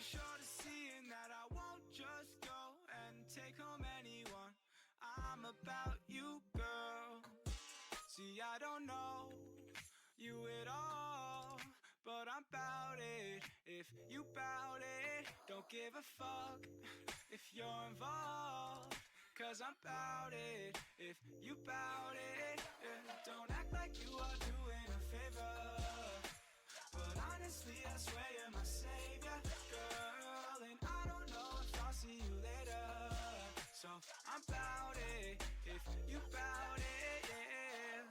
sure to seeing that I won't just go and take home anyone. I'm about you, girl. See, I don't know you at all, but I'm bout it. If you bout it, don't give a fuck if you're involved, cause I'm bout it. If you bout it, yeah. Don't act like you are doing a favor, but honestly I swear you're my savior, girl. And I don't know if I'll see you later, so I'm bout it. If you bout it, yeah.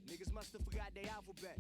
Niggas must have forgot their alphabet.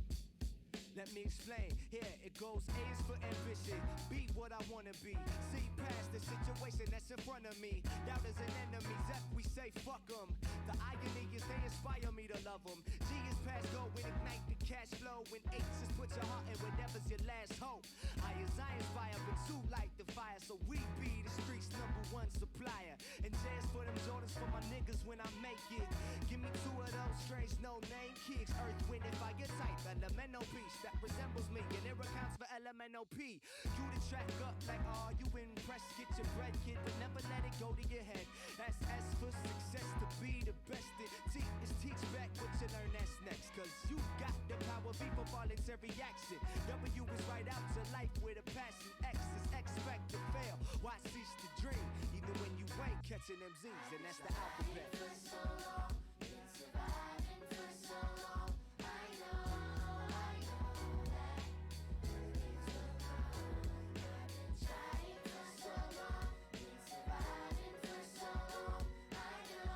Let me explain. Here it goes. A is for ambition. Be what I wanna be. See past the situation that's in front of me. Doubt is an enemy. F we say fuck 'em. The irony is they inspire me to love 'em. G is past go when ignite the cash flow. When H is put your heart in whatever's your last hope. I inspire but too light the fire. So we be the streets #1 supplier. And J's for them Jordans for my niggas when I make it. Give me 2 of those strange no name kicks. Earth, wind, and fire type. Elemental beast that resembles me, and it accounts for elemental P. You the track up like, oh, you impressed, get your bread, kid, but never let it go to your head. That's S for success, to be the best. And T is teach back what you learn, that's next. Cause you got the power, V for voluntary action. W is right out to life with a passion. X is expect to fail, why cease to dream? Even when you ain't catching them Z's, and that's the alphabet. For so long, been surviving for so long. I know that good things will come. I've been trying for so long, been surviving for so long. I know that good things will come,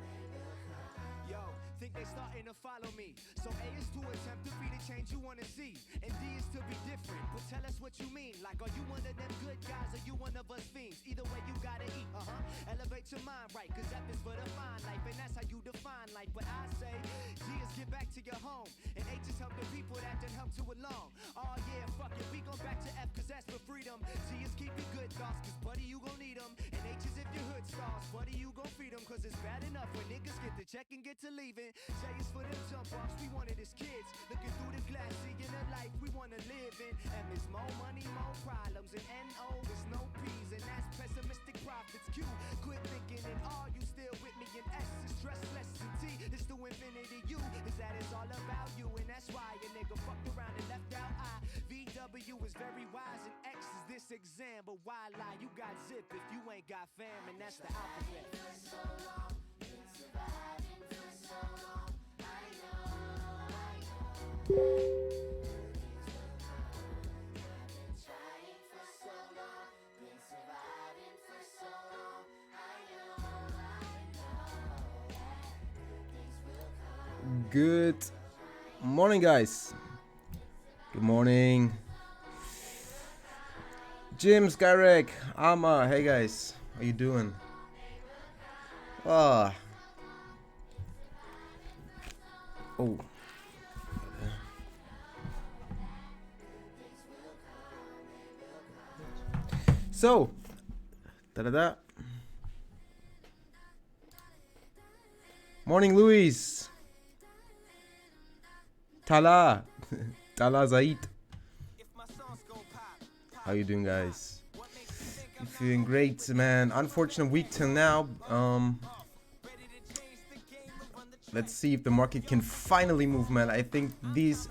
they will come. Yo, think they starting to follow me. So A is to attempt to be the change you wanna see, and D is to be different. But tell us what you mean. Like, are you one of them good guys, or you one of us fiends? Either way, you gotta eat. Elevate your mind, right? Cause F is for the fine life, and that's how you define life. But I say, G is get back to your home, and H is help the people that then help you along. Oh yeah, fuck it, we go back to F, cause that's for freedom. G is keep your good thoughts, cause buddy, you gon' need them. And H is if your hood stars, buddy, you gon' feed them. Cause it's bad enough when niggas get the check and get to leaving. J is for them jump offs, we wanted as kids. Looking through the glass, seeing a life we wanna live in. M is more money, more problems. And N-O is no P's, and that's pessimistic profits. Q, quit thinking, and R, you still with me. And S is stress less, and T is to infinity. U is that it's all about you, and that's why a nigga fucked around and left out I. VW is very wise, and X is this exam. But why lie? You got zip if you ain't got fam, and that's the alphabet. For so long, been surviving for so long. I know that good things will come. I've been trying for so long, been surviving for so long. I know that good things will come. Good morning, guys. Good morning. Jim, Skyrek, Ama, hey guys, how you doing? Oh. So, da-da-da. Morning, Luis. Tala. Tala Zaid. How you doing, guys? I'm feeling great, man. Unfortunate week till now. Let's see if the market can finally move, man. I think these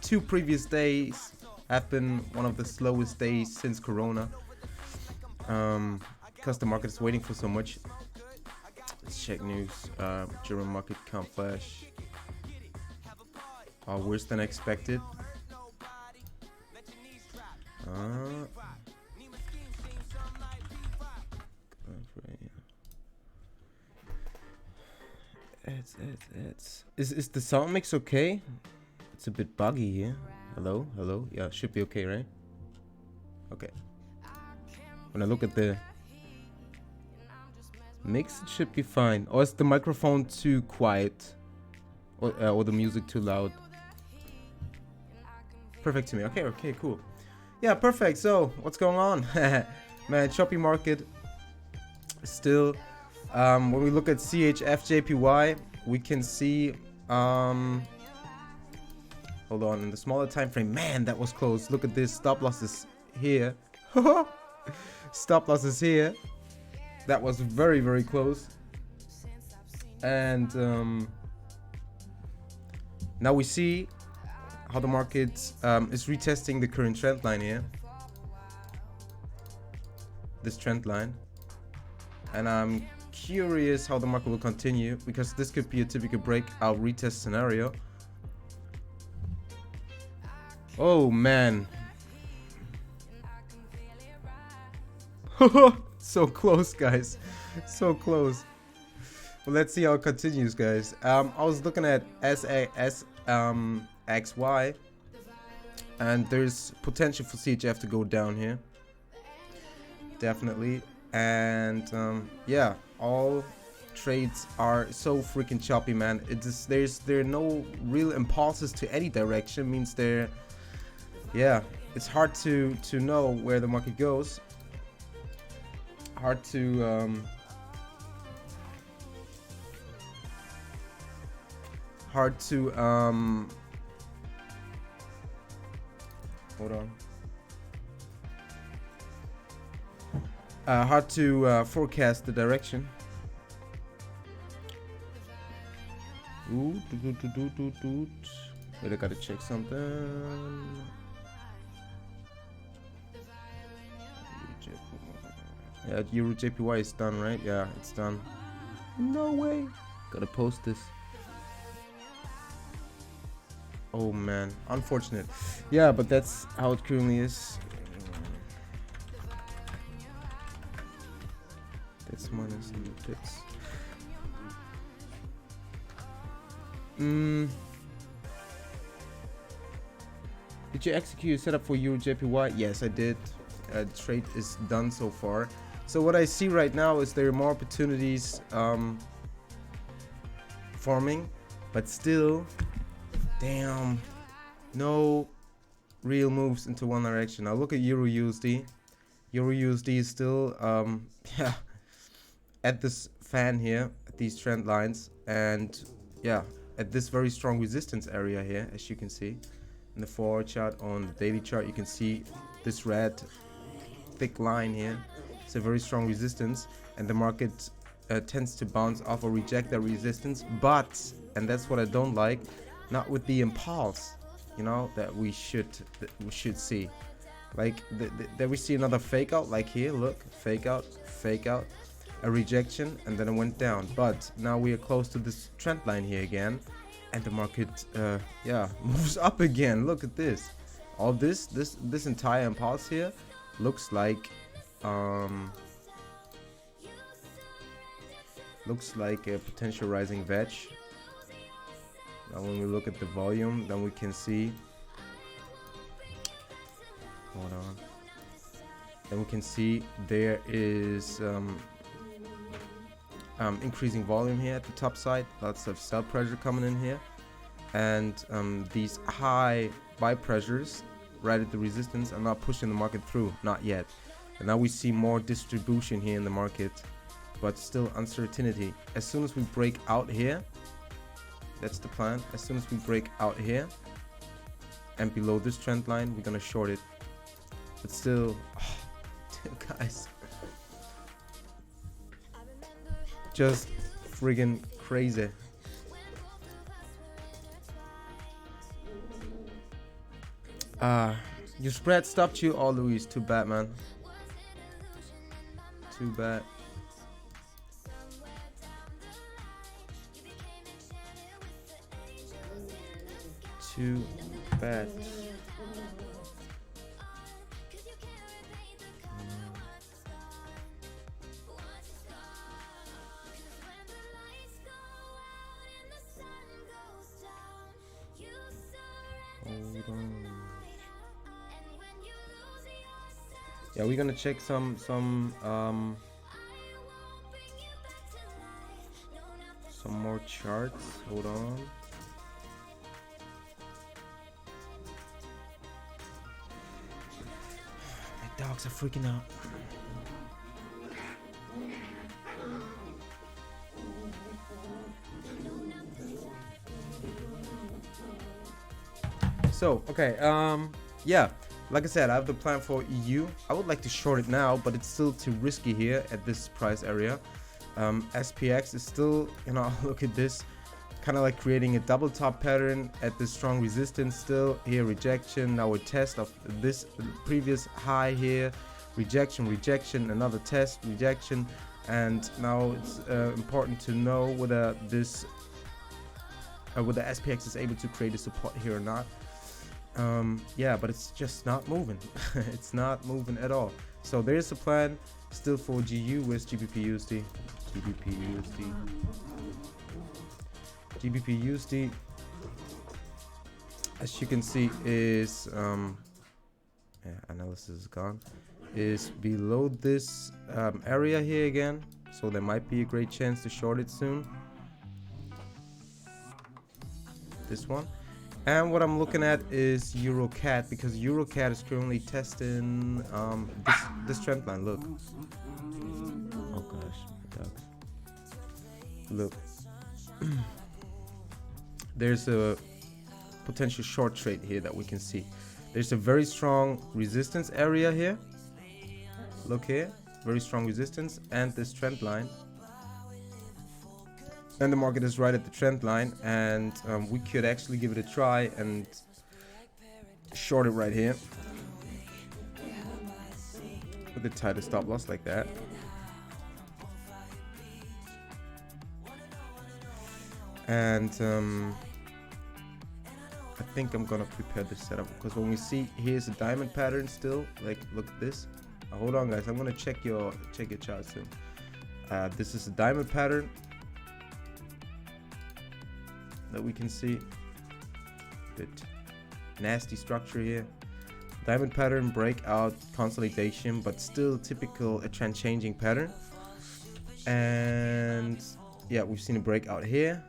2 previous days have been one of the slowest days since Corona. Because the market is waiting for so much. Let's check news. German market count flash. Worse than expected. Is the sound mix okay? It's a bit buggy here. Hello? Yeah, should be okay, right? Okay. When I look at the Mix, it should be fine. Or is the microphone too quiet? Or the music too loud? Perfect to me. Okay, okay, cool. Yeah, perfect. So, what's going on? Man, choppy market. Still, when we look at CHF we can see, hold on, in the smaller time frame, man, that was close. Look at this, stop losses here. Stop losses here. That was very, very close. And now we see how the market is retesting the current trend line here. This trend line. And I'm curious how the market will continue, because this could be a typical breakout retest scenario. Oh man. So close, guys. So close. Well, let's see how it continues, guys. I was looking at XY, and there's potential for CHF to go down here. Definitely. And yeah, all trades are so freaking choppy, man. There are no real impulses to any direction. Means yeah, it's hard to know where the market goes. Hard to hold on. Hard to forecast the direction. Ooh, wait, I gotta check something. Yeah, Euro JPY is done, right? Yeah, it's done. No way. Gotta post this. Oh man, unfortunate. Yeah, but that's how it currently is. That's minus the pips. Did you execute a setup for Euro JPY? Yes, I did. The trade is done so far. So what I see right now is there are more opportunities forming, but still, damn, no real moves into one direction. Now look at Euro USD. Euro USD is still yeah, at this fan here, at these trend lines, and yeah, at this very strong resistance area here, as you can see in the 4-hour chart. On the daily chart, you can see this red thick line here. It's a very strong resistance, and the market tends to bounce off or reject that resistance, but, and that's what I don't like, not with the impulse, you know, that we should see. Like there we see another fake out, like here, look, fake out, a rejection, and then it went down. But now we are close to this trend line here again, and the market yeah, moves up again. Look at this. All this entire impulse here looks like a potential rising veg. Now when we look at the volume, then we can see, hold on, then we can see there is increasing volume here at the top side, lots of sell pressure coming in here, and these high buy pressures right at the resistance are not pushing the market through, not yet. And now we see more distribution here in the market, but still uncertainty. As soon as we break out here, that's the plan, as soon as we break out here and below this trend line, we're gonna short it. But still, oh, guys, just friggin' crazy. Your spread stopped you. Oh, Luis, too bad, man. Too bad. Too bad. Hold on. Yeah, we're gonna check some Some more charts. Hold on. My dogs are freaking out. So, okay, yeah, like I said, I have the plan for EU. I would like to short it now, but it's still too risky here at this price area. SPX is still, you know, look at this, kind of like creating a double top pattern at this strong resistance still. Here, rejection, now a test of this previous high here, rejection, rejection, another test, rejection, and now it's important to know whether this, whether SPX is able to create a support here or not. Yeah, but it's just not moving. It's not moving at all. So there's a plan still for GU. Where's GBP USD? GBP USD. GBP USD, as you can see, is yeah, analysis is gone, is below this area here again. So there might be a great chance to short it soon. This one. And what I'm looking at is EuroCAD, because EuroCAD is currently testing this trend line. Look. Oh gosh, dogs. Look. There's a potential short trade here that we can see. There's a very strong resistance area here. Look here, very strong resistance, and this trend line. And the market is right at the trend line, and we could actually give it a try and short it right here with the tighter stop loss like that. And I think I'm gonna prepare this setup, because when we see here's a diamond pattern still, like look at this. Hold on guys, I'm gonna check your chart soon. This is a diamond pattern that we can see. Bit nasty structure here. Diamond pattern, breakout, consolidation, but still typical a trend changing pattern. And yeah, we've seen a breakout here,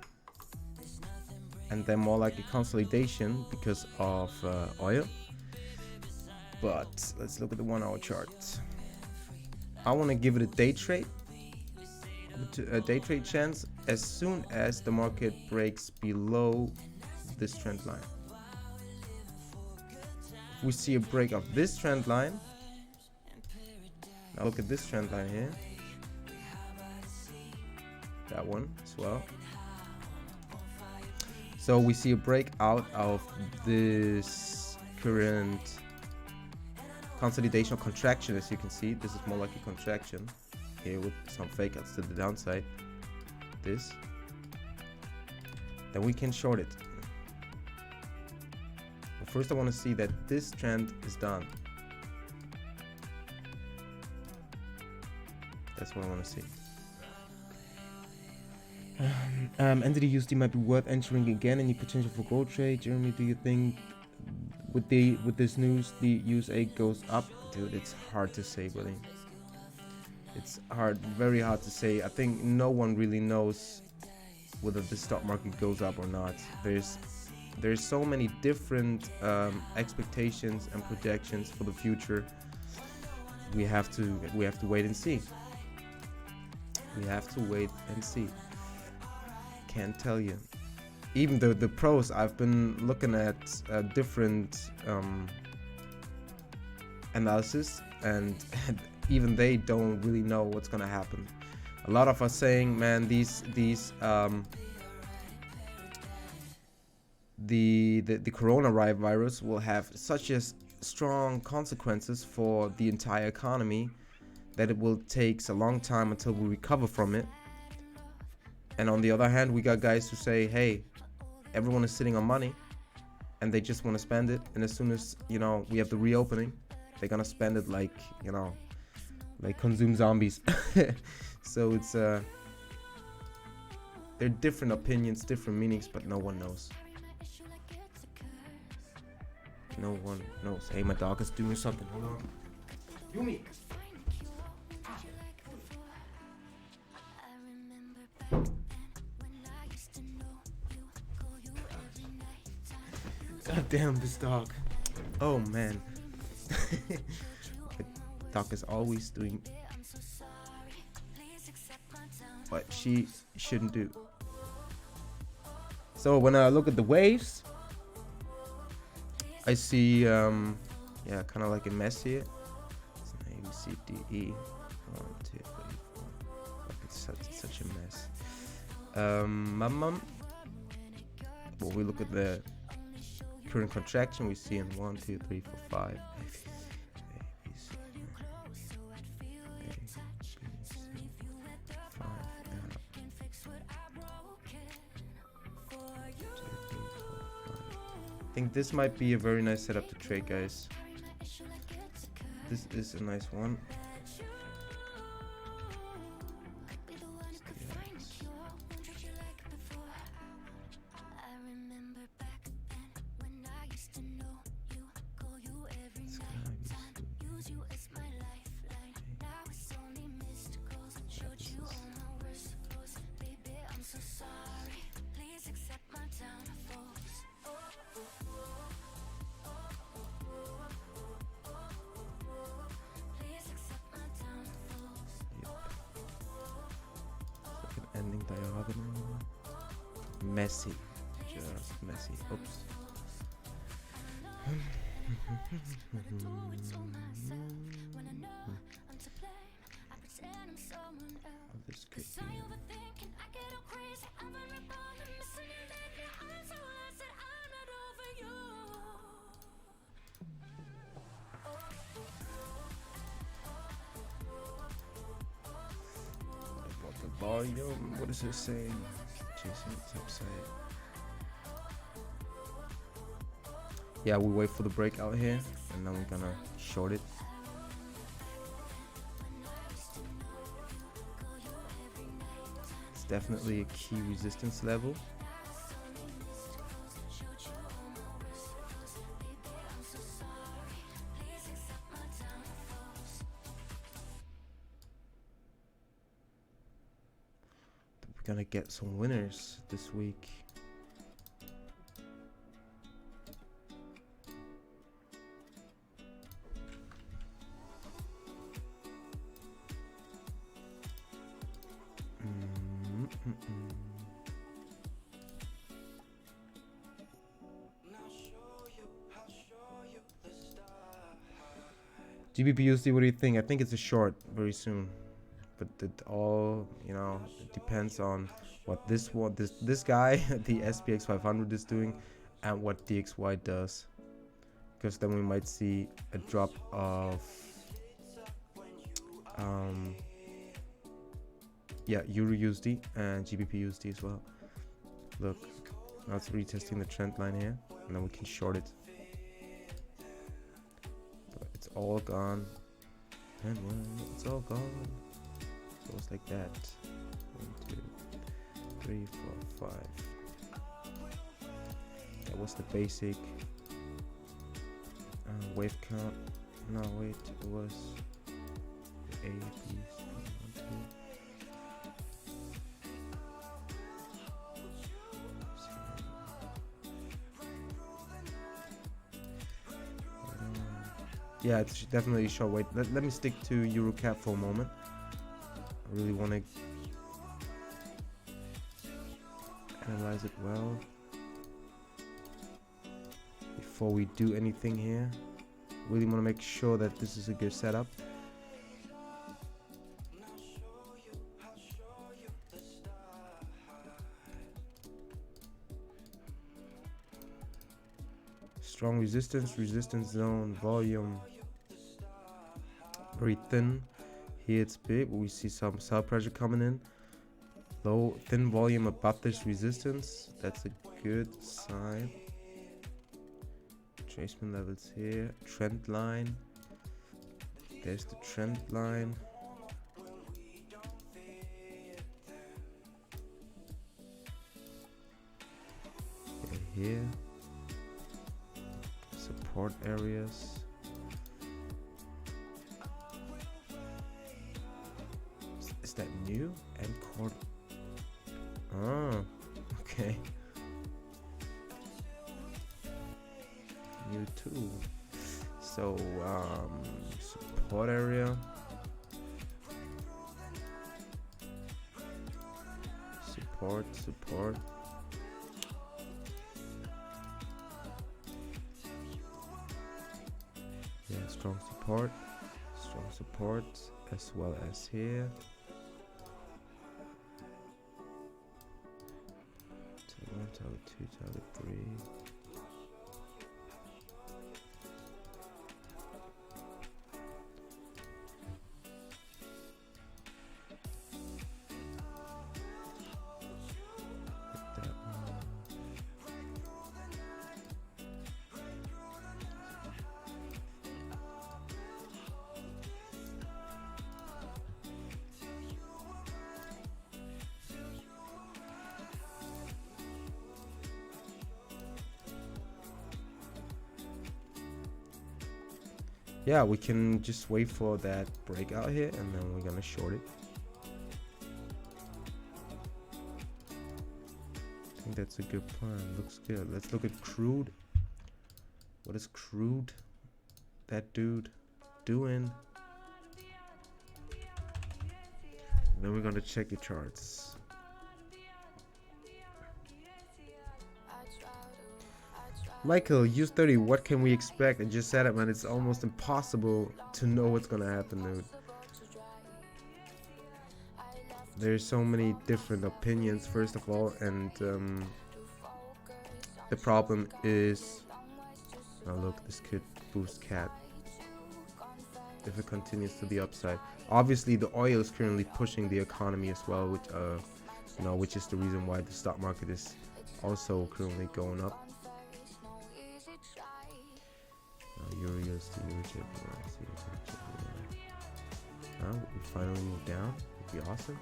and then more like a consolidation because of oil. But let's look at the 1 hour chart. I want to give it a day trade. A day trade chance as soon as the market breaks below this trend line. If we see a break of this trend line, now look at this trend line here, that one as well. So we see a break out of this current consolidation or contraction. As you can see, this is more like a contraction here with some fake outs to the downside. This, then we can short it. But first I want to see that this trend is done. That's what I want to see. Entity USD might be worth entering again. Any potential for gold trade? Jeremy, do you think with this news the USA goes up? Dude, it's hard to say, buddy. It's very hard to say. I think no one really knows whether the stock market goes up or not. There's so many different expectations and projections for the future. We have to wait and see. We have to wait and see. Can't tell you. Even the pros, I've been looking at different analysis, and even they don't really know what's gonna happen. A lot of us saying, man, the coronavirus will have such as strong consequences for the entire economy that it will take a long time until we recover from it. And on the other hand, we got guys who say, hey, everyone is sitting on money and they just want to spend it, and as soon as, you know, we have the reopening, they're gonna spend it like, you know, like consume zombies. So it's they're different opinions, different meanings, but no one knows. No one knows. Hey, my dog is doing something. Hold on. Yumi. God damn this dog. Oh man. The dog is always doing what she shouldn't do. So when I look at the waves, I see yeah, kind of like a mess here. It's an A, B, C, D, E. 1, 2, 3, 4. It's such a mess. Well, we look at the current contraction, we see in 1, 2, 3, 4, 5. I think this might be a very nice setup to trade, guys. This is a nice one. Ending diagonal. Messy. Just messy. Oops. This could be. Volume, what is it saying? Chasing its upside. Yeah, we wait for the breakout here, and then we're gonna short it. It's definitely a key resistance level. Gonna get some winners this week. GBP/USD, what do you think? I think it's a short very soon. But it all, you know, it depends on what this guy, the SPX 500 is doing, and what DXY does. Because then we might see a drop of, yeah, EUR/USD and GBP/USD as well. Look, now it's retesting the trend line here, and then we can short it. But it's all gone, and when it's all gone. Goes like that. 1, 2, 3, 4, 5. That was the basic wave count. No, wait, it was A, B, C, 1, 2. Yeah, it's definitely a short wait. Let me stick to EuroCap for a moment. I really want to analyze it well before we do anything here. Really want to make sure that this is a good setup. Strong resistance zone, volume very thin. Here it's big, we see some sell pressure coming in. Low, thin volume above this resistance. That's a good sign. Retracement levels here. Trend line. There's the trend line. Here. Support areas. Is that new? And cord. Oh, okay. You too. So support area. Support. Yeah, strong support as well as here. Target 1, target 2, target 3. Yeah, we can just wait for that breakout here and then we're gonna short it. I think that's a good plan. Looks good. Let's look at crude. What is crude? That dude doing? Then we're gonna check the charts. Michael, use 30. What can we expect? I just said it, man. It's almost impossible to know what's gonna happen, dude. There's so many different opinions, first of all, and the problem is, oh look, this could boost cat if it continues to the upside. Obviously, the oil is currently pushing the economy as well, which which is the reason why the stock market is also currently going up. Euro USD, we finally moved down. Would be awesome.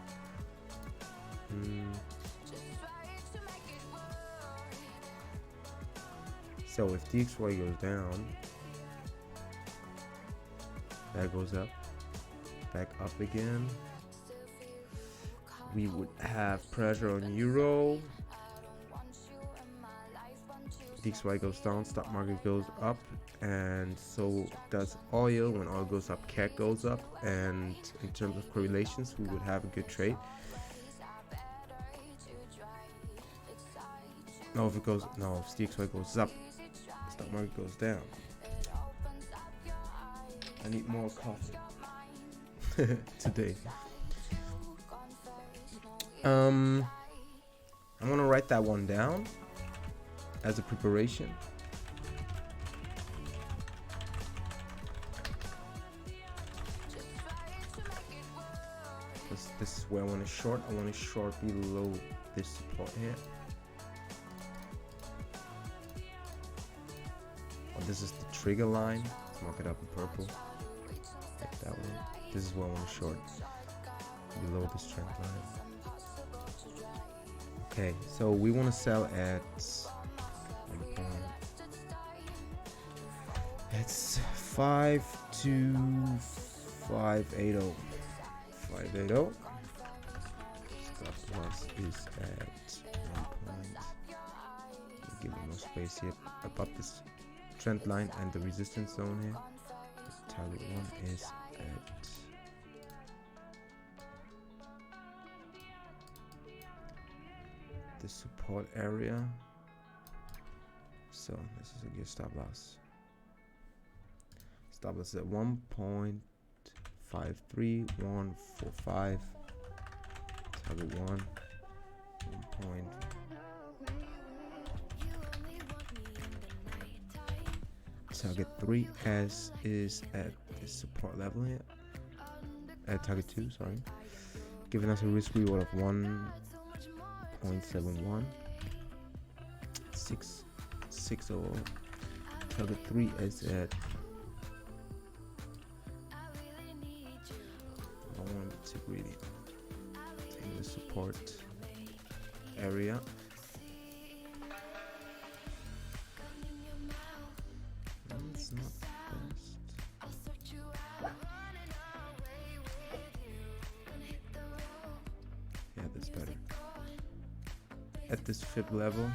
So if DXY goes down, that goes up, back up again. We would have pressure on euro. DXY goes down, stock market goes up, and so does oil. When oil goes up, CAC goes up, and in terms of correlations, we would have a good trade. No, if DXY goes up, stock market goes down. I need more coffee today. I'm gonna write that one down as a preparation. This is where I want to short. I want to short below this support here. Oh, this is the trigger line. Let's mark it up in purple. Like that one. This is what I want to short below this trend line. Okay, so we want to sell at it's 52580. 580. Stop loss is at 1 point. Give it more space here above this trend line and the resistance zone here. Target 1 is at the support area. So this is a good stop loss. Stop loss at 1.53145. Target 1. 1 point. Target 3 as is at the support level here. At target 2, sorry. Giving us a risk reward of 1.71. 660. Target 3 is at I don't want to be too greedy. Taking the support area. It's not the best. Yeah, that's better. At this fib level,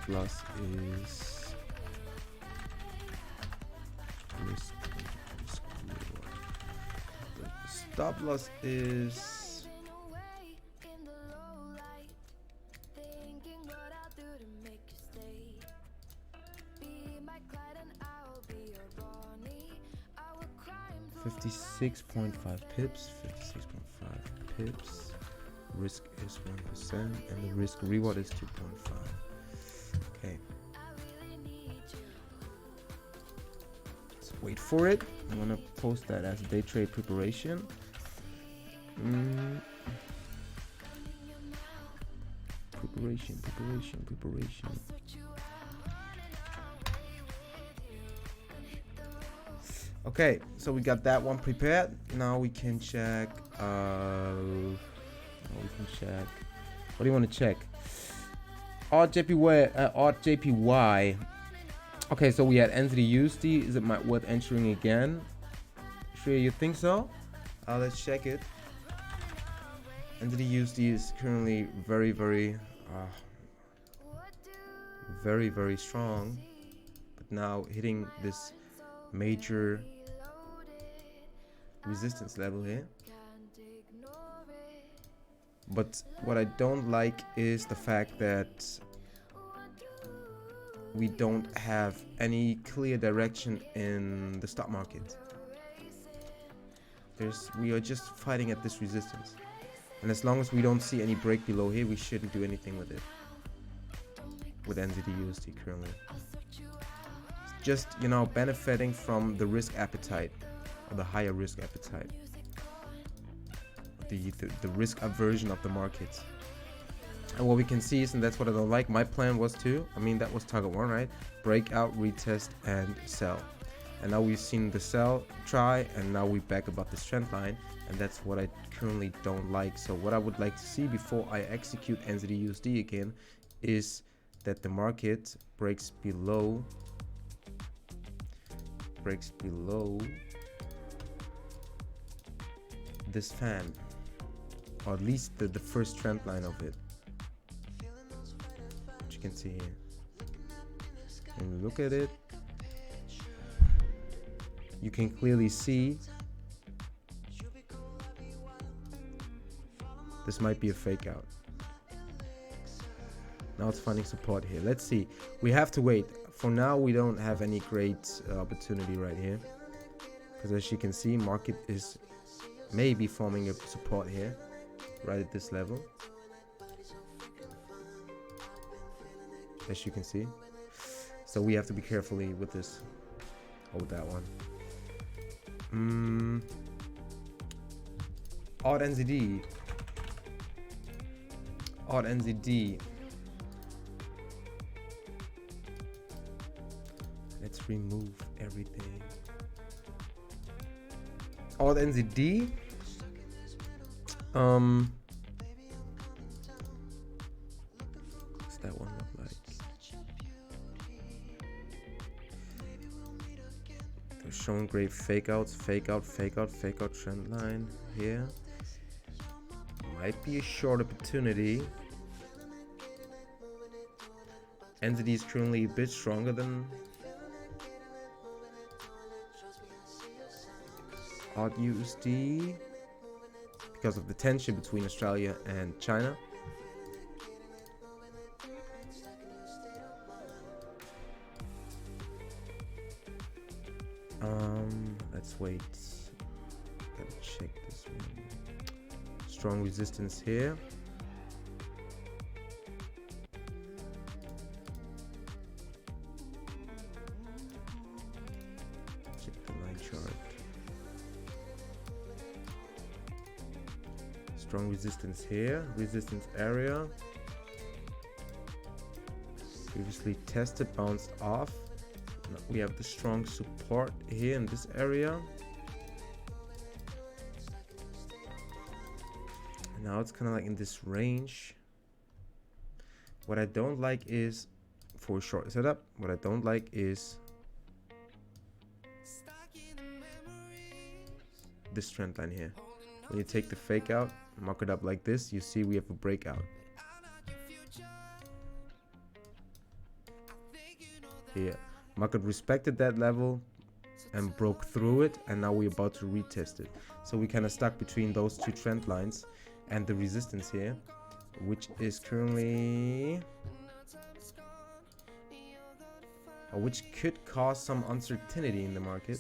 loss is risk reward. The stop loss is Thinking what I'll do to make you stay. Be my Clyde and I'll be your Bonnie. Our crimes 56.5 pips. 56.5 pips. Risk is 1%, and the risk reward is 2.5. Okay. Let's wait for it. I'm gonna post that as day trade preparation. Preparation. Okay, so we got that one prepared. Now we can check. What do you want to check? Odd JPY. Okay, so we had NZD/USD. Is it worth entering again? Sure, you think so? Let's check it. NZD/USD is currently very, very strong, but now hitting this major resistance level here. But what I don't like is the fact that we don't have any clear direction in the stock market. We are just fighting at this resistance, and as long as we don't see any break below here, we shouldn't do anything with it, with NZD/USD currently. It's just, you know, benefiting from the risk appetite, or the higher risk appetite, the risk aversion of the market. And what we can see is, and that's what I don't like, my plan was to, that was target 1, right? Break out, retest, and sell. And now we've seen the sell try, and now we're back above this trend line, and that's what I currently don't like. So what I would like to see before I execute NZD/USD again is that the market breaks below this fan, or at least the first trend line of it, which you can see here. When you look at it, you can clearly see this might be a fake out. Now it's finding support here. Let's see. We have to wait. For now, we don't have any great opportunity right here, because as you can see, market is maybe forming a support here, right at this level, as you can see. So we have to be carefully with this, or with that one. Odd NZD. Let's remove everything. Odd NZD. What's that one look like? They're showing great fake outs, fake out trend line here. Might be a short opportunity. NZD is currently a bit stronger than odd USD because of the tension between Australia and China. Let's wait. Gotta check this one. Strong resistance here. Check the line chart. Strong resistance here, resistance area. Previously tested, bounced off. Now we have the strong support here in this area. And now it's kind of like in this range. What I don't like is, for a short setup, what I don't like is this trend line here. When you take the fake out, mark it up like this, you see we have a breakout. here. Market respected that level and broke through it, and now we're about to retest it. So we kind of stuck between those two trend lines and the resistance here, which is currently which could cause some uncertainty in the market.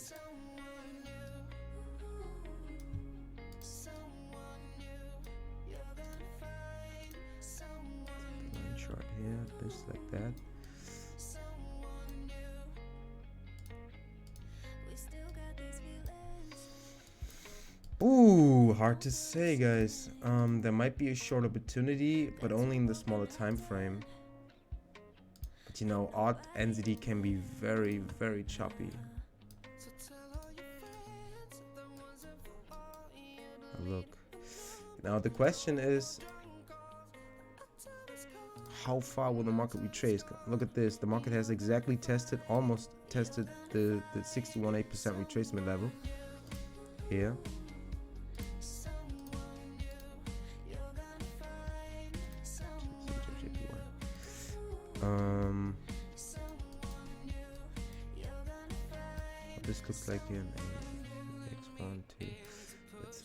Line chart here, just like that. Ooh, hard to say, guys. There might be a short opportunity, but only in the smaller time frame. But you know, odd NZD can be very, very choppy. Look. Now the question is, how far will the market retrace? Look at this. The market has exactly tested, almost tested the 61.8% retracement level here. What this looks like in X1, 2. It's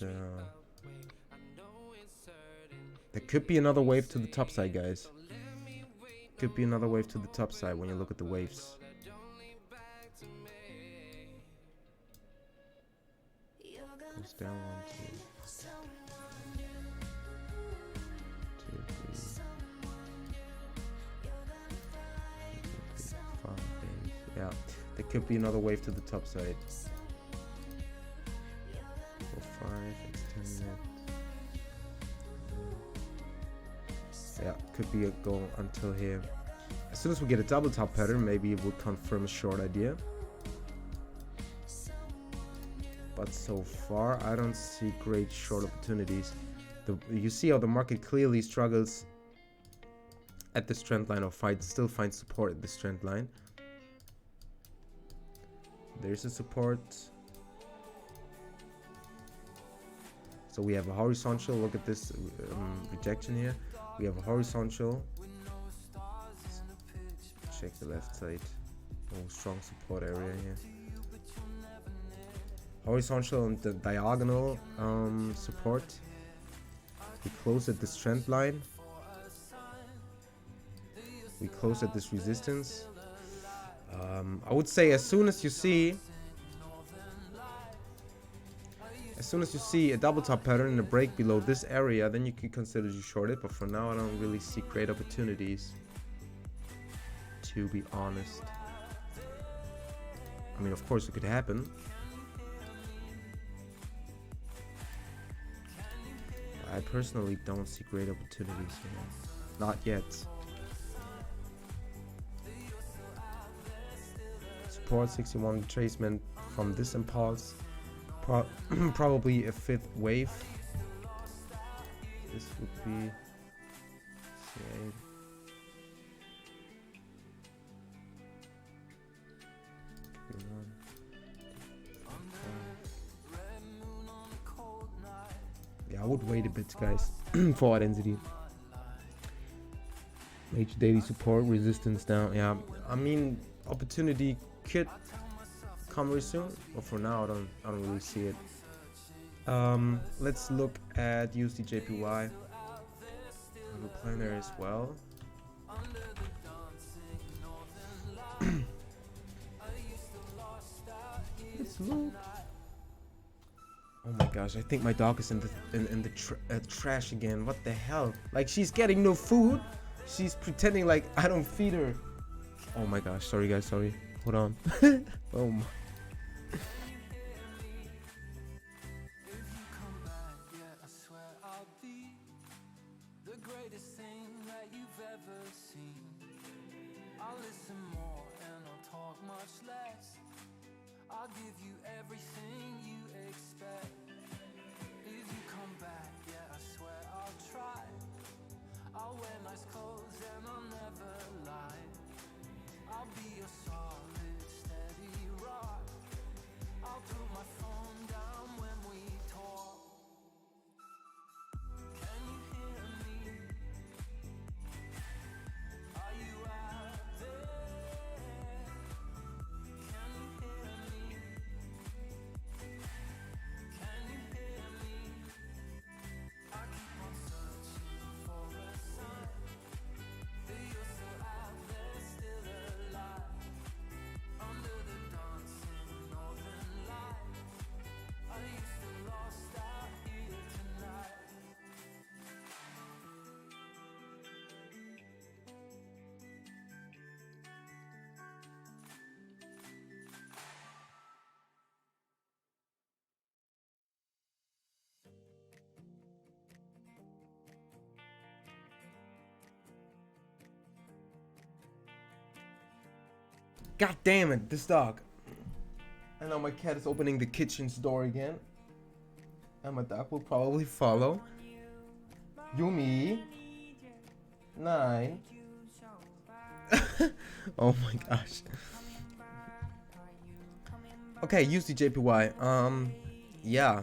there could be another wave to the top side, guys. Could be another wave to the top side when you look at the waves. Goes down 1, 2, 3. Yeah, there could be another wave to the top side. 4, 5, extend it. Yeah, could be a go until here. As soon as we get a double top pattern, maybe it will confirm a short idea. But so far, I don't see great short opportunities. You see how the market clearly struggles at this trend line, or still finds support at this trend line. There's a support. So we have a horizontal. Look at this rejection here. We have a horizontal. Check the left side. Oh, strong support area here. Horizontal and the diagonal support. We close at this trend line. We close at this resistance. I would say as soon as you see a double top pattern and a break below this area, then you can consider you short it. But for now, I don't really see great opportunities, to be honest. I mean, of course it could happen. I personally don't see great opportunities here. Not yet. Support 61 retracement from this impulse. Probably a fifth wave. This would be C8. Yeah, I would wait a bit, guys, for odd density. Major daily support, resistance down. Yeah, I mean, opportunity could come very soon, but for now, I don't really see it. Let's look at USD JPY. I'm playing there as well. Let's look. Oh my gosh, I think my dog is in the trash again. What the hell? Like, she's getting no food. She's pretending like I don't feed her. Oh my gosh, sorry guys, sorry. Hold on. Oh my. I'll give you everything you expect. If you come back, yeah, I swear I'll try. I'll wear nice clothes and I'll never lie. I'll be your solid, steady rock. I'll put my phone down when we talk. Can you hear me? Are you out there? God damn it, this dog. And now my cat is opening the kitchen's door again. And my dog will probably follow. Yumi. 9. Oh my gosh. Okay, USD yeah.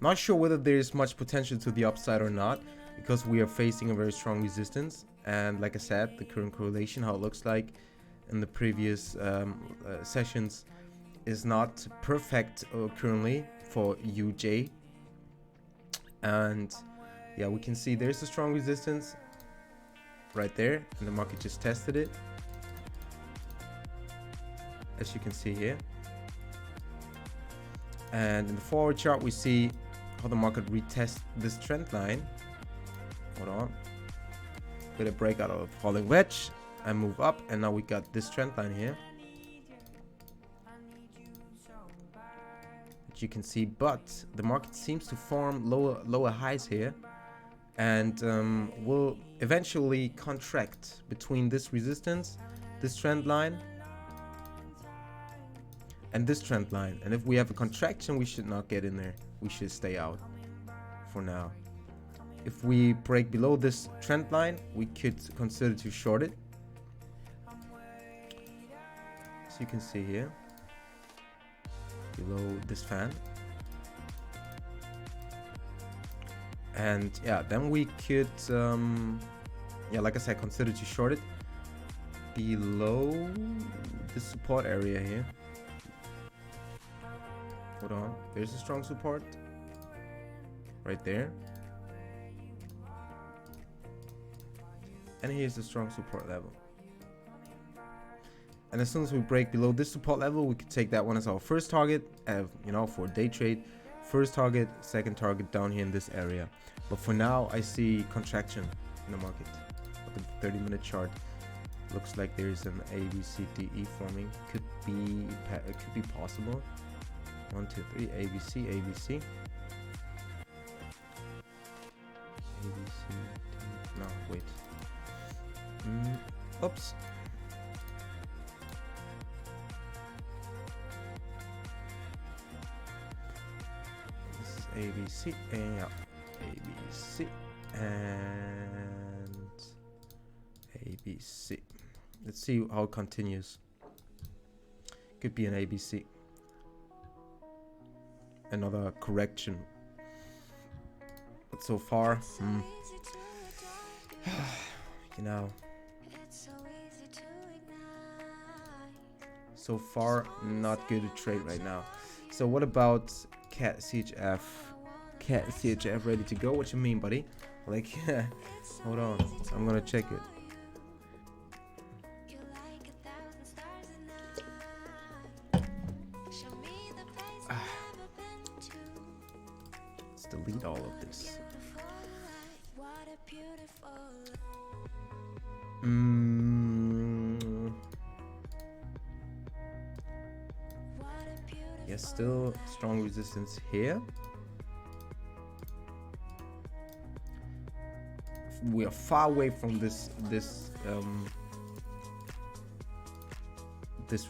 Not sure whether there is much potential to the upside or not, because we are facing a very strong resistance. And like I said, the current correlation, how it looks like in the previous sessions, is not perfect currently for UJ. And yeah, we can see there's a strong resistance right there, and the market just tested it, as you can see here. And in the forward chart, we see how the market retests this trend line. Hold on. With a breakout of a falling wedge and move up, and now we got this trend line here, which you can see. But the market seems to form lower highs here, and will eventually contract between this resistance, this trend line, and this trend line. And if we have a contraction, we should not get in there. We should stay out for now. If we break below this trend line, we could consider to short it. So you can see here, below this fan. And yeah, then we could, yeah, like I said, consider to short it below the support area here. Hold on, there's a strong support right there. And here's the strong support level. And as soon as we break below this support level, we could take that one as our first target, you know, for day trade. First target, second target down here in this area. But for now, I see contraction in the market. Look at the 30-minute chart. Looks like there's an ABCDE forming. It could be possible. 1, 2, 3, ABC, ABC. ABC, no, wait. Oops. This is ABC, and yeah, ABC and ABC. Let's see how it continues. Could be an ABC. Another correction. But so far, you know, so far not good to trade right now. So what about cat CHF? Cat CHF ready to go? What you mean, buddy? Like, hold on, I'm gonna check it. Let's delete all of this. Yes, still strong resistance here. We are far away from this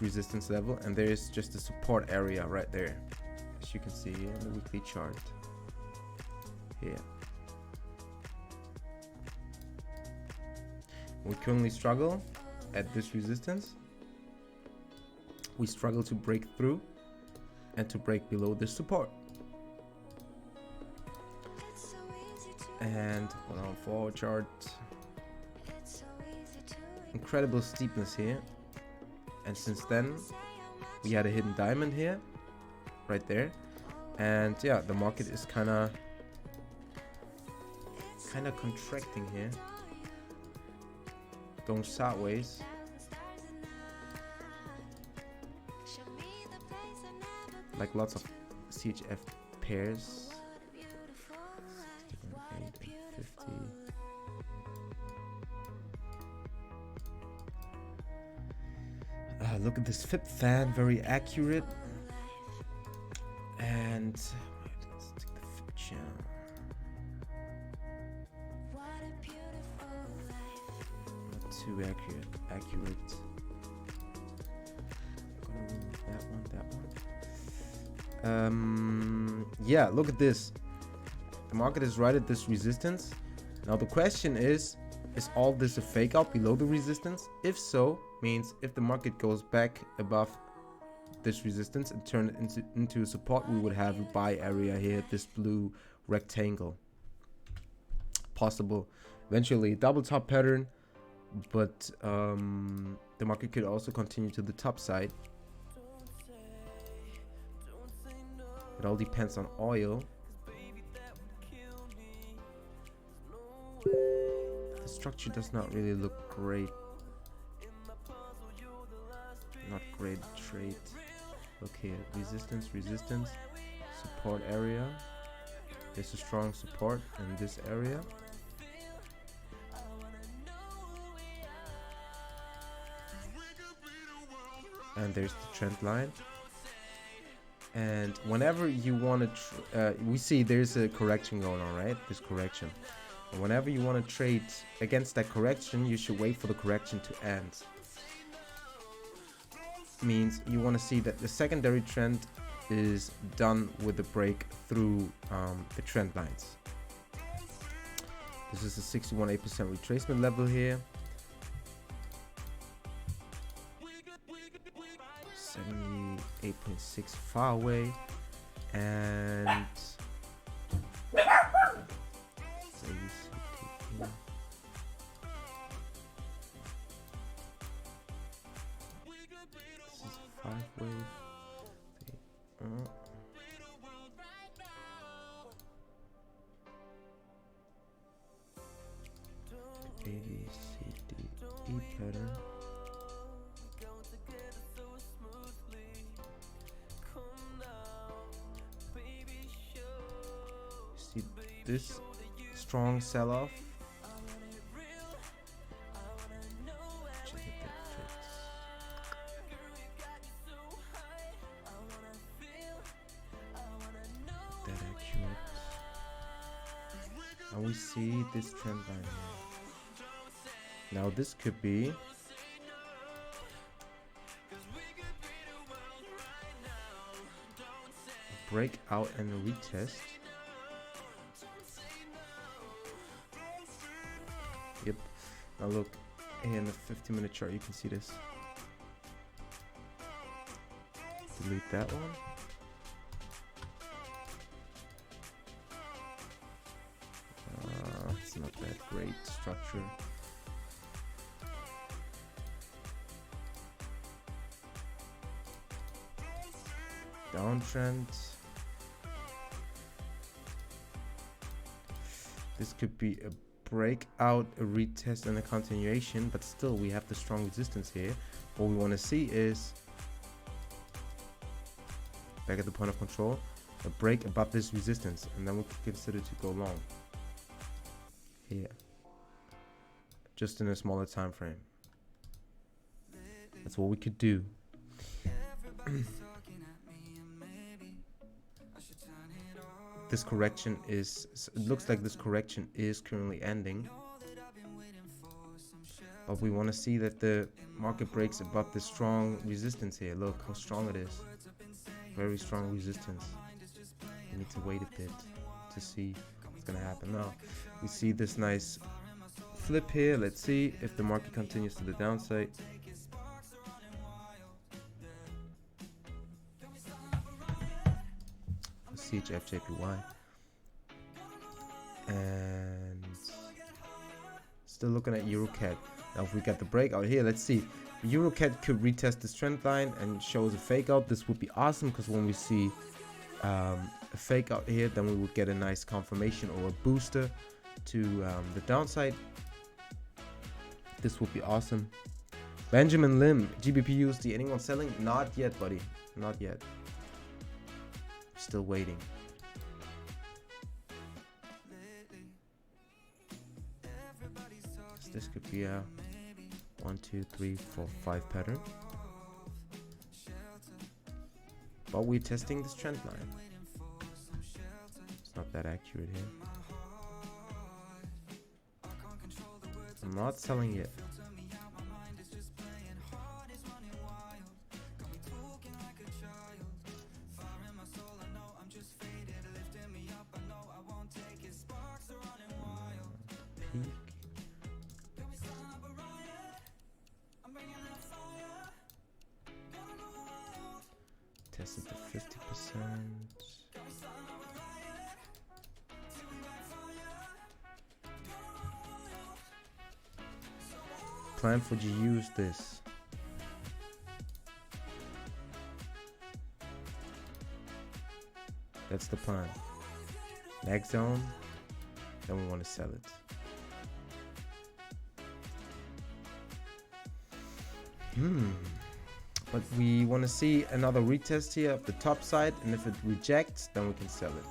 resistance level, and there is just a support area right there, as you can see here in the weekly chart here. We currently struggle at this resistance. We struggle to break through and to break below the support. And on our forward chart, incredible steepness here. And since then, we had a hidden diamond here, right there. And yeah, the market is kind of contracting here, going sideways. Like lots of CHF pairs. 8 and 50. Look at this FIP fan, very accurate. And let's take the FIP channel. Not too accurate. Yeah, look at this. The market is right at this resistance. Now the question is all this a fake out below the resistance? If so, means if the market goes back above this resistance and turn it into a support, we would have a buy area here, this blue rectangle. Possible eventually a double top pattern, but the market could also continue to the top side. It all depends on oil. The structure does not really look great. Not great trade. Okay, resistance, support area. There's a strong support in this area. And there's the trend line. And whenever you want to, we see there's a correction going on, right? This correction. And whenever you want to trade against that correction, you should wait for the correction to end. Means you want to see that the secondary trend is done with the break through the trend lines. This is a 61.8% retracement level here. 78.6 far away, and this is 5 wave. A, B, C, D, E pattern. See this strong sell-off. That accurate. And we see this trend line here. Now this could be a breakout and a retest. Yep. Now look here in the 15-minute chart, you can see this. Delete that one. It's not that great structure. Downtrend. This could be a breakout, a retest, and a continuation, but still we have the strong resistance here. What we want to see is, back at the point of control, a break above this resistance, and then we could consider to go long here, just in a smaller time frame. That's what we could do. This correction is, it looks like this correction is currently ending, but we want to see that the market breaks above the strong resistance here. Look how strong it is. Very strong resistance. We need to wait a bit to see what's gonna happen. Now we see this nice flip here. Let's see if the market continues to the downside. CHF and still looking at EuroCAD. Now if we get the breakout here, let's see. EuroCAD could retest this trend line and shows a fake out. This would be awesome, because when we see a fake out here, then we would get a nice confirmation or a booster to the downside. This would be awesome. Benjamin Lim, GBP USD, anyone selling? Not yet, buddy, not yet. Still waiting. This could be a 1, 2, 3, 4, 5 pattern, but we're testing this trend line. It's not that accurate here. I'm not selling yet. peak. Tested to 50%. Plan for you use this. That's the plan. Next zone, then we want to sell it. But we want to see another retest here of the top side, and if it rejects, then we can sell it.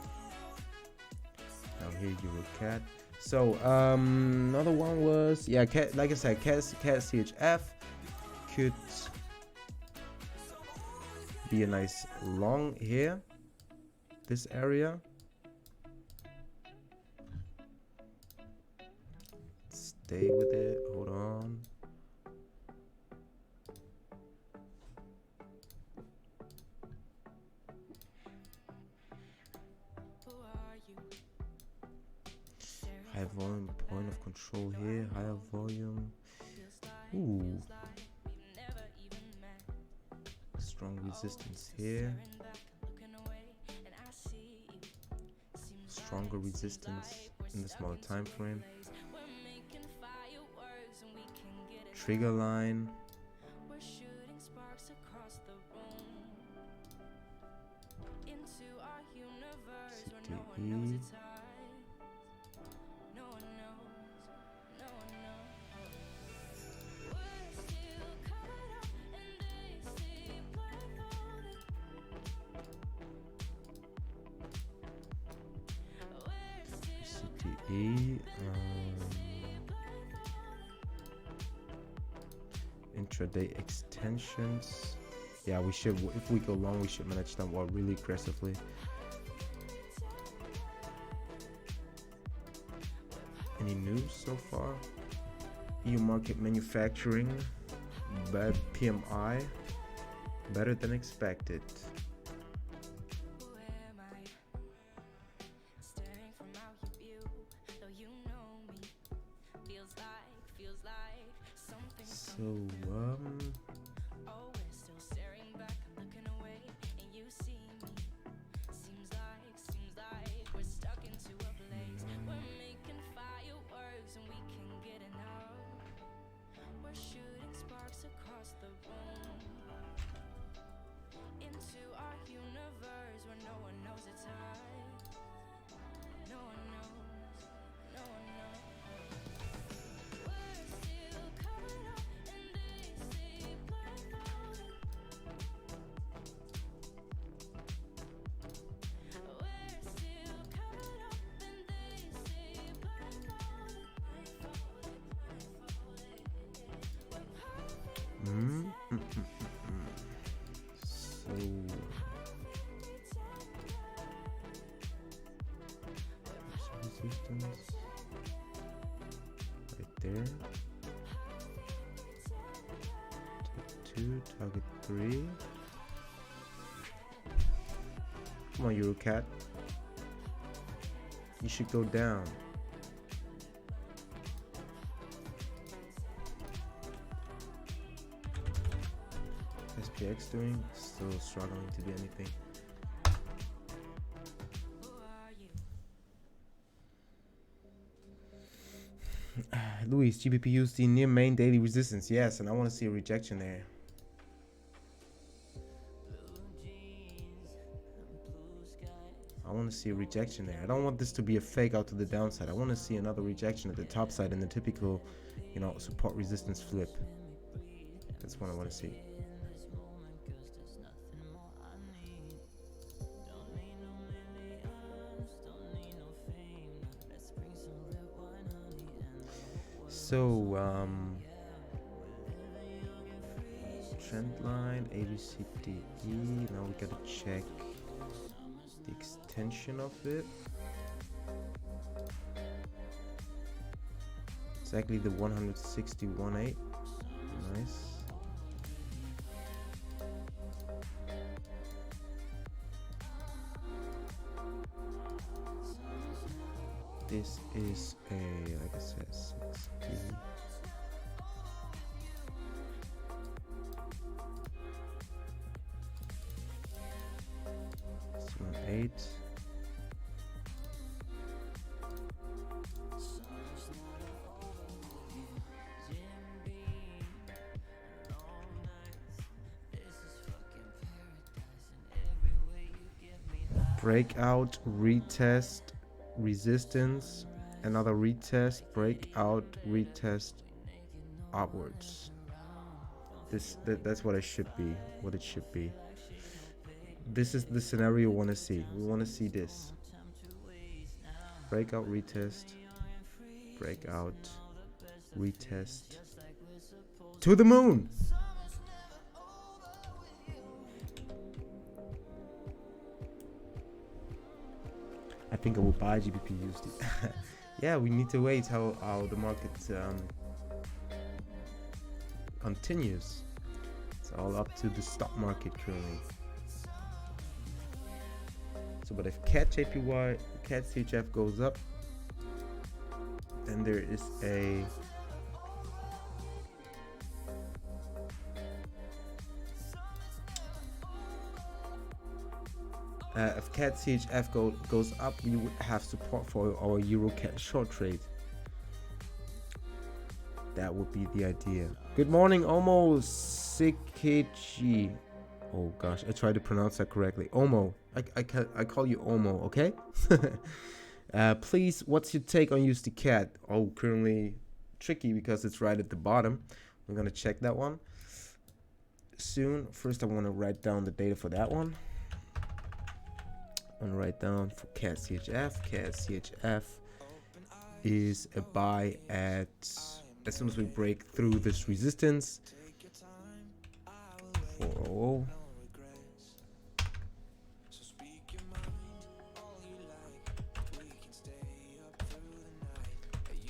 Now here Euro CAD. So another one was, yeah, like I said, CAD CHF could be a nice long here, this area. Stay with it, hold on. High volume, point of control here, higher volume. Ooh. Strong resistance here. Stronger resistance in the smaller time frame. Trigger line. CTE. Intraday extensions. Yeah, we should, if we go long, we should manage them well really aggressively. Any news so far? EU market manufacturing, bad PMI, better than expected. So resistance right there. Target 2, target 3. Come on, EuroCat. You should go down. SPX doing? Still struggling to do anything. Luis, GBP used the near main daily resistance. Yes, and I want to see a rejection there. I want to see a rejection there. I don't want this to be a fake out to the downside. I want to see another rejection at the top side in the typical, you know, support resistance flip. That's what I want to see. So, trend line, ABCDE. Now we gotta check the extension of it. Exactly the 161.8. Nice. This is a, like I said, 60. This one 8. Breakout, retest, resistance, another retest, breakout, retest, upwards. That's what it should be. What it should be. This is the scenario we want to see. We want to see this. Breakout, retest, breakout, retest, to the moon. I think I will buy GBP USD. Yeah, we need to wait how the market continues. It's all up to the stock market currently. So, but if CAD JPY, CAD CHF goes up, then there is a if CAD CHF goes up, we would have support for our Euro CAD short trade. That would be the idea. Good morning, Omo Sikichi. Oh gosh, I tried to pronounce that correctly. Omo, I call you Omo, okay? Please, what's your take on USD CAD? Oh, currently tricky because it's right at the bottom. I'm gonna check that one soon. First, I want to write down the data for that one. I'm gonna write down for CAD CHF. CAD CHF is a buy at as soon as we break through this resistance. 400.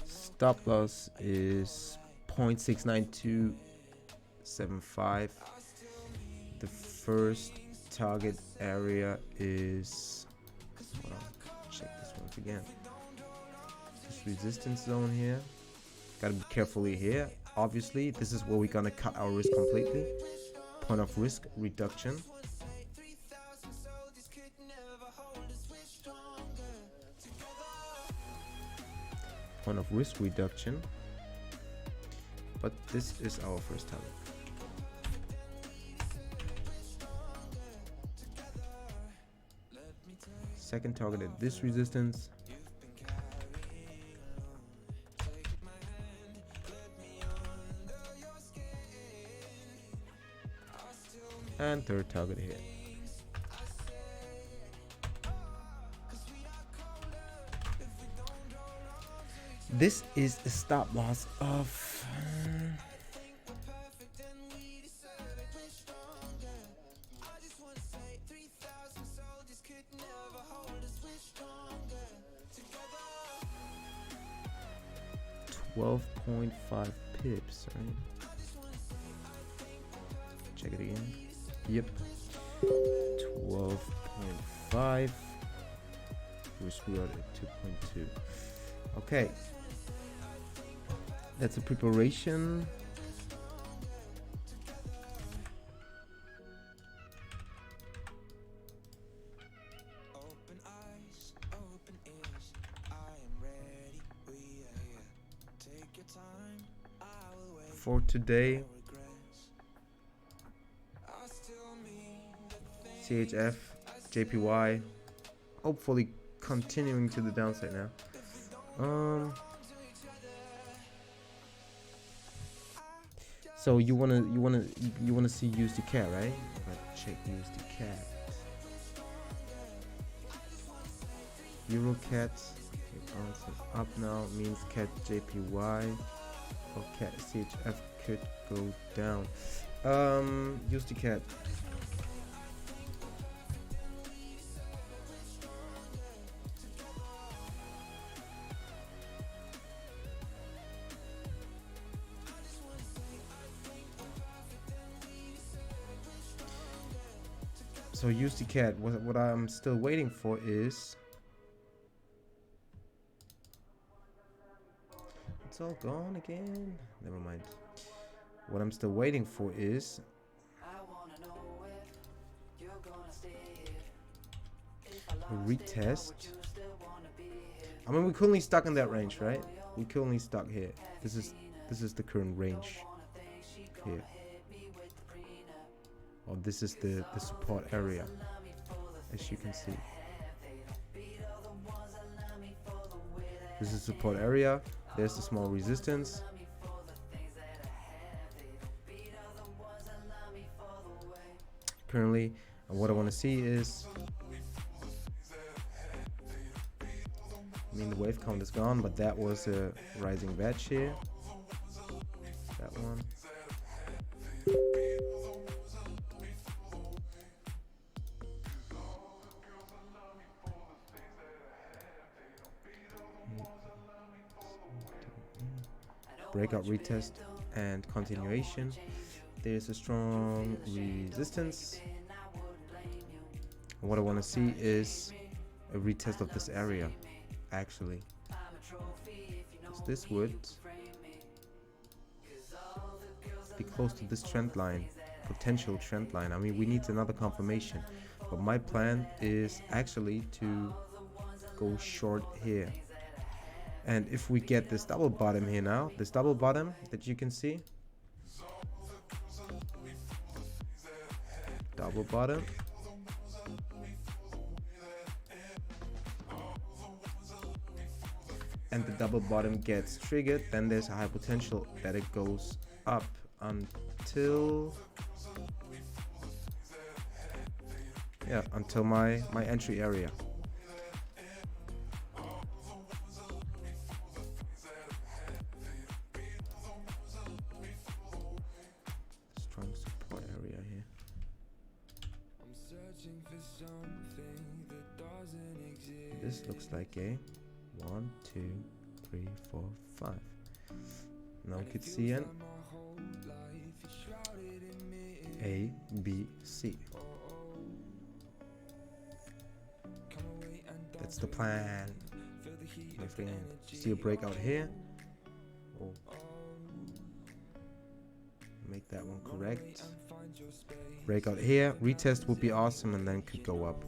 Stop loss is 0.69275. The first target area is, hold on, check this once again. This resistance zone here. Gotta be carefully here. Obviously, this is where we're gonna cut our risk completely. Point of risk reduction. Point of risk reduction. But this is our first target. Second target at this resistance. And third target here. This is a stop loss of 12.5 pips, right? Check it again. Yep. 12.5. We're screwed at 2.2. Okay. That's a preparation. For today, CHF, JPY, hopefully continuing to the downside now. So you wanna see USD CAD, right? Let's check USD CAD. Euro CAD, okay, bouncing up now means CAD JPY. Or CAD CHF could go down. USD CAD. So USD CAD, what I'm still waiting for is It's all gone again. Never mind. What I'm still waiting for is a retest. I mean, we're currently stuck in that range, right? We're currently stuck here. This is the current range here. Or this is the support area, as you can see. This is support area. There's the small resistance. Currently, and what I want to see is, I mean, the wave count is gone, but that was a rising wedge here. That one. Breakout retest and continuation. There's a strong resistance. And what I want to see is a retest of this area, actually. So this would be close to this trend line, potential trend line. I mean, we need another confirmation, but my plan is actually to go short here. And if we get this double bottom here now, this double bottom that you can see, double bottom, and the double bottom gets triggered, then there's a high potential that it goes up until, yeah, until my entry area. Strong support area here. This looks like a 1, 2, 3, 4, 5. Now we could see an A, B, C. That's the plan, my friend. See a breakout here. Oh. Make that one correct. Breakout here. Retest would be awesome and then could go up.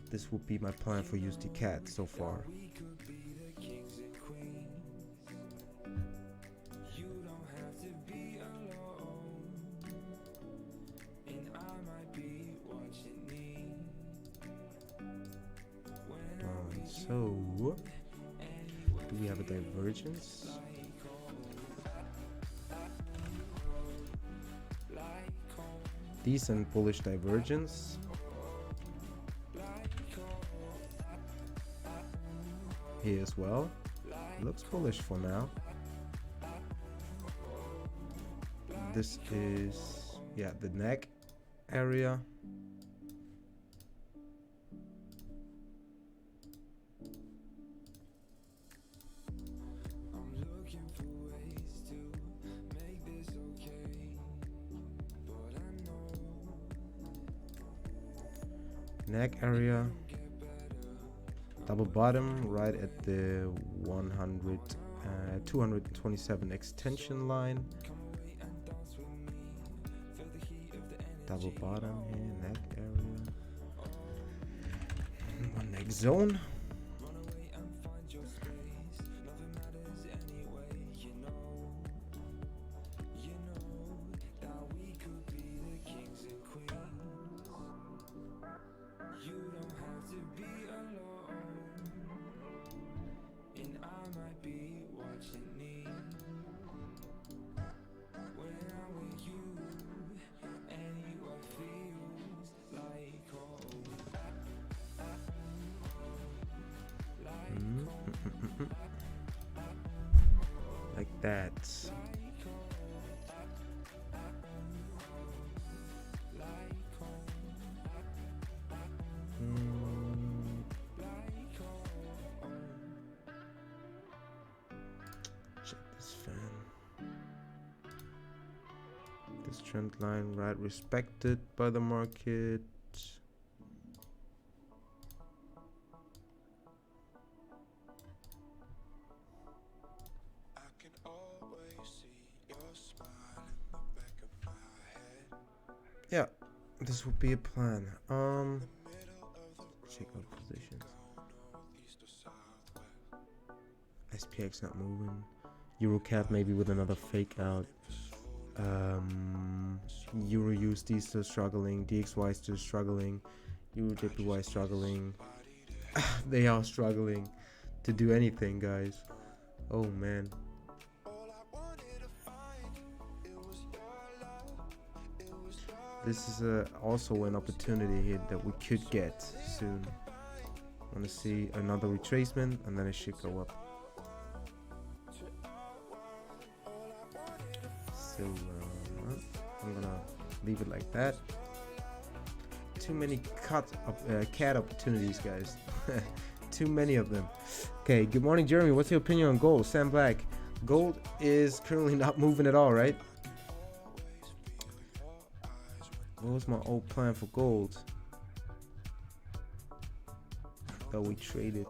This would be my plan for USD CAD so far. So, do we have a divergence? Decent bullish divergence. Here as well. Looks bullish for now. This is, yeah, the neck area. Neck area, double bottom right at the 227 extension line, double bottom here, neck area, one neck zone. Like that. Check this fan. This trend line, right, respected by the market. I can this would be a plan. Check out positions. SPX not moving. Eurocap maybe with another fake out. Euro USD still struggling. DXY still struggling. Euro JPY struggling. They are struggling to do anything, guys. Oh man. This is also an opportunity here that we could get soon. I want to see another retracement and then it should go up. So I'm gonna leave it like that. Too many cat opportunities, guys. Too many of them. Okay, good morning, Jeremy. What's your opinion on gold? Sam Black. Gold is currently not moving at all, right? What was my old plan for gold that we traded?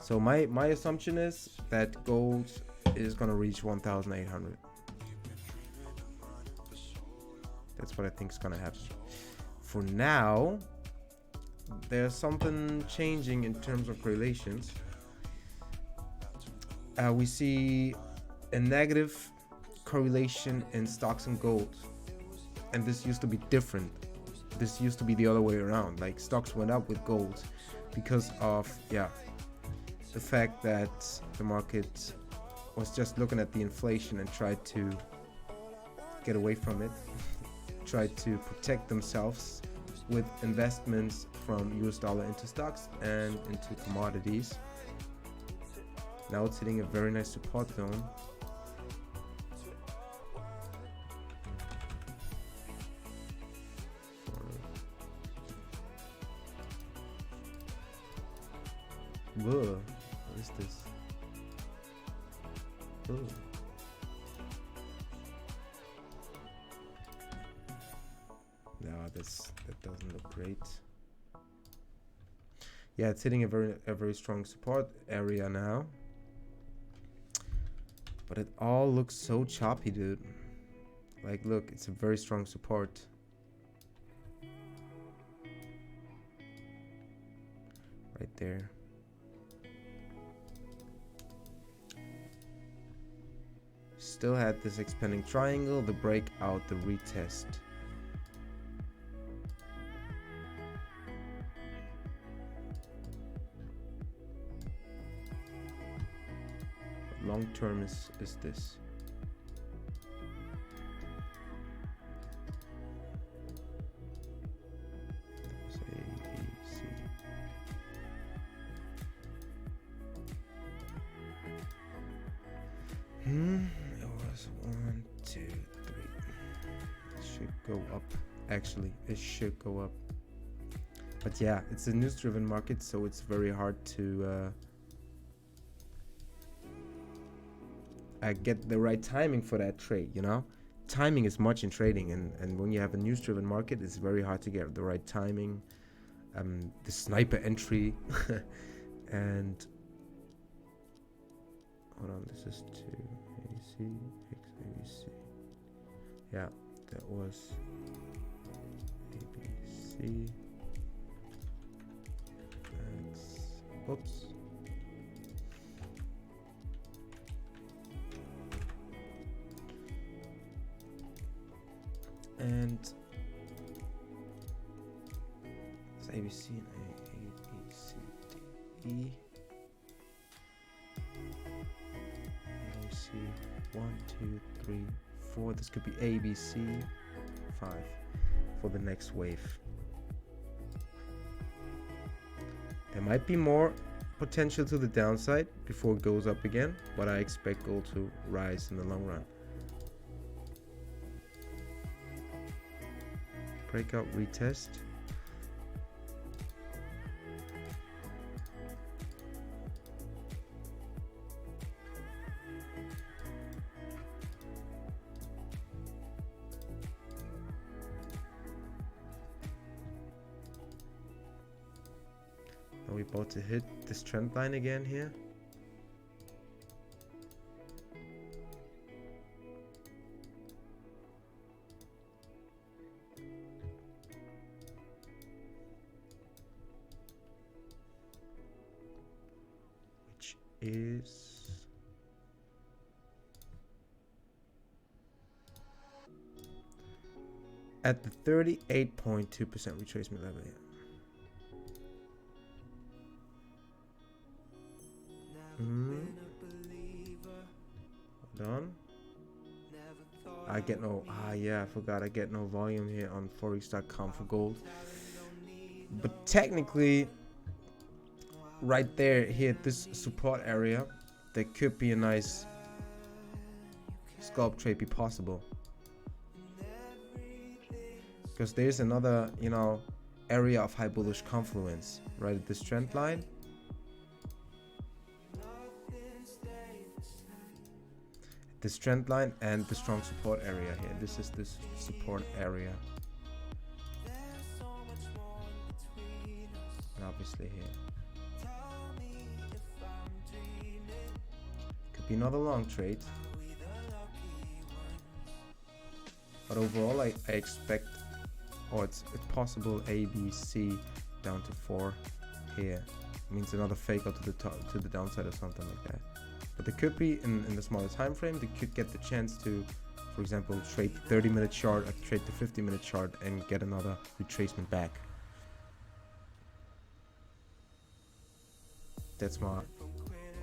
So my assumption is that gold is gonna reach 1,800. That's what I think is gonna happen. For now, there's something changing in terms of correlations. We see a negative correlation in stocks and gold. And this used to be different. This used to be the other way around. Like stocks went up with gold because of, the fact that the market was just looking at the inflation and tried to get away from it. Tried to protect themselves with investments from US dollar into stocks and into commodities. Now it's hitting a very nice support zone. Whoa, what is this? Whoa. No, that doesn't look great. Yeah, it's hitting a very strong support area now. But it all looks so choppy, dude. Like, look, it's a very strong support. Right there. Still had this expanding triangle, the breakout, the retest. Long term is this. That was A, B, C. It was 1, 2, 3. It should go up. Actually, it should go up. But yeah, it's a news-driven market, so it's very hard to get the right timing for that trade, you know? Timing is much in trading, and when you have a news-driven market, it's very hard to get the right timing. The sniper entry, and hold on, this is 2 ABC, X ABC. Yeah, that was ABC. That's, whoops. And it's ABC and A, B, C, D, E. And we see 1, 2, 3, 4. This could be A, B, C, 5 for the next wave. There might be more potential to the downside before it goes up again, but I expect gold to rise in the long run. Breakout retest. Are we about to hit this trend line again here? is at the 38.2% retracement level. Hold on. I get no, yeah, I forgot I get no volume here on forex.com for gold. But technically, right there, here at this support area, there could be a nice scalp trade be possible. Because there's another, you know, area of high bullish confluence right at this trend line. This trend line and the strong support area here. This is this support area. And obviously here. Could be another long trade. But overall I expect, or it's possible A, B, C down to 4 here. Means another fake out to the top, to the downside or something like that. But there could be in the smaller time frame, they could get the chance to, for example, trade the 30-minute chart or trade the 50-minute chart and get another retracement back. That's my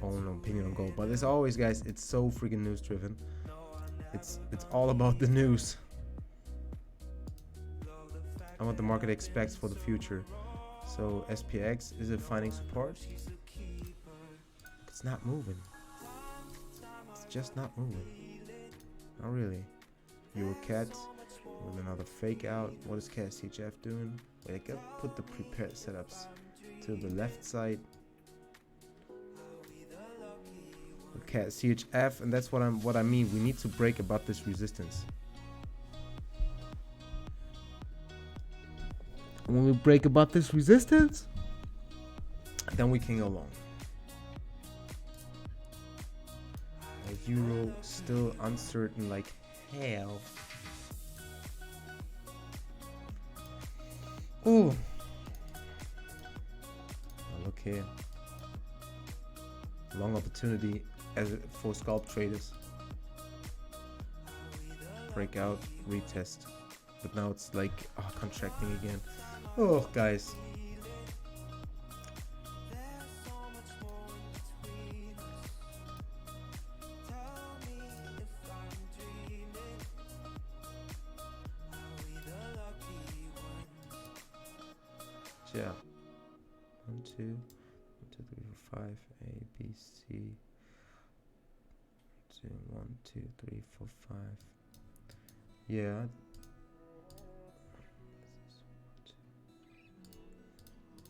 own opinion on gold. But as always, guys, it's so freaking news driven. It's all about the news and what the market expects for the future. So SPX, is it finding support? It's not moving. It's just not moving. Not really. EuroCat with another fake out. What is CAD-CHF doing? Wait, I gotta put the prepared setups to the left side. CAD-CHF, and that's what I mean. We need to break above this resistance. When we break above this resistance, then we can go long. Euro still uncertain like hell. Ooh. Look here. Long opportunity for scalp traders. Breakout, retest. But now it's like contracting again. Oh, guys. Yeah. 1, 2, 1, 2, 3, 4, 5. A, B, C. 1, 2, 3, 4, 5. Yeah.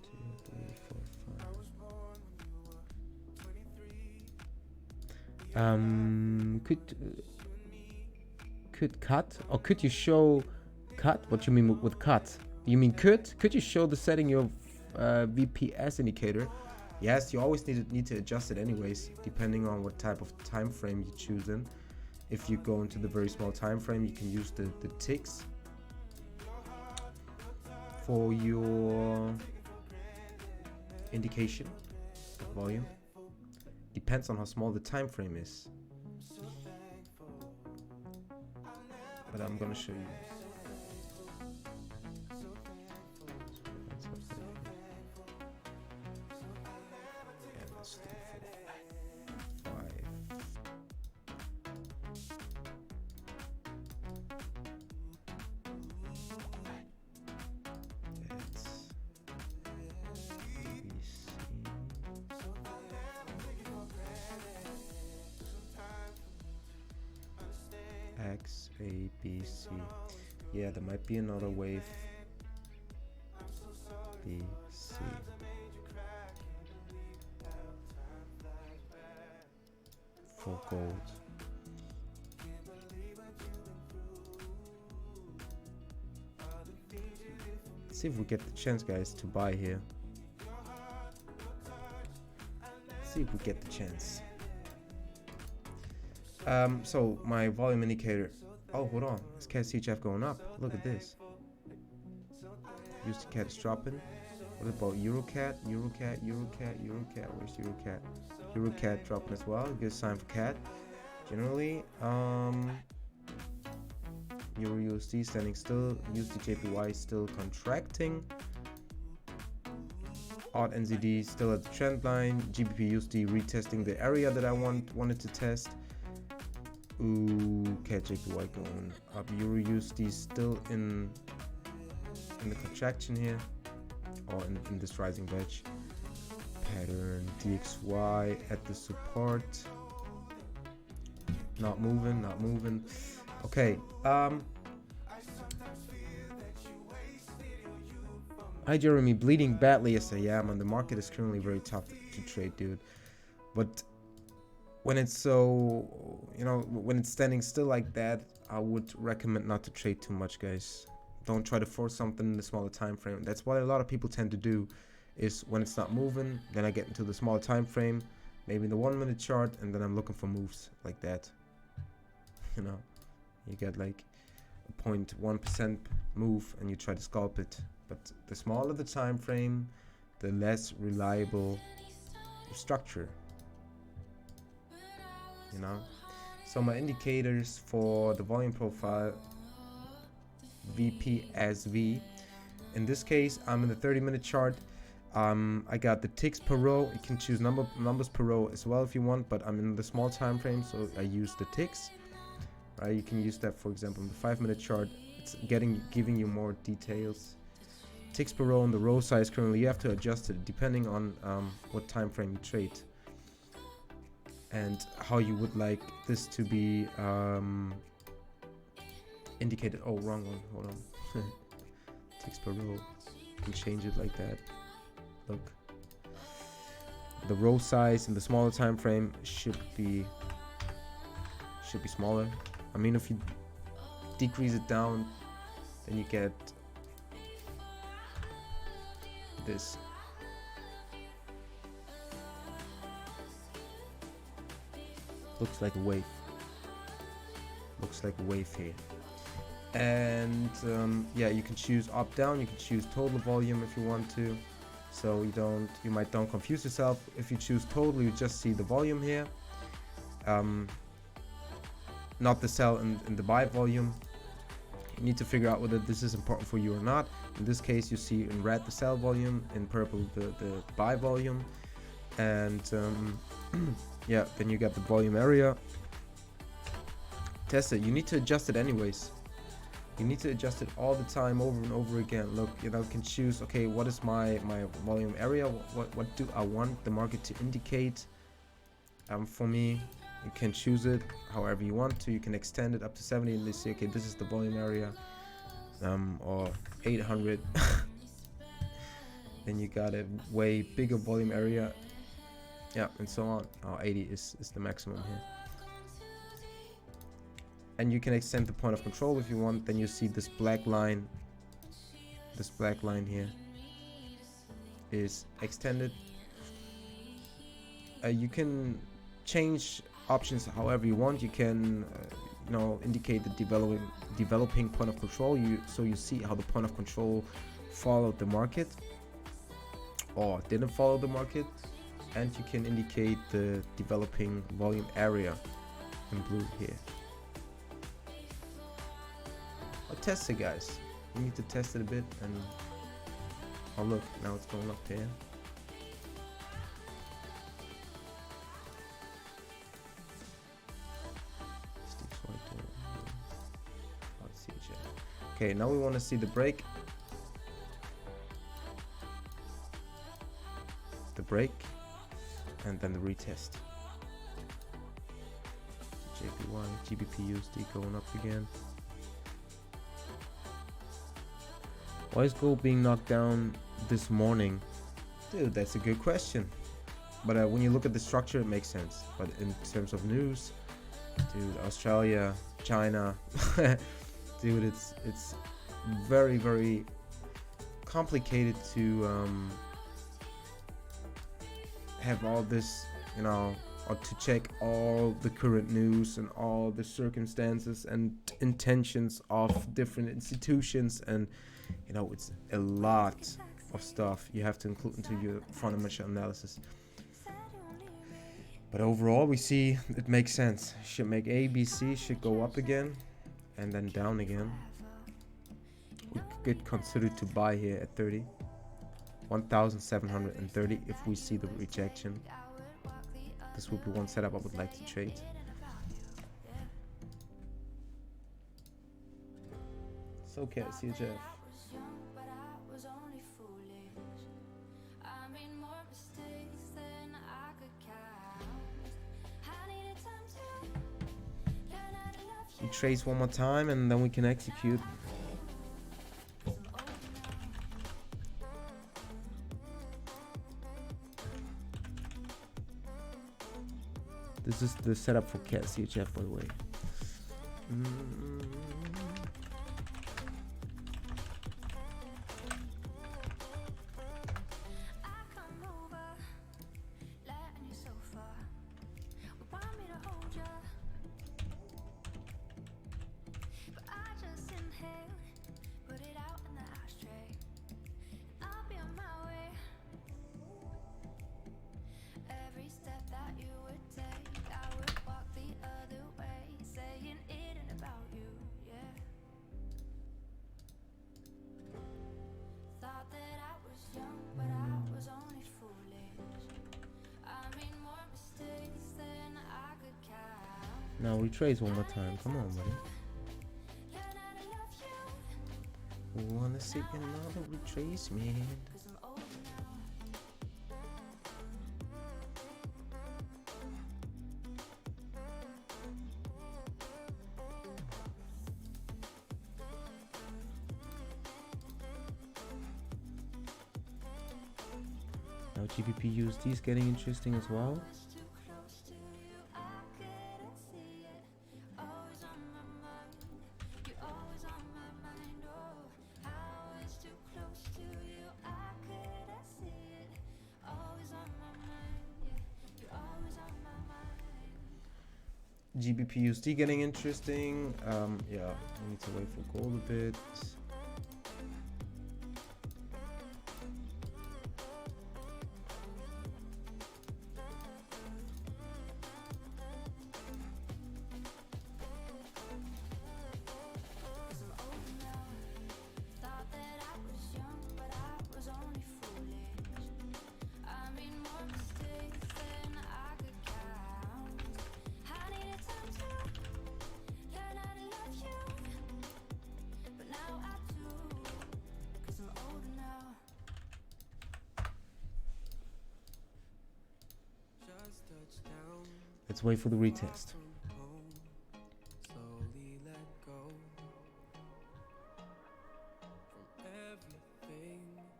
2, 3, 4, 5. Could cut, or could you show cut? What you mean with cut? You mean could you show the setting your VPS indicator? Yes, you always need to adjust it anyways, depending on what type of time frame you choose in. If you go into the very small time frame, you can use the ticks for your indication of volume. Depends on how small the time frame is. But I'm gonna show you. X, A, B, C. Yeah, there might be another wave. B, C. For gold. Let's see if we get the chance, guys, to buy here. Let's see if we get the chance. So my volume indicator. Oh, hold on. Is CAD-CHF going up? Look at this. USD CAD is dropping. What about EuroCat? EuroCat. Where's EuroCat? Euro CAD dropping as well. Good sign for CAD. Generally, Euro USD standing still. USD JPY still contracting. AUD NZD still at the trend line. GBP USD retesting the area that I wanted to test. Ooh, CAD JPY going up. Euro USD still in the contraction here, or in this rising wedge pattern. DXY at the support. Not moving. Okay. Hi Jeremy, bleeding badly. Yes, I am, and the market is currently very tough to trade, dude. But when it's so, when it's standing still like that, I would recommend not to trade too much, guys. Don't try to force something in the smaller time frame. That's what a lot of people tend to do, is when it's not moving, then I get into the smaller time frame, maybe in the 1 minute chart, and then I'm looking for moves like that. You get like a 0.1% move and you try to scalp it. But the smaller the time frame, the less reliable the structure. So my indicators for the volume profile, VPSV. In this case, I'm in the 30-minute chart. I got the ticks per row. You can choose numbers per row as well if you want, but I'm in the small time frame, so I use the ticks. Right? You can use that, for example, in the 5-minute chart. It's giving you more details. Ticks per row on the row size currently, you have to adjust it depending on what time frame you trade and how you would like this to be indicated. Oh, wrong one. Hold on. Ticks per row. You can change it like that. Look, the row size in the smaller time frame should be smaller. I mean, if you decrease it down, then you get this. Looks like a wave. Looks like a wave here. And yeah, you can choose up down. You can choose total volume if you want to. So you might don't confuse yourself. If you choose total, you just see the volume here. Not the sell and the buy volume. You need to figure out whether this is important for you or not. In this case, you see in red the sell volume, in purple the buy volume, and yeah, then you got the volume area. Test it. You need to adjust it anyways. You need to adjust it all the time, over and over again. Look, you can choose, okay, what is my volume area? What do I want the market to indicate? For me, you can choose it however you want to. You can extend it up to 70 and they say, okay, this is the volume area, or 800. Then you got a way bigger volume area, yeah, and so on. 80 is the maximum here. And you can extend the point of control if you want. Then you see this black line. This black line here is extended. You can change options however you want. You can indicate the developing point of control, so you see how the point of control followed the market or didn't follow the market, and you can indicate the developing volume area in blue here. I'll test it, guys. You need to test it a bit, and oh look, now it's going up there. Okay, now we want to see the break. The break, and then the retest. JPY, GBP USD going up again. Why is gold being knocked down this morning? Dude, that's a good question. But when you look at the structure, it makes sense. But in terms of news, dude, Australia, China, dude, it's very, very complicated to have all this, or to check all the current news and all the circumstances and intentions of different institutions, and it's a lot of stuff you have to include into your fundamental analysis. But overall, we see it makes sense. Should make A, B, C, should go up again and then down again. We could consider to buy here at 30. 1,730 if we see the rejection. This would be one setup I would like to trade. So okay, CHF. We trace one more time and then we can execute. This is the setup for CAT CHF, by the way. Now retrace one more time. Come on, buddy. Wanna see another retracement? Now GBP USD is getting interesting as well. GBP USD getting interesting. Yeah, we need to wait for gold a bit. Let's wait for the retest.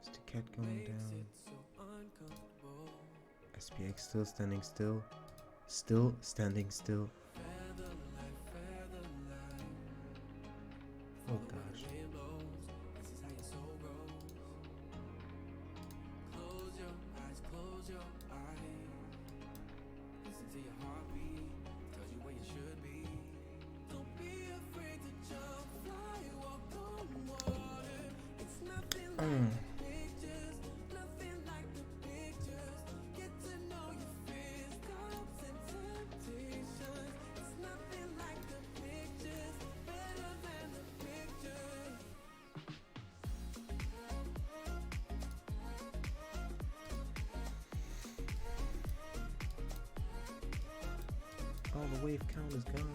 Is the cat going down? SPX still standing still. Still standing still. Oh gosh. Oh, the wave count is gone.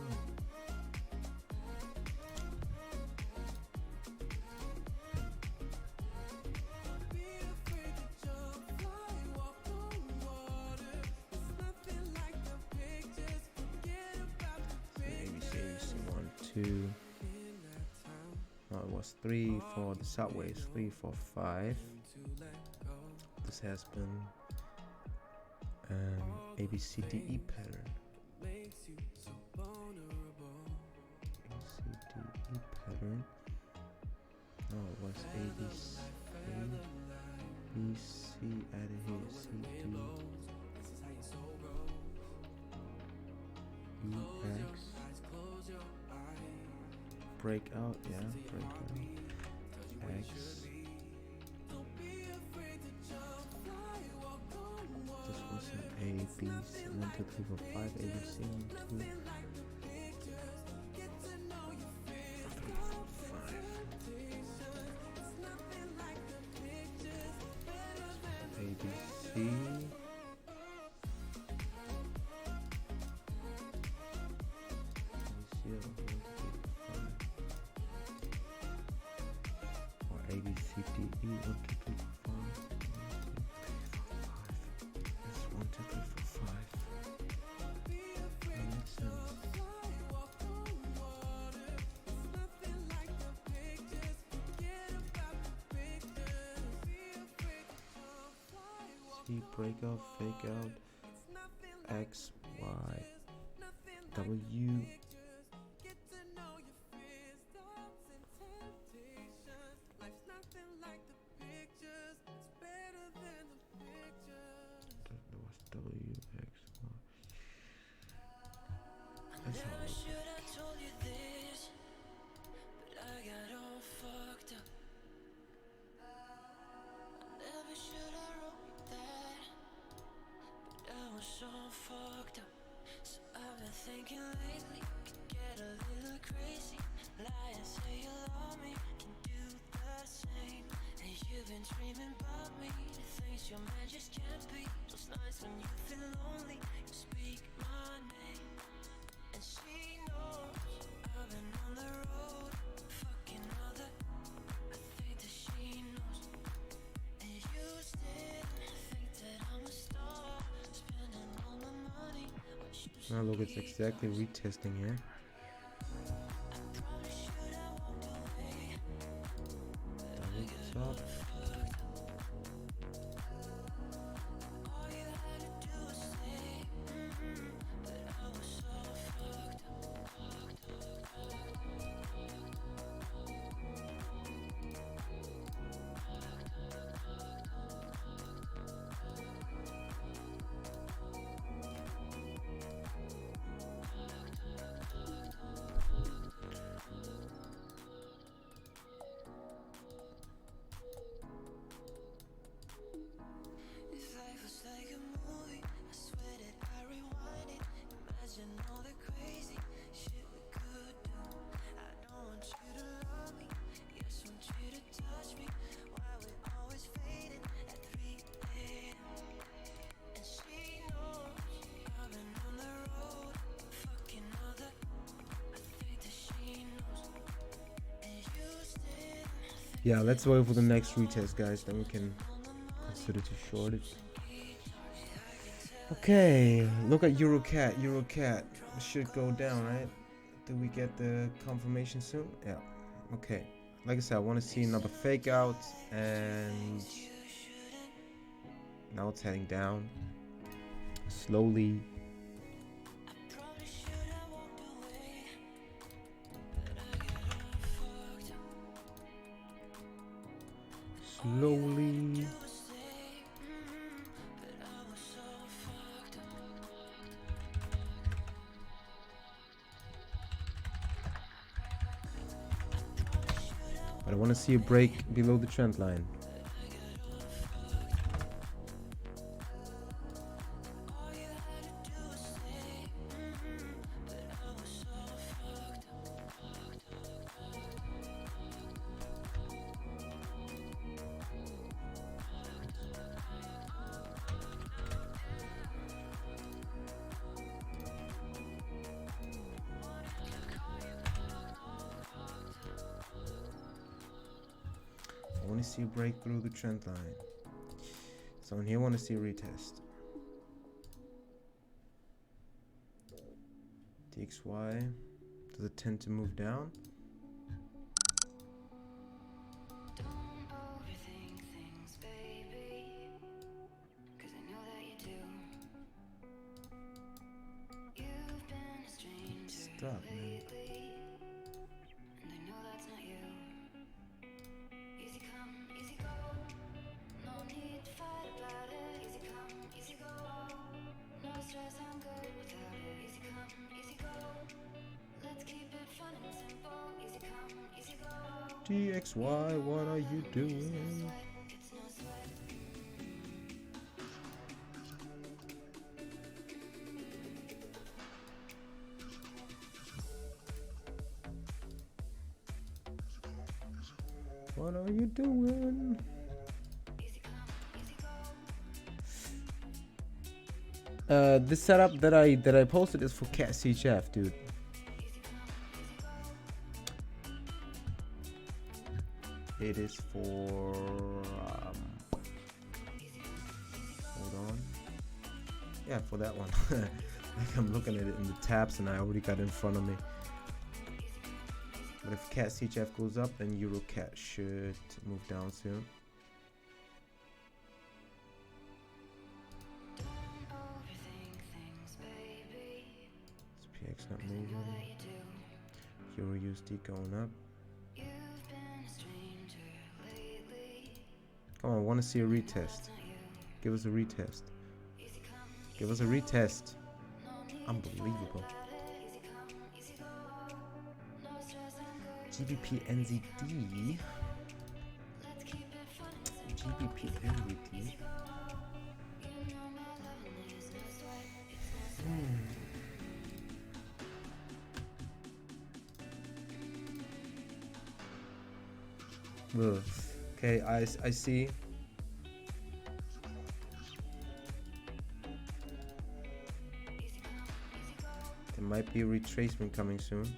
Oh, it was 3 for the sideways, 3, 4, 5. This has been an ABCDE pattern. ABCDE pattern. Oh, it was ABC, BC added here, CD, EX. Breakout, yeah, breakout. X. This was an 8. B's 1, 2, 3, 4, 5, A, B, C, 1, 2, 3, 4, 5. A, B, C. Or A, B, C, D, E, 1, 2, 3, 4, 5. That's 1, 2, 3, 4, 5. That makes sense. C, breakout, fake out, X, Y, W. That was W, X, Y. That's all. Should I told you this, but I got all fucked up. Never should I wrote that, but I was so fucked up. So I've been thinking lately, could get a little crazy. Lie and say you love me, can do the same. And you've been dreaming about me, the things your man just can't be. Those nights when you feel lonely, you speak my name. And she knows I've been on the road, fucking other. I think that she knows. And you still think that I'm a star, spending all my money on shoes. Now look, it's exactly retesting here. I promise you that I walked away. Double top. All you had to do was stay. But I was so fucked up. If life was like a movie, I swear that I rewind it. Imagine all the crazy shit we could do. I don't want you to love me, yes, want you to touch me. Why we always fading at 3 a.m. And she knows I've been on the road, fucking other. I think that she knows. And you still Yeah, let's wait for the next retest, guys. Then we can consider to short it. Okay, look at Eurocat. Eurocat should go down, right? Do we get the confirmation soon? Yeah. Okay. Like I said, I want to see another fake out, and now it's heading down slowly. promise you that I walked away. But I got all fucked up. Slowly. But I want to see a break below the trend line. I want to see a break through the trend line. So in here I want to see a retest. DXY, does it tend to move down? Don't overthink things, baby, 'cause I know that you do. You've been a stranger Stop, man. lately, and I know that's not you. Easy come, easy go, no need to fight about it. Easy come, easy go, no stress, I'm good without it. Easy come, easy go, let's keep it fun and simple. Easy come, easy go. DXY, what are you doing? It's no sweat. What are you doing? This setup that I posted is for Cat CHF, dude. It is for hold on. Yeah, for that one. Like I'm looking at it in the tabs and I already got it in front of me. But if Cat CHF goes up, then Euro Cat should move down soon. SPX not moving. Euro USD going up. Come on, I want to see a retest. Give us a retest. Give us a retest. Unbelievable. GBP NZD. GBP NZD. Ugh. Okay, I see. There might be a retracement coming soon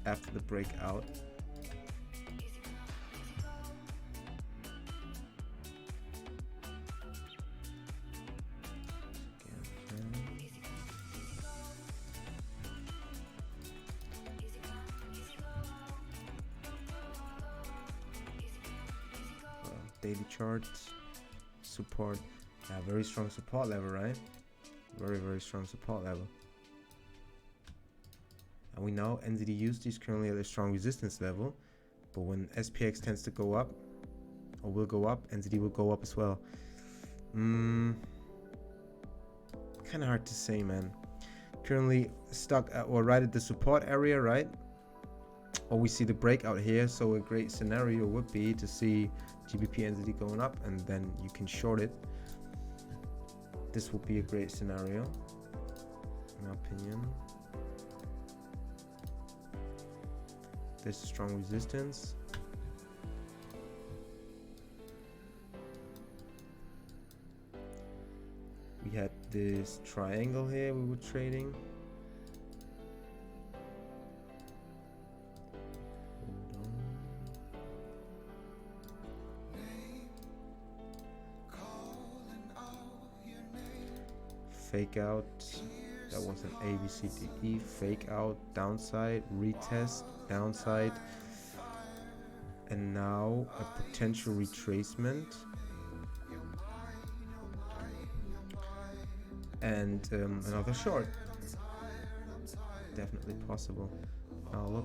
after the breakout. Daily charts, support, very strong support level, right? Very strong support level. And we know NZD USD is currently at a strong resistance level, but when SPX tends to go up, or will go up, NZD will go up as well. Kind of hard to say, man. Currently stuck at, or right at the support area, right? Or we see the breakout here, so a great scenario would be to see GBP NZD going up and then you can short it. This would be a great scenario, in my opinion. There's strong resistance. We had this triangle here we were trading. Fake out, that was an ABCDE, fake out, downside, retest, downside, and now a potential retracement, and another short, definitely possible. Now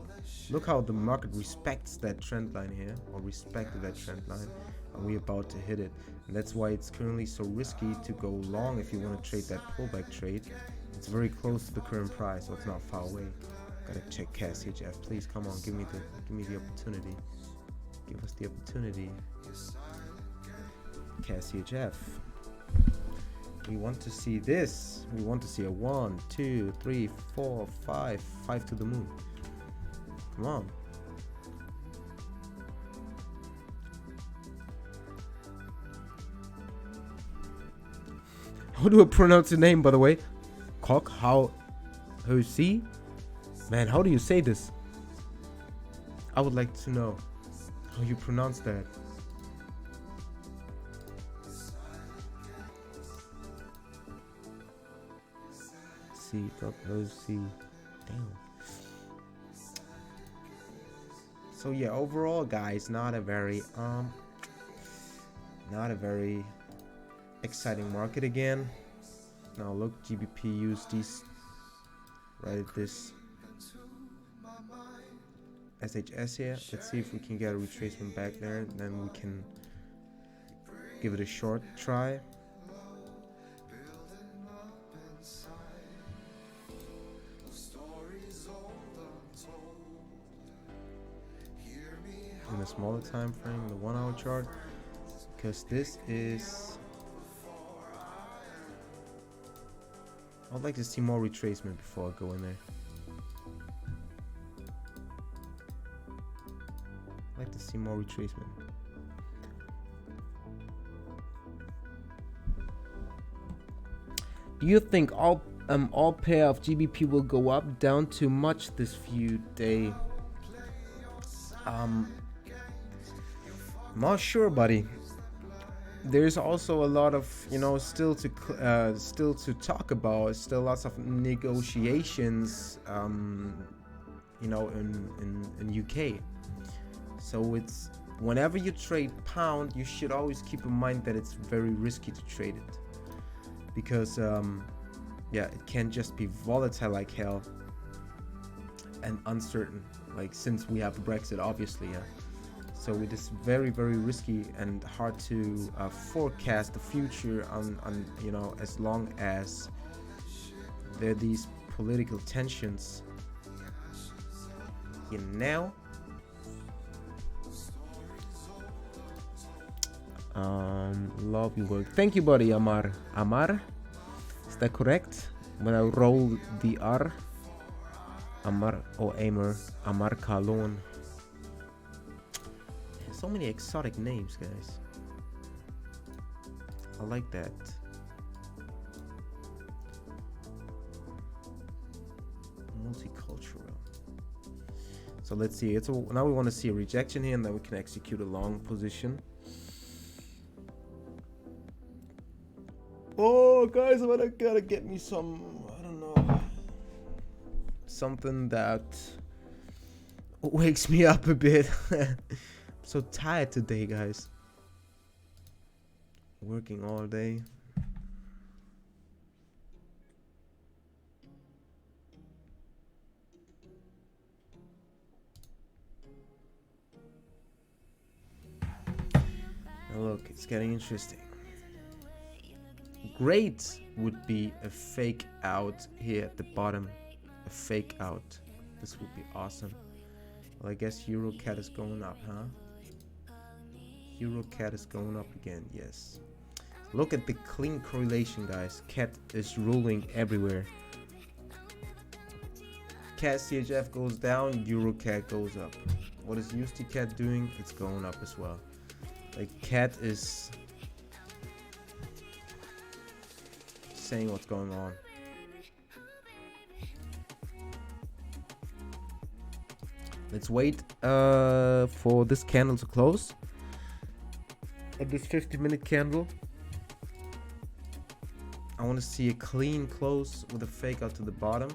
look how the market respects that trend line here, or respected that trend line, and we're about to hit it. And that's why it's currently so risky to go long if you want to trade that pullback trade. It's very close to the current price, so it's not far away. Gotta check CASHF, please. Come on, give me the opportunity. Give us the opportunity. CASHF. We want to see this. We want to see a 1, 2, 3, 4, 5 to the moon. Come on. How do I pronounce your name, by the way? Cock, how you see? Man, how do you say this? I would like to know how you pronounce that. C.O.C. Damn. So yeah, overall, guys, not a very exciting market again. Now look, GBP USD right at this SHS here. Let's see if we can get a retracement back there, and then we can give it a short try. In the smaller time frame, the 1 hour chart, because this is, I'd like to see more retracement before I go in there. see more retracement. Do you think all pair of GBP will go up down too much this few day? Not sure, buddy. There's also a lot of, you know, still to talk about. Still lots of negotiations, you know, in UK. So it's, whenever you trade pound, you should always keep in mind that it's very risky to trade it, because yeah, it can just be volatile like hell and uncertain, like since we have Brexit, obviously. Yeah, so it is very, very risky and hard to forecast the future on, you know, as long as there are these political tensions, you know. Love your work. Thank you, buddy. Amar, is that correct? When I roll the R, Amar or Amar Kalon. So many exotic names, guys. I like that. Multicultural. So let's see. Now we want to see a rejection here, and then we can execute a long position. Oh, guys, I gotta get me some, I don't know, something that wakes me up a bit. I'm so tired today, guys. Working all day. Now look, it's getting interesting. Great would be a fake out here at the bottom. A fake out. This would be awesome. Well, I guess EuroCAD is going up, huh? EuroCAD is going up again, yes. Look at the clean correlation, guys. CAD is ruling everywhere. CAD CHF goes down, EuroCAD goes up. What is USD-CAD doing? It's going up as well. Like, CAD is saying what's going on. Let's wait for this candle to close. At this 50-minute candle, I want to see a clean close with a fake out to the bottom.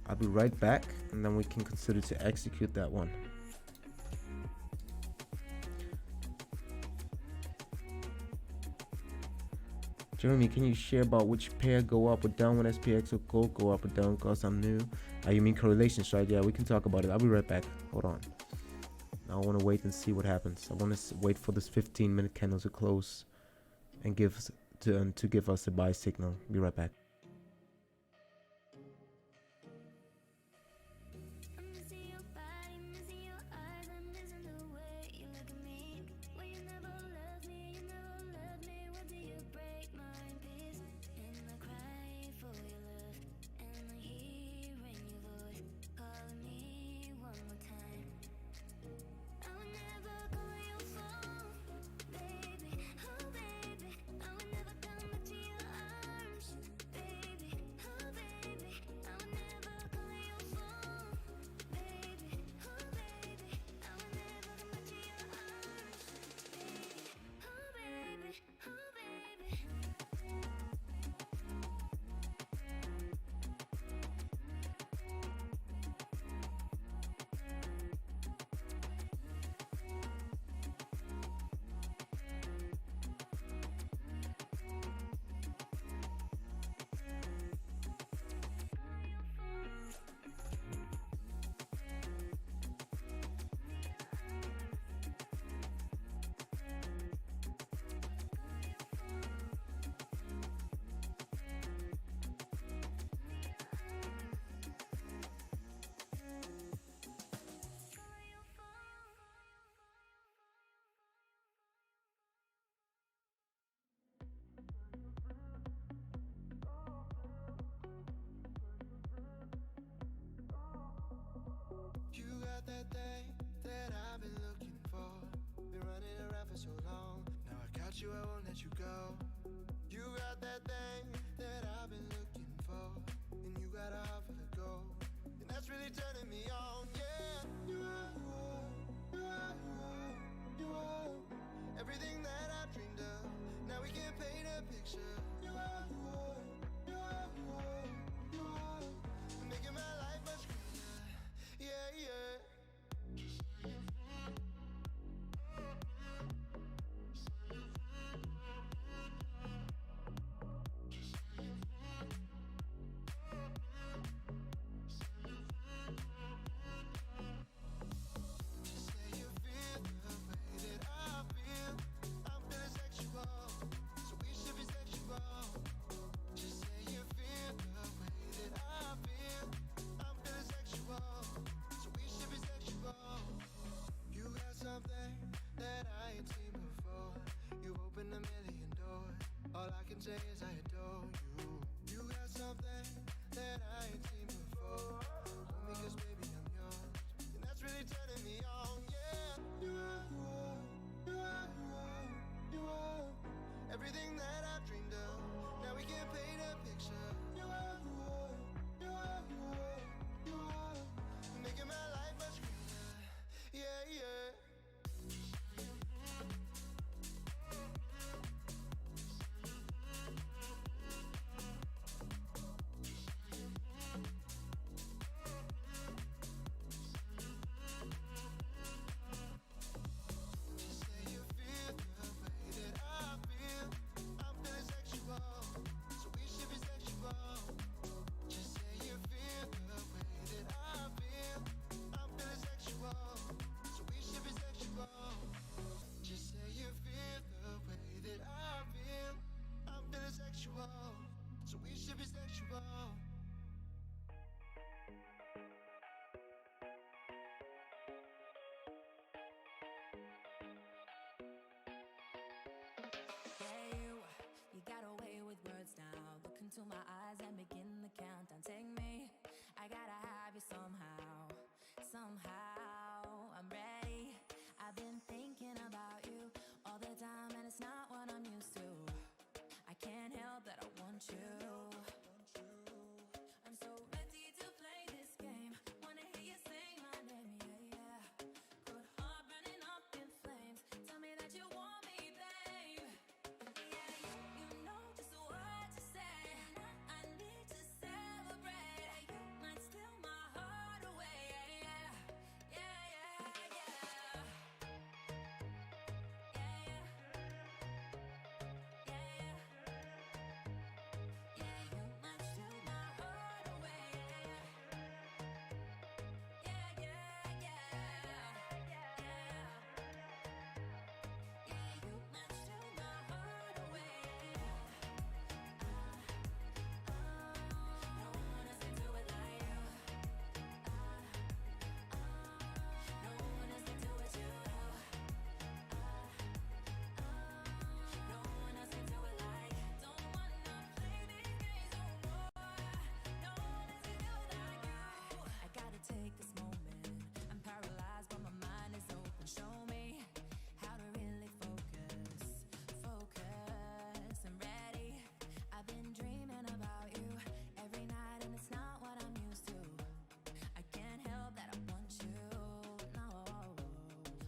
I'll be right back, and then we can consider to execute that one. Jeremy, can you share about which pair go up or down when SPX or gold go up or down? Because I'm new. You mean correlations, right? Yeah, we can talk about it. I'll be right back. Hold on. I want to wait and see what happens. I want to wait for this 15-minute candle to close and give us a buy signal. Be right back. You got that thing that I've been looking for. Been running around for so long. Now I got you, I won't let you go. You got that thing that I've been looking for, and you got a heart full of gold, and that's really turning me on. Yeah, you are everything that I dreamed of. Now we can paint a picture. You are making my life much greener. Yeah, yeah. Something that I ain't seen before. You've opened a million doors. All I can say is I adore you. You got something that I ain't seen before. Hold me 'cause baby I'm yours, and that's really turning me on. Yeah, you are everything that I dreamed of. Now we can paint a picture. You are making my life much greener. Yeah, yeah. So we should be sexual. Yeah, you got away with words now. Look into my eyes and begin the countdown. Take me, I gotta have you somehow. I'm ready. I've been thinking about you all the time, and it's not what I'm used to. I can't help that I want you. I'm so ready to play this game. Wanna hear you sing my name, yeah, yeah. Good heart burning up in flames. Tell me that you want me, babe. Yeah, you know just what to say. I need to celebrate. You might steal my heart away, yeah, yeah, yeah, yeah. Take this moment. I'm paralyzed, but my mind is open. Show me how to really focus and ready. I've been dreaming about you every night, and it's not what I'm used to. I can't help that I want you. No,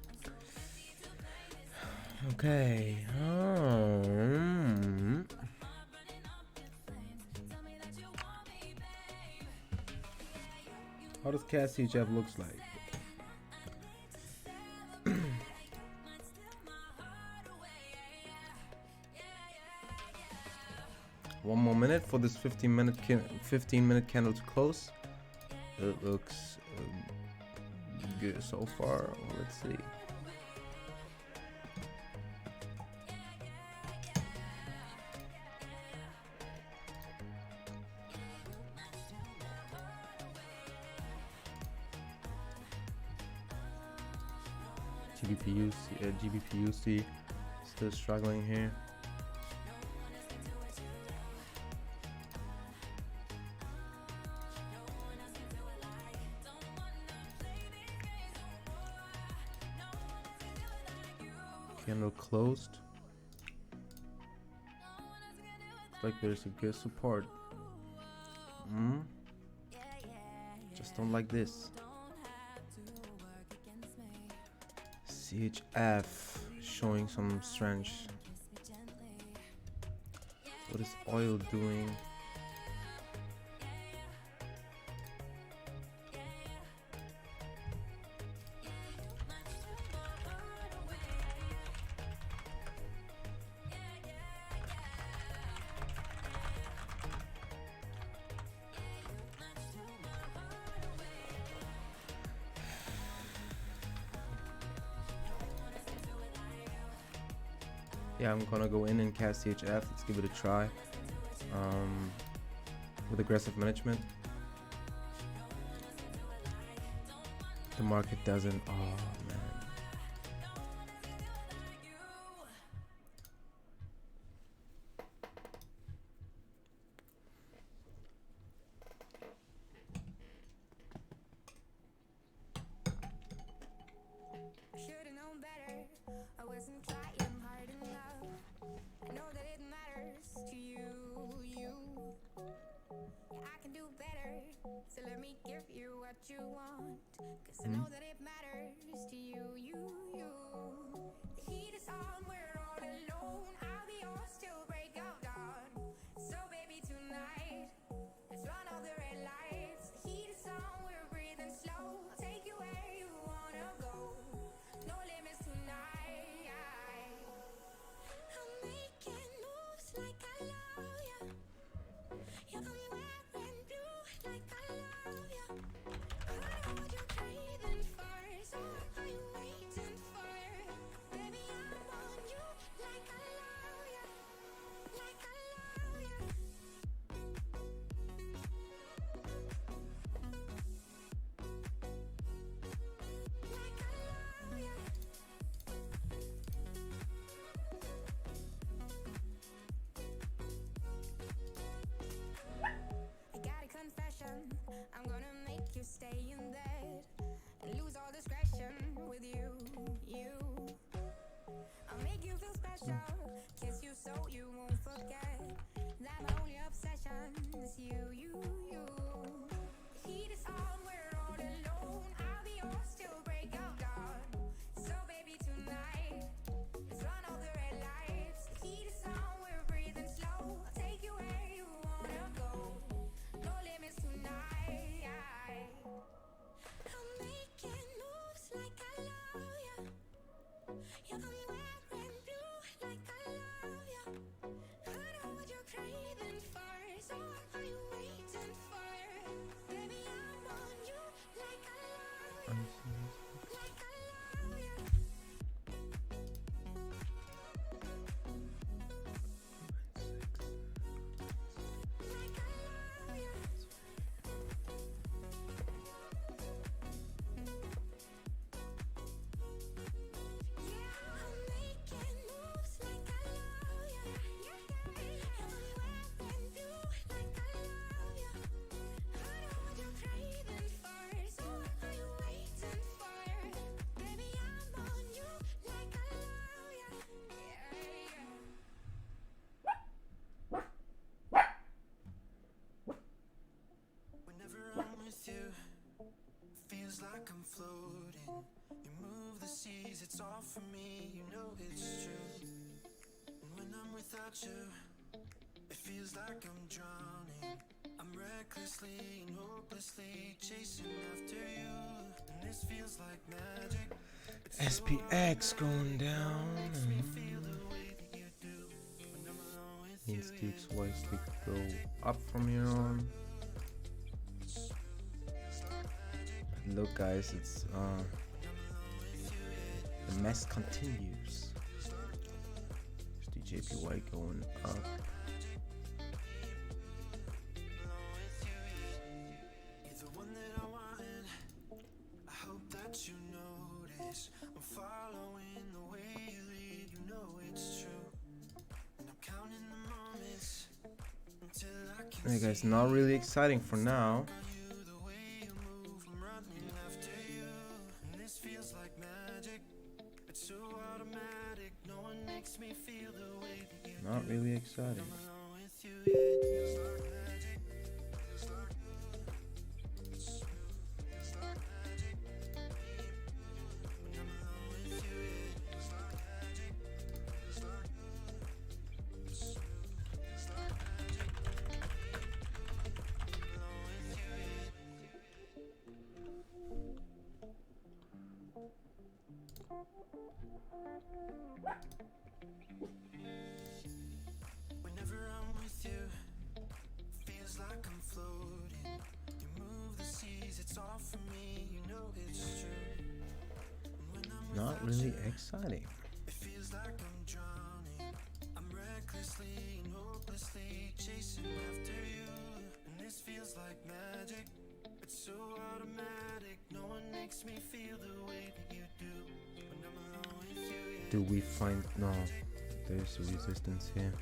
I'm so ready to play this game. Okay. Heart burning up in flames. Tell me that you want me, babe. How does cast HF looks like? One more minute for this 15-minute candle to close. It looks good so far. Let's see. GBPUC still struggling here. Candle closed. Looks like there's a good support. Just don't like this. CHF showing some strength. What is oil doing? Yeah, I'm gonna go in and cast CHF. Let's give it a try. With aggressive management. The market doesn't. Oh man. Should've known better. I wasn't trying hard enough. I know that it matters to you. Yeah, I can do better. So let me give you what you want. 'Cause I know that it matters to you. The heat is on, we're all alone. I'll be yours till break of dawn. So baby tonight, let's run all the red lights. The heat is on, we're breathing slow. I'll take you where you wanna go. No limits tonight. I'm making moves like I love you. Yeah, I'm wearing blue like I love you. I know what you're craving for, so what are you waiting for? Baby, I'm on you like I love you. Like I love you. Like I love you. I got a confession. I'm gonna make you stay in bed and lose all discretion with you. I'll make you feel special, kiss you so you won't forget that my only obsession is you. The heat is on, we're all alone. I'll be yours till break of dawn. So baby tonight, let's run all the red lights. The heat is on, we're breathing slow. I'll take you where you wanna go. No limits tonight. I'm making moves like I love you. Yeah, I'm wearing blue like I love you. I know what you're craving for, so what are you waiting for? Baby, I'm on you like I love you. Like I love you. Like I love you. Yeah, I'm making moves like I love you. Yeah, I'm wearing blue like I love you. I know what you're craving for, so what are you waiting for? Baby, I'm on you like I love you. Whenever I'm with you, feels like I'm floating. You move the seas, it's all for me, you know it's true. And when I'm without you, it feels like I'm drowning. I'm recklessly and hopelessly chasing after you. And this feels like magic. It's so SPX going down. makes me feel the way that you do. When I'm alone with you, Instincts wisely go up from here on. But look, guys, it's the mess continues. There's the JPY going up. you're the one that I wanted. I hope that you notice. I'm following the way you lead, you know it's true. And I'm counting the moments until I can Hey guys, not really exciting for now. you the way you move. I'm running after you, and this feels like magic. It's so Not really exciting. Whenever I'm with you, feels like I'm floating. You move the seas, it's all for me, you know it's true. And when I'm Not without really you, exciting. it feels like I'm drowning. I'm recklessly and hopelessly chasing after you. And this feels like magic. It's so automatic. No one makes me feel the way that you do. When I'm alone with you, yeah. Do we find... No, there's a resistance here.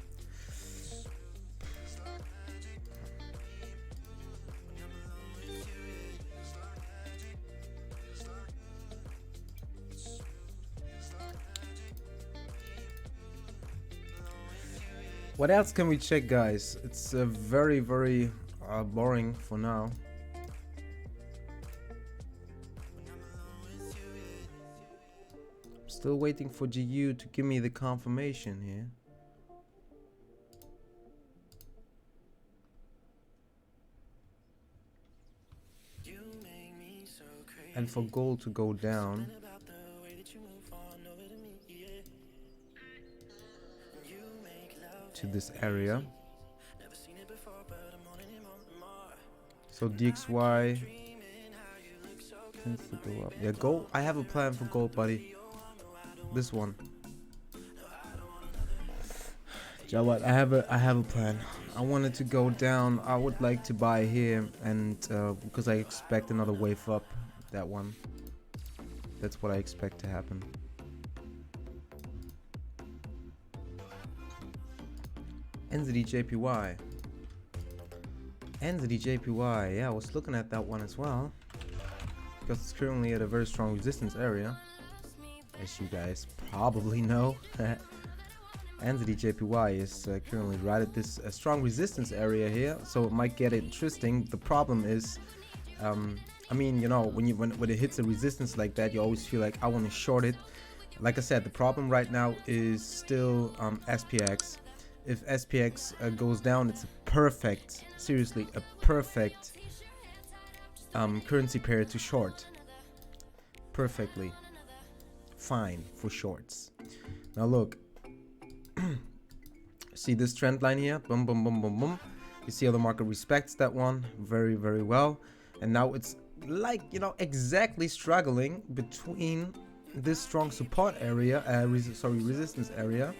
What else can we check, guys? It's very, very boring for now. Still waiting for GU to give me the confirmation here. And for gold to go down to this area. So DXY tends to go up. Yeah, gold. I have a plan for gold, buddy. This one. Jawad, I have a plan. I want it to go down. I would like to buy here, and because I expect another wave up. That one. That's what I expect to happen. NZD-JPY. NZD-JPY. Yeah, I was looking at that one as well, because it's currently at a very strong resistance area, as you guys probably know. NZD-JPY is currently right at this strong resistance area here, so it might get interesting. The problem is, I mean, you know, when it hits a resistance like that, you always feel like I want to short it. Like I said, the problem right now is still SPX. If SPX goes down, it's a perfect, seriously, a perfect currency pair to short. Perfectly fine for shorts. Now look, see this trend line here? Boom, boom, boom, boom, boom. You see how the market respects that one very, very well. And now it's like, you know, exactly struggling between this strong support area, resistance area,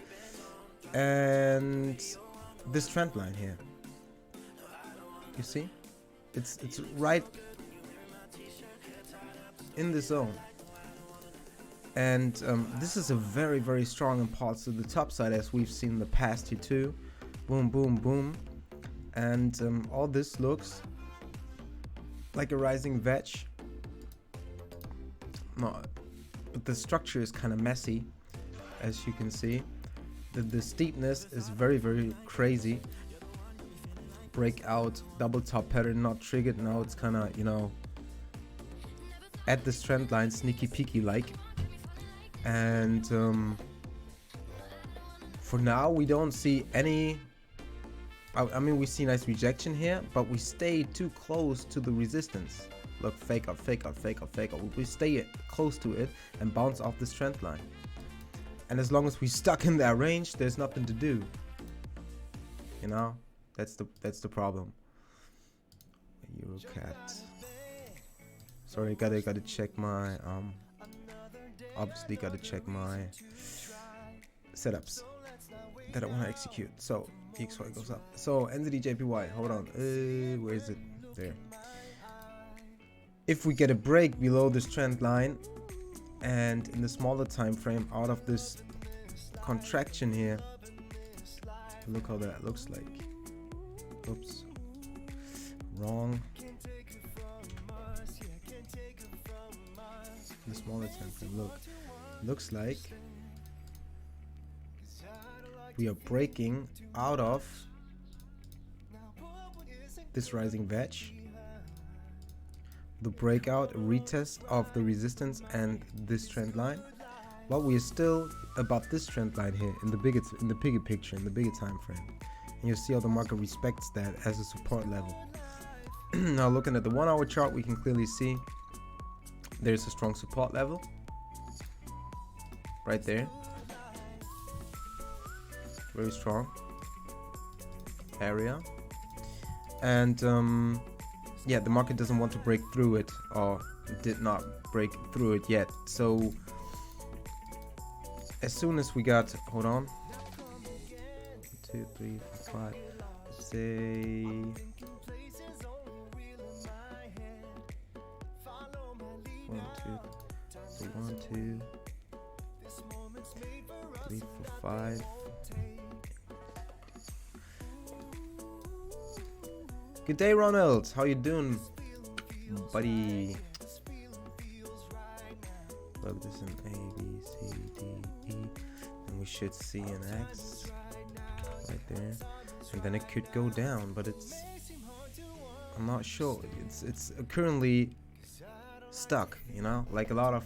and this trend line here. You see, it's right in the zone, and this is a very, very strong impulse to the top side, as we've seen in the past here too. Boom, boom, boom, and all this looks like a rising veg. No, but the structure is kind of messy, as you can see. The steepness is very, very crazy. Breakout, double top pattern not triggered. Now it's kind of, you know, at this trend line, sneaky peeky like. And for now, we don't see any. I mean, we see nice rejection here, but we stay too close to the resistance. Look, fake out, fake out, fake out, fake out. We stay close to it and bounce off this trend line. And as long as we stuck in that range, there's nothing to do. You know, that's the problem. Eurocat. Sorry, gotta check my obviously gotta check my setups that I want to execute. So XY goes up. So NZD-JPY. Hold on. Where is it? There. If we get a break below this trend line, and in the smaller time frame out of this contraction here, look how that looks like. Oops, wrong. The smaller time frame, look, looks like we are breaking out of this rising wedge. The breakout, a retest of the resistance and this trend line. But we are still above this trend line here in the bigger picture, in the bigger time frame. And you'll see how the market respects that as a support level. Now looking at the 1 hour chart, we can clearly see there's a strong support level right there. Very strong area. And yeah, the market doesn't want to break through it, or did not break through it yet. So as soon as we got, hold on, 2, 3, 4, 5, let's say 1, 2, 3, 4, 5. Good day, Ronald. How you doing, buddy? Plug this in A, B, C, D, E, and we should see an X right there, and then it could go down, but I'm not sure. It's currently stuck, you know, like a lot of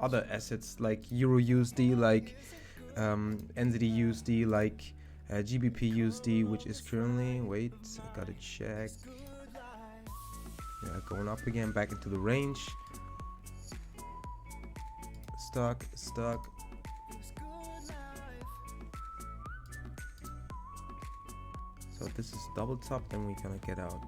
other assets, like Euro USD, like NZD USD, like GBP USD, which is currently, wait, I gotta check. Yeah, going up again, back into the range. Stuck. So if this is double top, then we're gonna get out.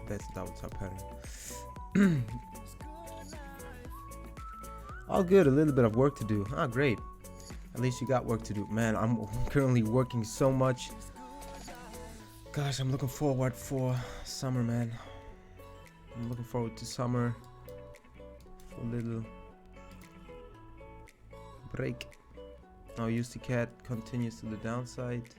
That's double top pattern. All good, a little bit of work to do. Ah, great. At least you got work to do. Man, I'm currently working so much. Gosh, I'm looking forward for summer, man. I'm looking forward to summer. For a little break. Now USD CAD continues to the downside.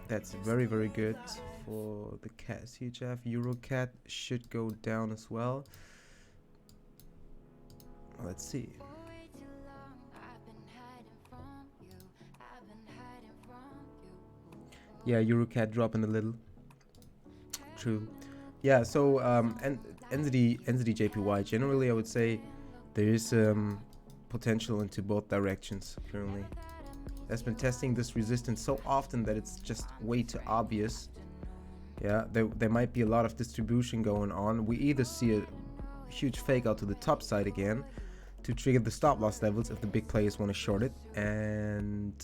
That's very, very good for the CAD CHF. Euro CAD should go down as well. Let's see. Yeah, EuroCAD dropping a little. True. Yeah, so and NZD JPY, generally I would say there is potential into both directions currently. That's been testing this resistance so often that it's just way too obvious. Yeah, there might be a lot of distribution going on. We either see a huge fake out to the top side again to trigger the stop loss levels if the big players want to short it, and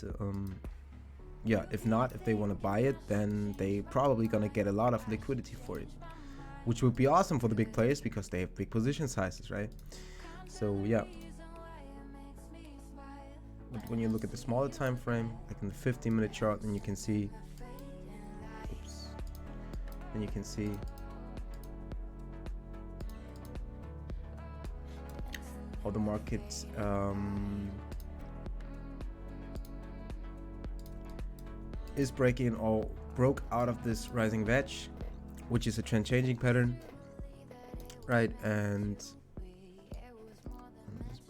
yeah, if not, if they want to buy it, then they probably gonna get a lot of liquidity for it, which would be awesome for the big players because they have big position sizes, right? So yeah, but when you look at the smaller time frame, like in the 15-minute chart, then you can see, oops, then you can see how the market is breaking or broke out of this rising wedge, which is a trend changing pattern, right? And this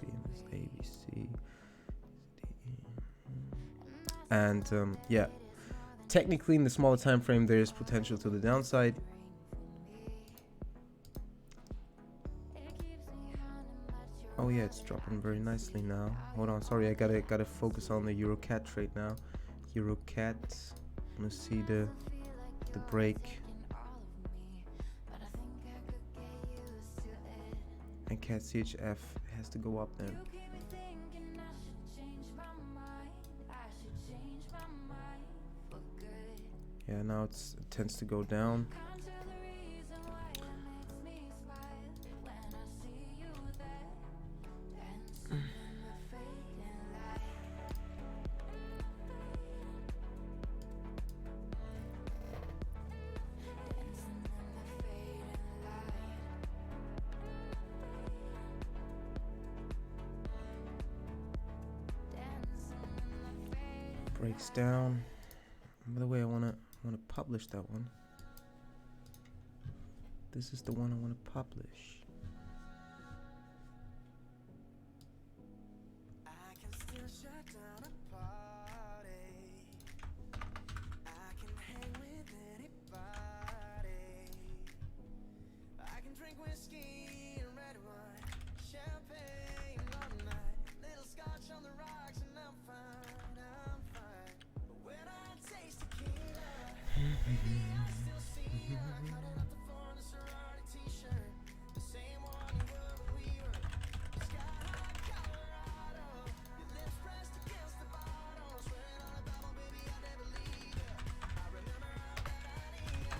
B, this A, B, C, and yeah, technically in the smaller time frame there is potential to the downside. Oh yeah, it's dropping very nicely now. Hold on, sorry, I gotta focus on the EuroCAD trade now. EuroCAD, I'm gonna see the break, and CAD CHF has to go up then. Yeah, now it tends to go down. Breaks down. By the way, I wanna publish that one. this is the one I want to publish. I can still shut down a party. I can hang with anybody. I can drink whiskey and red wine, champagne all night, little scotch on the rocks, and I'm fine, I'm fine. But when I taste tequila, baby, I still see her cutting up the floor in a sorority t-shirt, the same one you wore when we were sky high Colorado. Your lips pressed against the bottle, swearing on a Bible, baby, I'll never leave you. I remember all that I need you.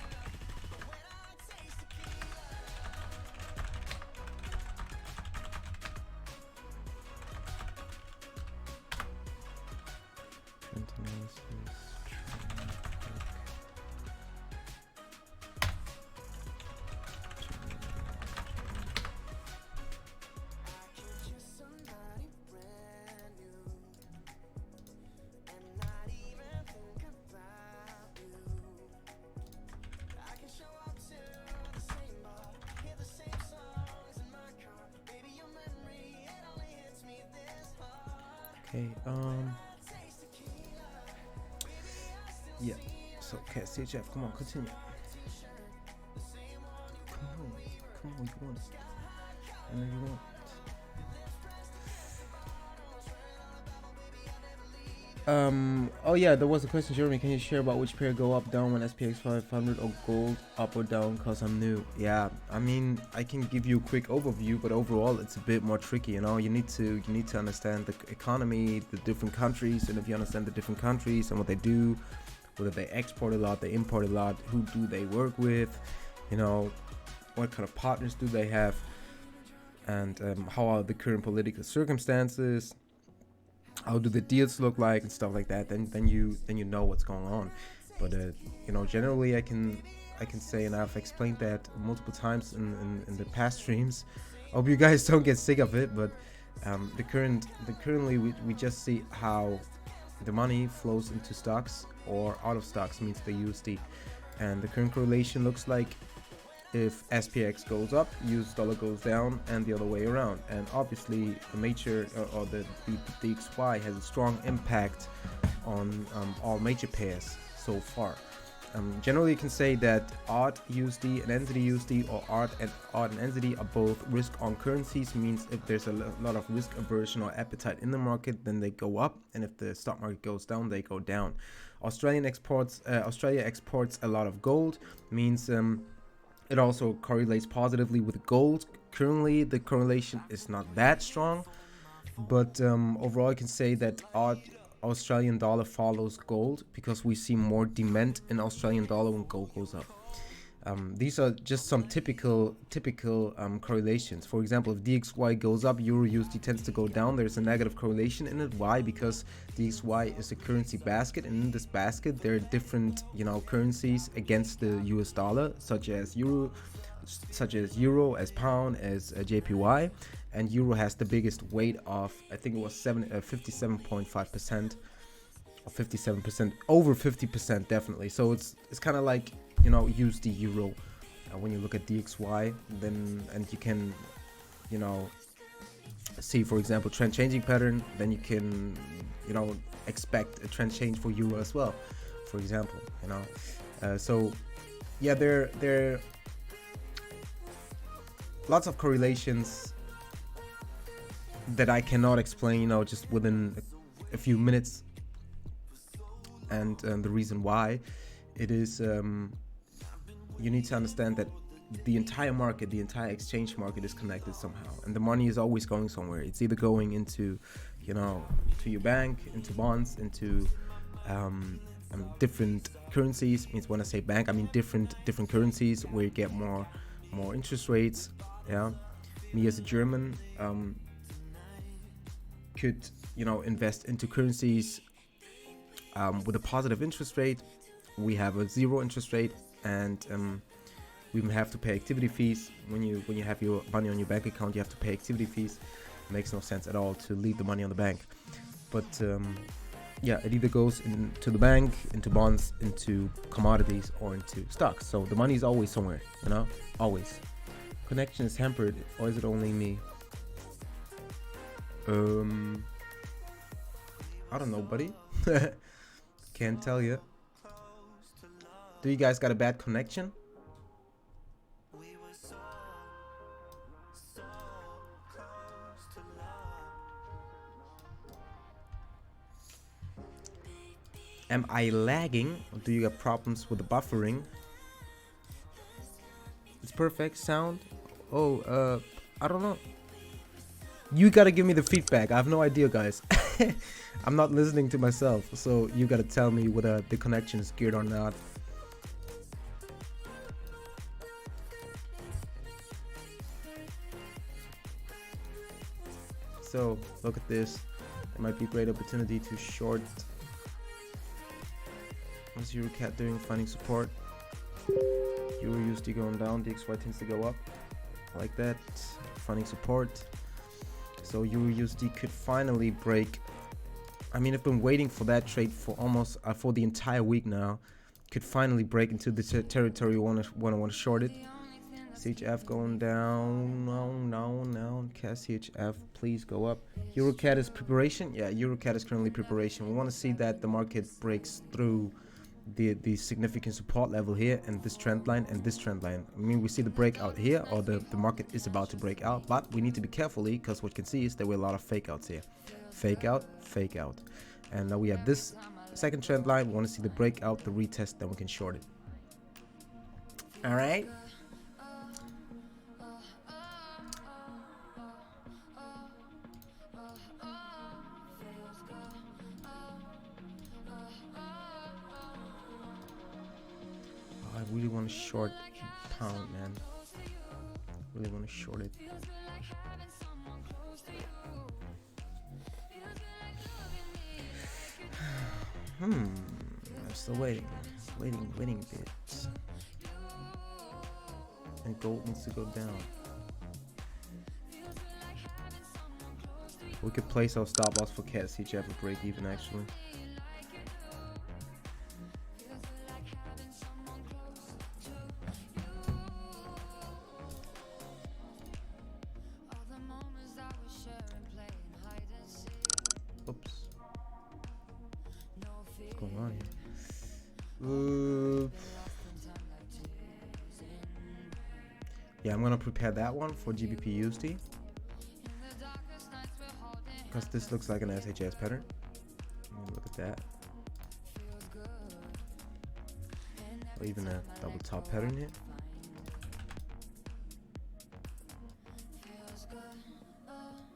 But when I taste tequila, Trend analysis, I can kiss somebody brand new and not even think about you. I can show up to the same bar, hear the same songs in my car. Baby, your memory, it only hits me this hard. Okay, Taste tequila, baby, I still yeah. So, okay, CHF, come on, continue. t-shirt, the same one you Come on, you want it. I know you want it. Oh yeah, there was a question, Jeremy. Can you share about which pair go up, down when SPX 500 or gold, up or down? Cause I'm new. Yeah, I mean, I can give you a quick overview, but overall, it's a bit more tricky. You know, you need to understand the economy, the different countries, and if you understand the different countries and what they do, whether they export a lot, they import a lot, who do they work with, you know, what kind of partners do they have, and how are the current political circumstances, how do the deals look like, and stuff like that. Then you know what's going on. But you know, generally I can say, and I've explained that multiple times in the past streams. I hope you guys don't get sick of it, but currently we just see how the money flows into stocks or out of stocks, means the USD, and the current correlation looks like if SPX goes up, US dollar goes down, and the other way around. And obviously the major or the DXY has a strong impact on all major pairs so far. Generally you can say that ARD USD and NZD USD, or ARD and NZD, are both risk on currencies, means if there's a lot of risk aversion or appetite in the market, then they go up, and if the stock market goes down, they go down. Australia exports a lot of gold, means it also correlates positively with gold. Currently the correlation is not that strong, but overall I can say that Australian dollar follows gold, because we see more demand in Australian dollar when gold goes up. These are just some typical correlations. For example, if DXY goes up, Euro USD tends to go down. There's a negative correlation in it. Why? Because DXY is a currency basket, and in this basket there are different, you know, currencies against the US dollar, such as euro, as pound, as JPY, and euro has the biggest weight of, I think it was 57.5%, or 57%, over 50% definitely. So it's kind of like, you know, USD euro when you look at DXY, then, and you can, you know, see, for example, trend changing pattern, then you can, you know, expect a trend change for euro as well, for example, you know. So yeah, there are lots of correlations that I cannot explain, you know, just within a few minutes. And the reason why it is, you need to understand that the entire market, the entire exchange market, is connected somehow, and the money is always going somewhere. It's either going into, you know, to your bank, into bonds, into different currencies. Means when I say bank, I mean different currencies where you get more interest rates. Yeah, me as a German could, you know, invest into currencies with a positive interest rate. We have a zero interest rate, and we have to pay activity fees. When you have your money on your bank account, you have to pay activity fees. It makes no sense at all to leave the money on the bank. But yeah, it either goes into the bank, into bonds, into commodities, or into stocks. So the money is always somewhere, you know, always. Connection is hampered, or is it only me? I don't know, buddy. Can't tell you. Do you guys got a bad connection? Am I lagging, or do you got problems with the buffering? It's perfect sound. Oh, I don't know. You gotta give me the feedback. I have no idea, guys. I'm not listening to myself, so you gotta tell me whether the connection is good or not. So look at this. There might be a great opportunity to short. What's EuroCAD doing? Finding support. Euro USD going down. DXY tends to go up. Like that. Finding support. So Euro USD could finally break. I mean, I've been waiting for that trade for almost for the entire week now. Could finally break into the territory when I want to short it. CHF going down. No. CHF, please go up. EuroCAD is preparation. Yeah, EuroCAD is currently preparation. We want to see that the market breaks through the significant support level here, and this trend line and this trend line. I mean, we see the breakout here, or the market is about to break out, but we need to be carefully, because what you can see is there were a lot of fake outs here. Fake out. And now we have this second trend line. We want to see the breakout, the retest, then we can short it. All right. I really want to short pound, man. Really want to short it. I'm still waiting a bit. And gold needs to go down. We could place our stop loss for CAD CHF at break even, actually. Oops. What's going on here? Yeah, I'm gonna prepare that one for GBP USD, because this looks like an SHS pattern. Look at that. Or even a double top pattern here.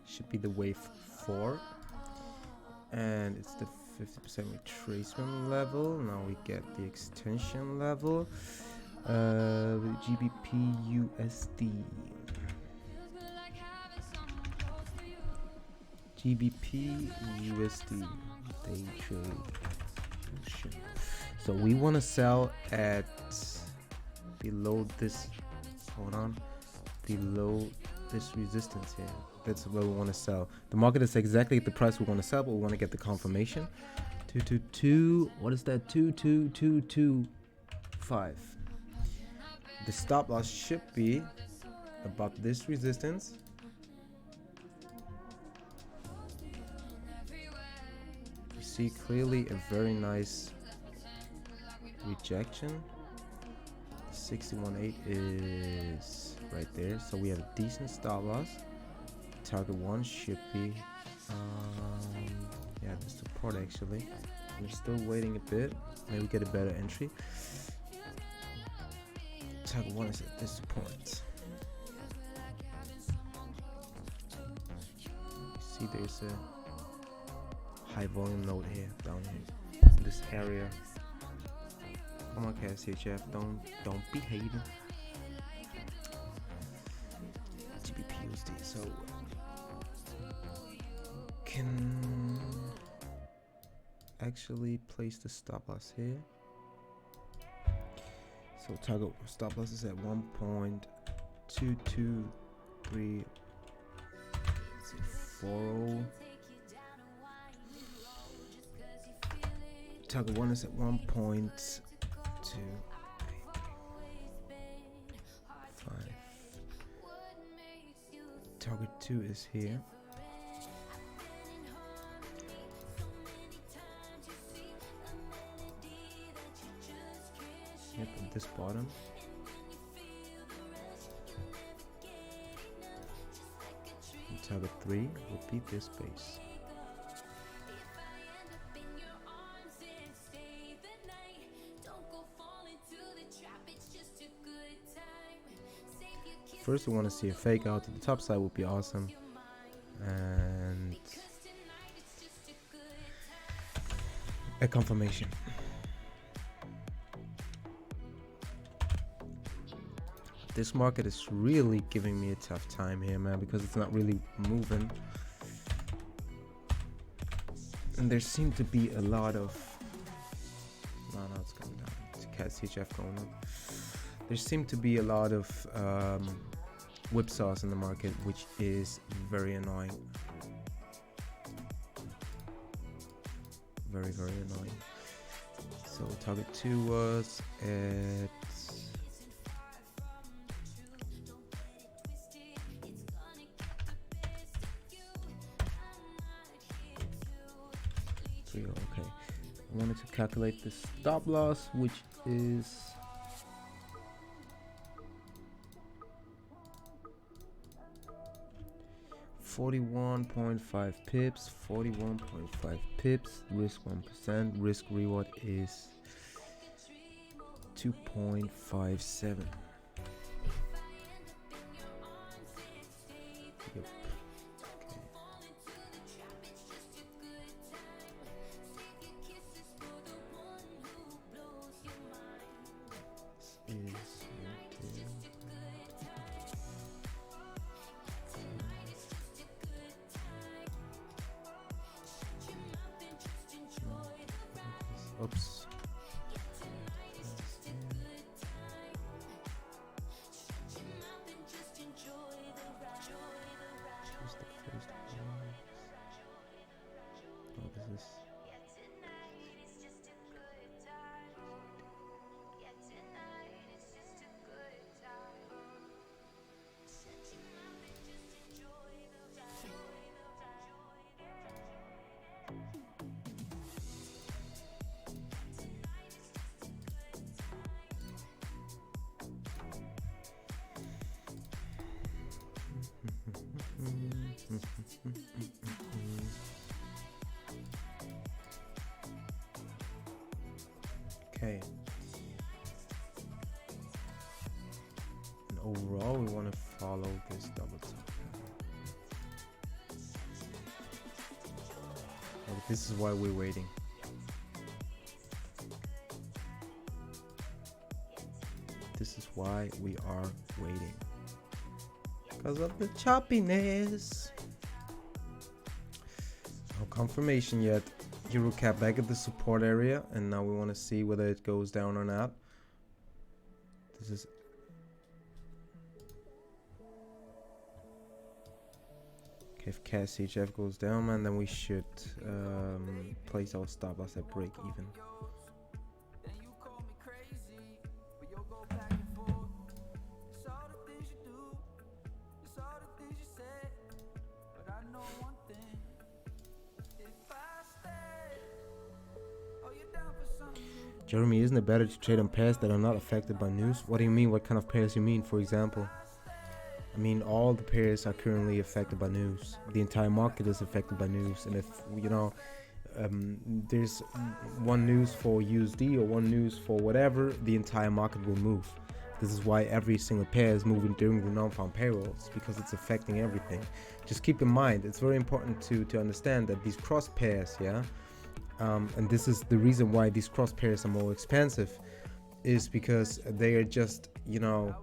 Should be the wave 4, and it's the 50% retracement level. Now we get the extension level. GBP USD. GBP USD day trade. So we want to sell at below this. Hold on, below this resistance here. That's where we want to sell. The market is exactly at the price we want to sell, but we want to get the confirmation. 222. What is that? 2225. The stop loss should be above this resistance. You see clearly a very nice rejection. 61.8 is right there, so we have a decent stop loss. Target 1 should be yeah, the support actually. I'm still waiting a bit, maybe get a better entry. Target 1 is at this support. See, there's a high volume node here, down here, in this area. Come on, CHF, don't be hating. GBP USD, so can actually place the stop loss here. So target stop loss is at 1.22340. target 1 is at 1.2. 5. Target 2 is here. Yep, at this bottom. And target 3 would be this base. First, we want to see a fake out to the top side would be awesome, and a confirmation. This market is really giving me a tough time here, man, because it's not really moving, and there seem to be a lot of no, it's going down. It's CHF going up. There seem to be a lot of whipsaws in the market, which is very annoying. Very, very annoying. So target 2 was at 3. Okay. I wanted to calculate the stop loss, which is 41.5 pips, 41.5 pips, risk 1%, risk reward is 2.57. Yep. Okay. Oops. Oh, this is okay. And overall, we want to follow this double top. Well, this is why we're waiting. This is why we are waiting. Because of the choppiness. No confirmation yet. Euro cap back at the support area, and now we want to see whether it goes down or not. This is okay. If CAS CHF goes down, man, then we should place our stop loss at break even. Jeremy, isn't it better to trade on pairs that are not affected by news? What do you mean? What kind of pairs you mean? For example, I mean all the pairs are currently affected by news. The entire market is affected by news, and if you know there's one news for USD or one news for whatever, the entire market will move. This is why every single pair is moving during the non-farm payrolls, because it's affecting everything. Just keep in mind, it's very important to understand that these cross pairs, yeah. And this is the reason why these cross pairs are more expensive, is because they are just, you know,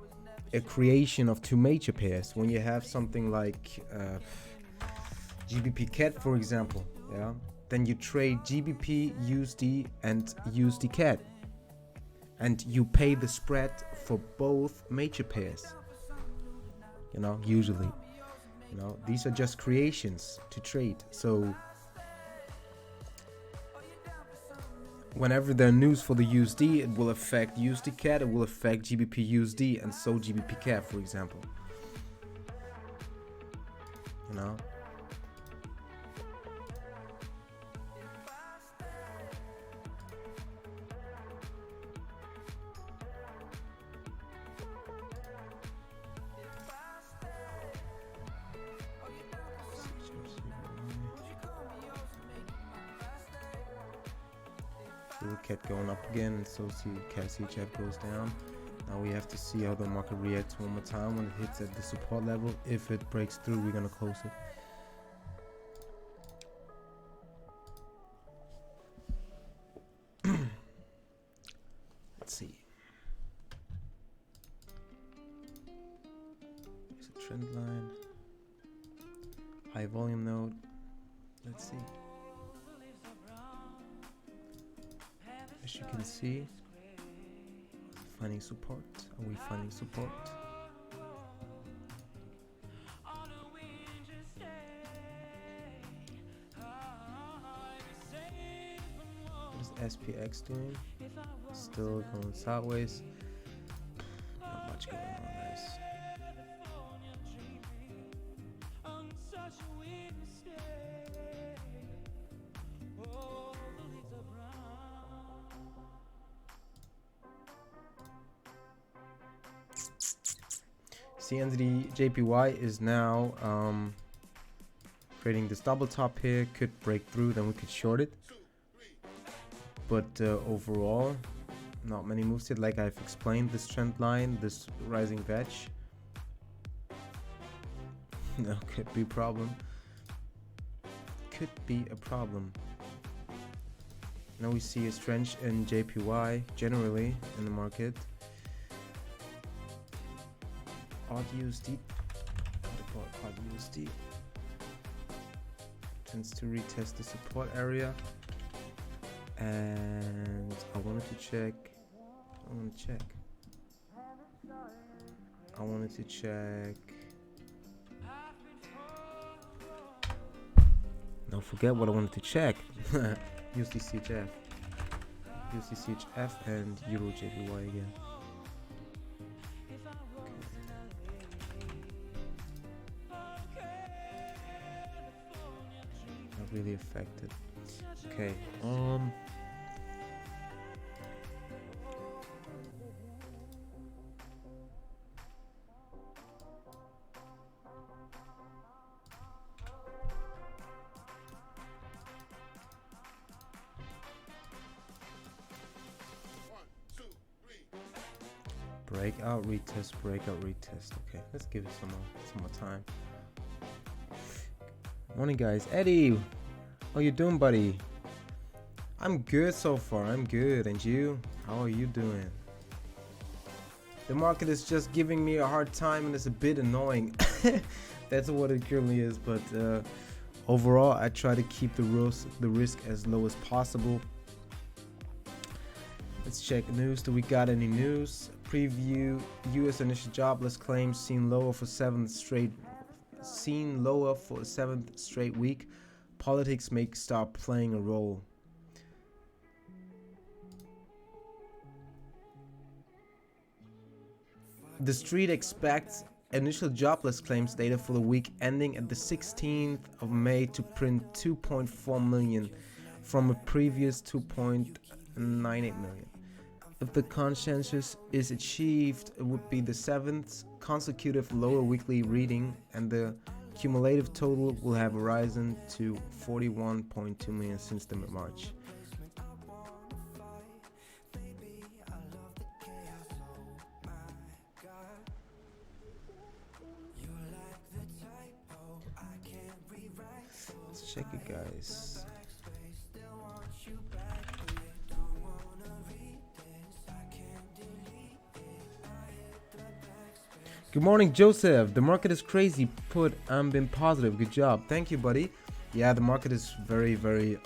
a creation of two major pairs. When you have something like GBP CAD, for example, yeah, then you trade GBP, USD, and USD CAD, and you pay the spread for both major pairs. You know, usually, you know, these are just creations to trade. So whenever there are news for the USD, it will affect USD CAD, it will affect GBP USD, and so GBP CAD, for example. You know. Kept going up again, and so CAD CHF goes down. Now we have to see how the market reacts one more time when it hits at the support level. If it breaks through, we're gonna close it. Let's see. There's a trend line, high volume node. Let's see. As you can see, finding support. Are we finding support? What is SPX doing? Still going sideways. Not much going on, guys. CNZD JPY is now creating this double top here. Could break through, then we could short it. But overall, not many moves yet. Like I've explained, this trend line, this rising veg, no, could be a problem. Could be a problem. Now we see a strength in JPY generally in the market. Odd USD, odd USD tends to retest the support area, and I wanted to check. Don't forget what I wanted to check. USD CHF and Euro JPY again. Really affected. Okay. Breakout retest, breakout retest. Okay, let's give it some more time. Morning, guys. Eddie, how you doing, buddy? I'm good so far. I'm good. And you? How are you doing? The market is just giving me a hard time, and it's a bit annoying. That's what it currently is. But overall, I try to keep the risk as low as possible. Let's check news. Do we got any news? Preview: U.S. initial jobless claims seen lower for a seventh straight week. Politics may start playing a role. The street expects initial jobless claims data for the week ending at the 16th of May to print 2.4 million from a previous 2.98 million. If the consensus is achieved, it would be the 7th consecutive lower weekly reading, and the cumulative total will have risen to 41.2 million since the mid-March. Let's check it, guys. Good morning, Joseph. The market is crazy. I'm been positive. Good job. Thank you, buddy. Yeah, the market is very, very.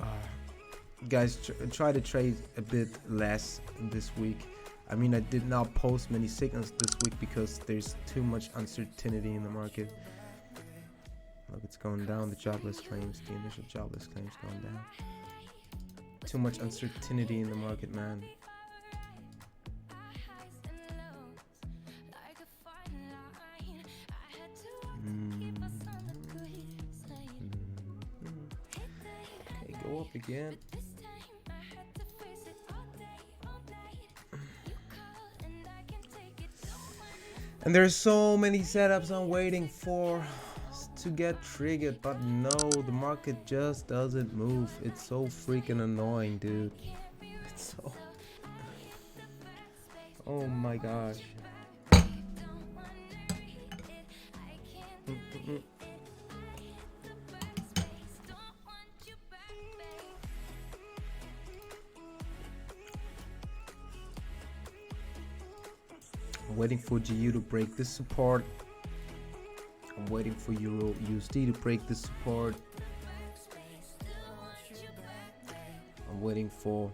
Guys, try to trade a bit less this week. I mean, I did not post many signals this week because there's too much uncertainty in the market. Look, it's going down. The jobless claims, the initial jobless claims going down. Too much uncertainty in the market, man. Okay, go up again. And there's so many setups I'm waiting for to get triggered, but no, the market just doesn't move. It's so freaking annoying, dude. It's so... Oh my gosh. I'm waiting for GU to break this support. I'm waiting for Euro USD to break this support. I'm waiting for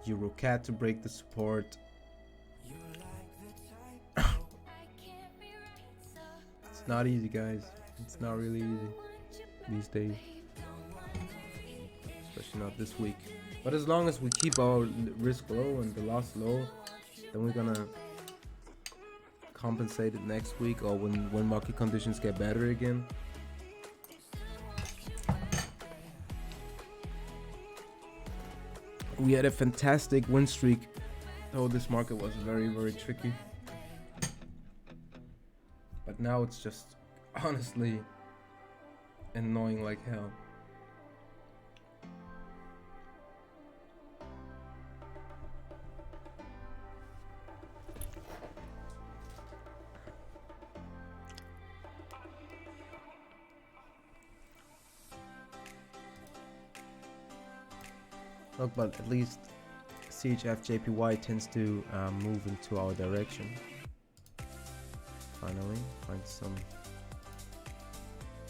Euro CAD to break the support. It's not easy, guys. It's not really easy these days, especially not this week. But as long as we keep our risk low and the loss low, then we're gonna compensate it next week, or when market conditions get better again. We had a fantastic win streak, though this market was very, very tricky. But now it's just honestly annoying like hell. Look, but at least CHF JPY tends to move into our direction. Finally, find some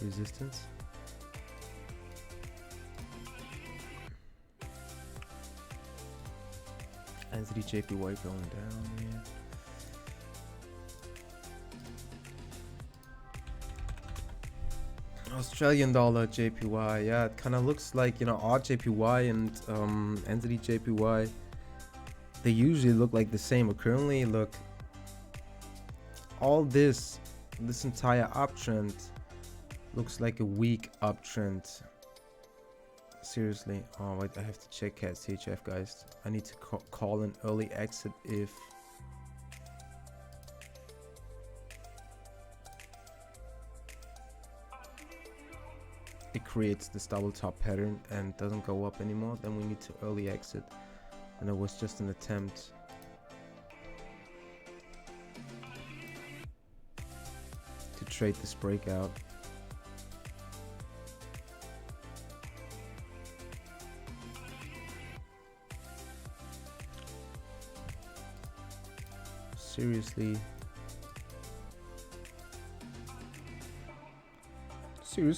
resistance. NZD JPY going down here. Australian dollar JPY, yeah, it kind of looks like, you know, AUD JPY and NZD JPY. They usually look like the same, but currently, look, all this entire uptrend looks like a weak uptrend. Seriously. Oh wait, I have to check CAD CHF, guys. I need to call an early exit if it creates this double top pattern and doesn't go up anymore. Then we need to early exit, and it was just an attempt to trade this breakout. Seriously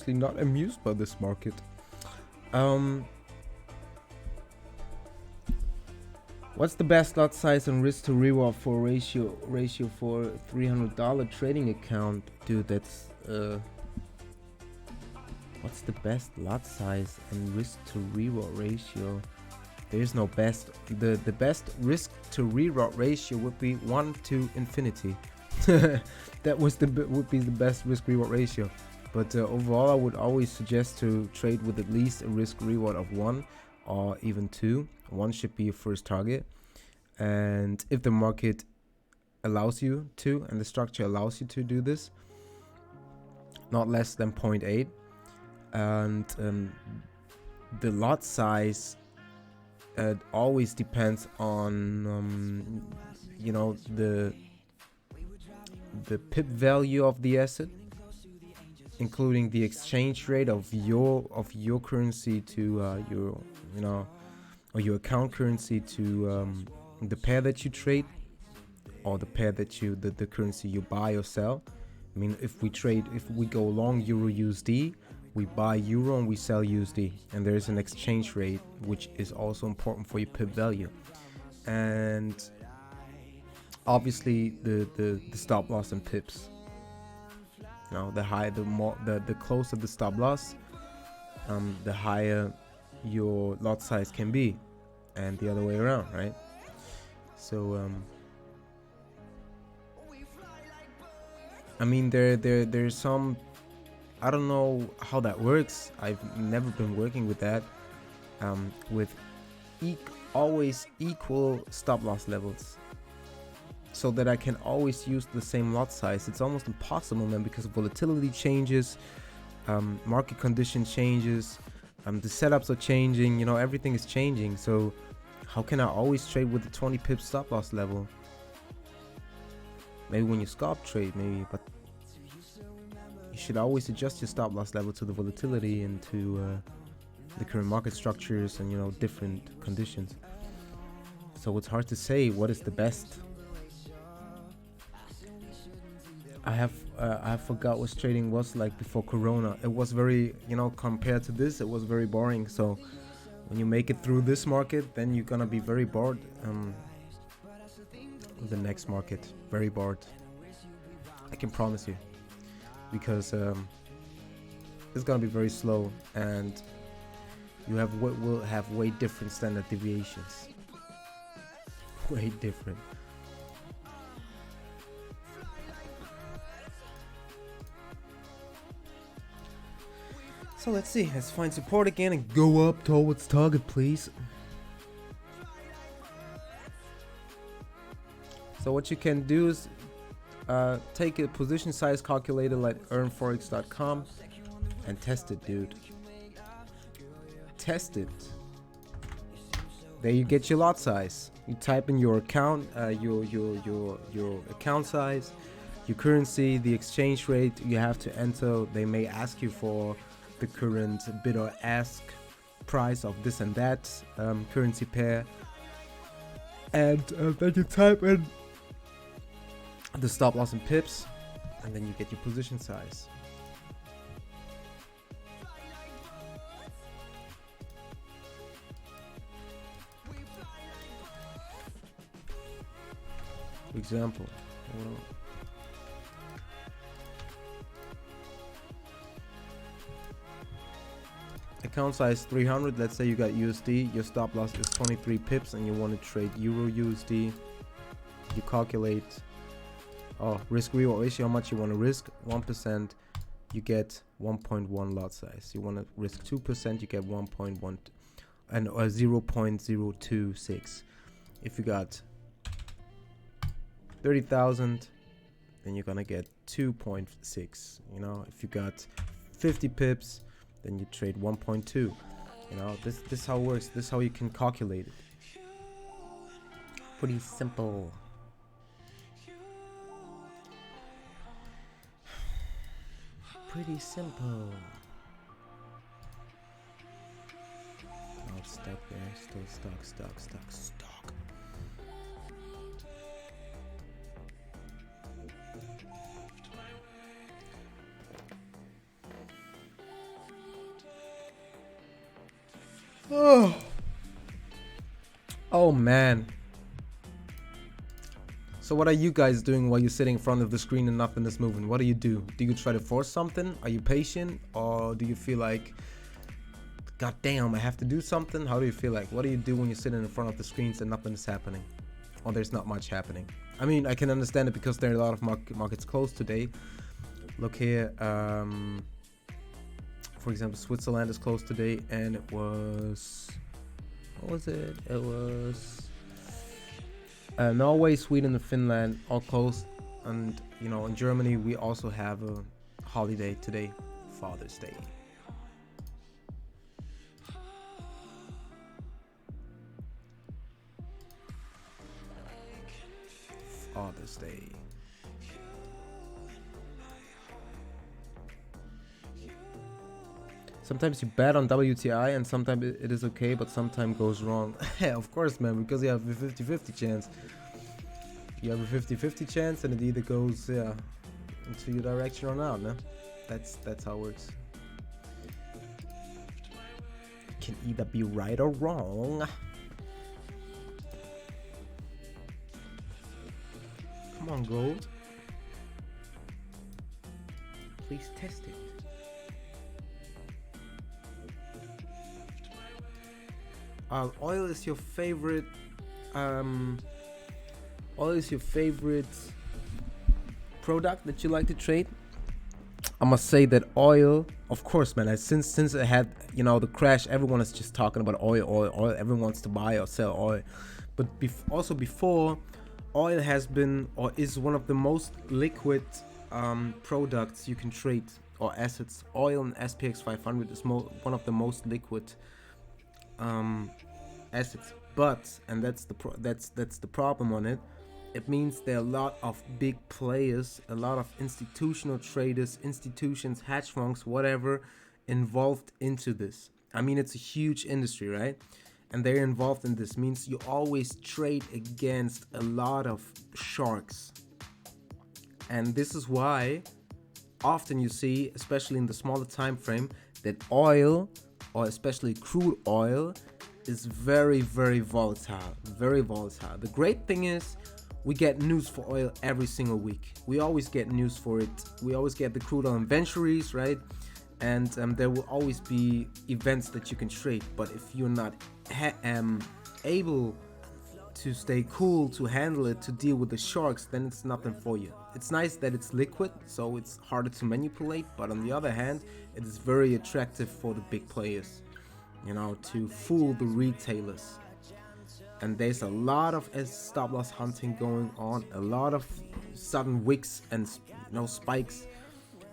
not amused by this market. What's the best lot size and risk to reward for ratio for $300 trading account? Dude, that's what's the best lot size and risk to reward ratio? There is no best. The best risk to reward ratio would be 1 to infinity. That would be the best risk reward ratio. But overall, I would always suggest to trade with at least a risk reward of 1 or even 2. 1 should be your first target, and if the market allows you to, and the structure allows you to do this, not less than 0.8. And the lot size, it always depends on you know, the pip value of the asset, including the exchange rate of your currency to your, you know, or your account currency to the pair that you trade, or the pair that you the currency you buy or sell. I mean, if we go long Euro USD, we buy Euro and we sell USD, and there is an exchange rate which is also important for your pip value. And obviously the stop loss and pips. You know, the higher, the closer the stop loss, the higher your lot size can be, and the other way around, right? So I mean, there's some, I don't know how that works. I've never been working with that, with always equal stop loss levels, so that I can always use the same lot size. It's almost impossible, man, because volatility changes, market condition changes, the setups are changing, you know, everything is changing. So how can I always trade with the 20 pip stop loss level? Maybe when you scalp trade, maybe, but you should always adjust your stop loss level to the volatility and to the current market structures and, you know, different conditions. So it's hard to say what is the best. I forgot what trading was like before Corona. It was very, you know, compared to this, it was very boring. So when you make it through this market, then you're gonna be very bored. The next market, very bored. I can promise you, because it's gonna be very slow, and you will have way different standard deviations. Way different. So let's see, let's find support again and go up towards target, please. So what you can do is take a position size calculator like earnforex.com and test it, dude. Test it. There you get your lot size. You type in your account, your account size, your currency, the exchange rate you have to enter. They may ask you for the current bid or ask price of this and that currency pair, and then you type in the stop loss in pips, and then you get your position size. For example, account size 300. Let's say you got USD, your stop loss is 23 pips, and you want to trade Euro USD. You calculate risk reward ratio, how much you want to risk. 1%, you get 1.1 lot size. You want to risk 2%, you get 1.1 and 0.026. If you got 30,000, then you're gonna get 2.6. You know, if you got 50 pips, then you trade 1.2. You know, this how it works. This is how you can calculate it. Pretty simple. Pretty simple. Oh, it's stuck there. Still stuck. Oh man. So what are you guys doing while you're sitting in front of the screen and nothing is moving? What do? Do you try to force something? Are you patient? Or do you feel like, God damn, I have to do something? How do you feel like? What do you do when you're sitting in front of the screens and nothing is happening? Or there's not much happening? I mean, I can understand it because there are a lot of markets closed today. Look here, for example, Switzerland is closed today, and it was, what was it? It was Norway, Sweden, and Finland all closed. And you know, in Germany we also have a holiday today, Father's Day. Father's Day. Sometimes you bet on WTI and sometimes it is okay, but sometimes goes wrong. Yeah, of course, man, because you have a 50-50 chance. You have a 50-50 chance and it either goes into your direction or not, no? That's how it works. It can either be right or wrong. Come on, gold. Please test it. Oil is your favorite. Oil is your favorite product that you like to trade. I must say that oil, of course, man. Since it had, the crash, everyone is just talking about oil. Everyone wants to buy or sell oil. But also before, oil has been or is one of the most liquid products you can trade, or assets. Oil and SPX 500 is one of the most liquid assets. But, and that's the problem on it. It means there are a lot of big players, a lot of institutional traders, institutions, hedge funds, whatever, involved into this. I mean, it's a huge industry, right? And they're involved in this. Means you always trade against a lot of sharks. And this is why often you see, especially in the smaller time frame, that oil, or especially crude oil, is very, very volatile. Very volatile. The great thing is, we get news for oil every single week. We always get news for it. We always get the crude oil inventories, right? And there will always be events that you can trade. But if you're not able to stay cool, to handle it, to deal with the sharks, then it's nothing for you. It's nice that it's liquid, so it's harder to manipulate. But on the other hand, it is very attractive for the big players, to fool the retailers. And there's a lot of stop loss hunting going on, a lot of sudden wicks and spikes,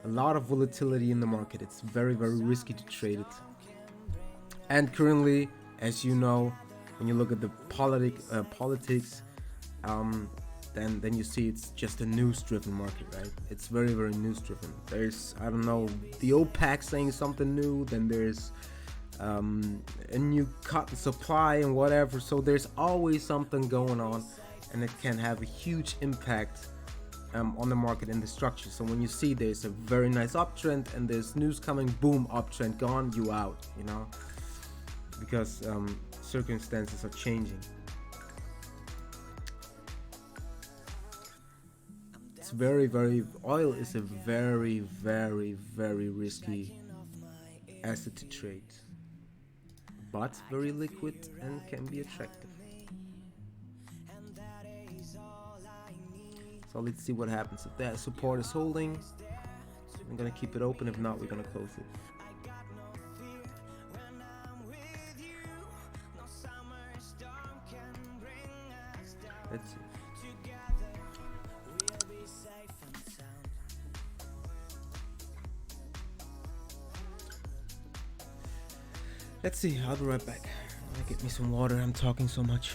a lot of volatility in the market. It's very, very risky to trade it. And currently, as you know, when you look at the politics, then you see it's just a news-driven market, right? It's very, very news-driven. There's, I don't know, the OPEC saying something new, then there's a new cotton supply and whatever. So there's always something going on, and it can have a huge impact on the market and the structure. So when you see there's a very nice uptrend and there's news coming, boom, uptrend gone, you out, because circumstances are changing. It's very, very, oil is a very, very, very risky asset to trade, but very liquid and can be attractive. So let's see what happens. If that support is holding, I'm gonna keep it open. If not, we're gonna close it. Let's see. Let's see, I'll be right back. I'm gonna get me some water. I'm talking so much.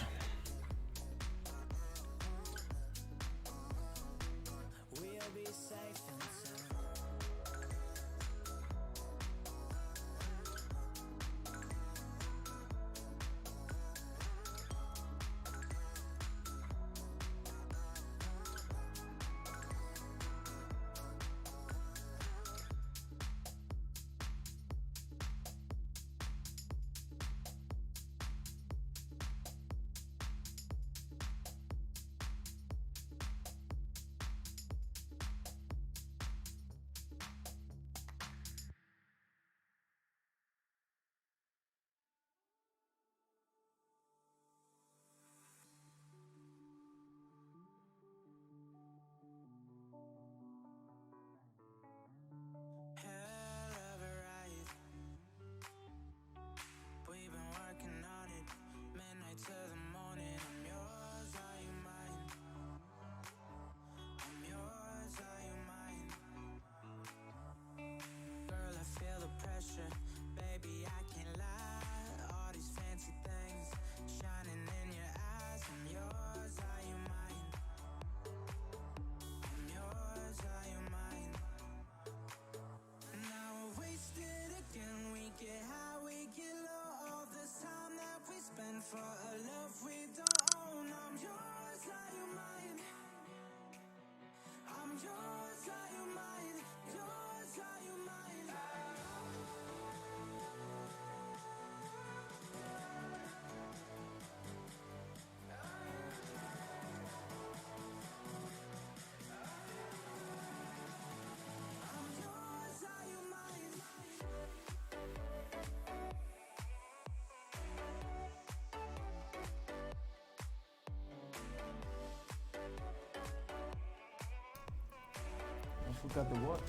Forgot the what?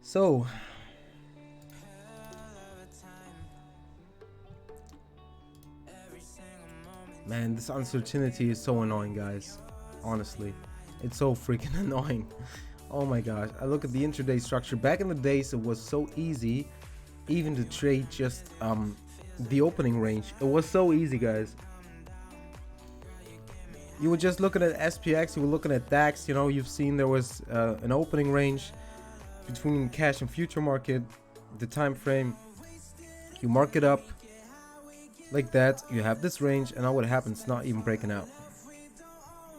So, man, this uncertainty is so annoying, guys. Honestly, it's so freaking annoying. Oh my gosh, I look at the intraday structure. Back in the days, it was so easy, even to trade just the opening range. It was so easy, guys. You were just looking at SPX, you were looking at DAX. You know, you've seen there was an opening range between cash and future market, the time frame. You mark it up like that, you have this range, and now what happens? It's not even breaking out.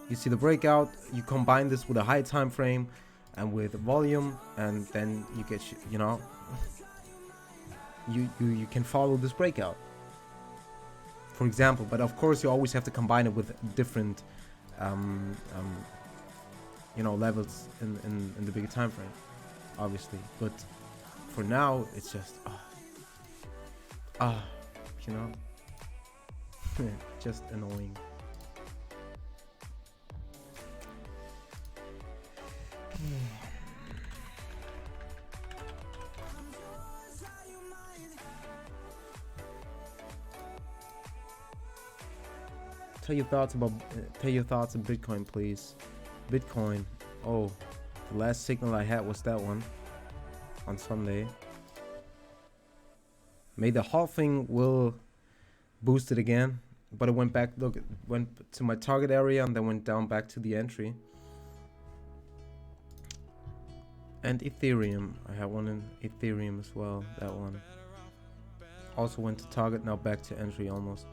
You see the breakout, you combine this with a high time frame and with volume, and then you get, you know, you can follow this breakout, for example. But of course, you always have to combine it with different you know, levels in the bigger time frame, obviously. But for now, it's just you know, just annoying. Tell your thoughts on Bitcoin, please. Bitcoin. Oh, the last signal I had was that one on Sunday. Maybe the halving will boost it again, but it went back. Look, it went to my target area and then went down back to the entry. And Ethereum, I had one in Ethereum as well. That one also went to target, now back to entry almost.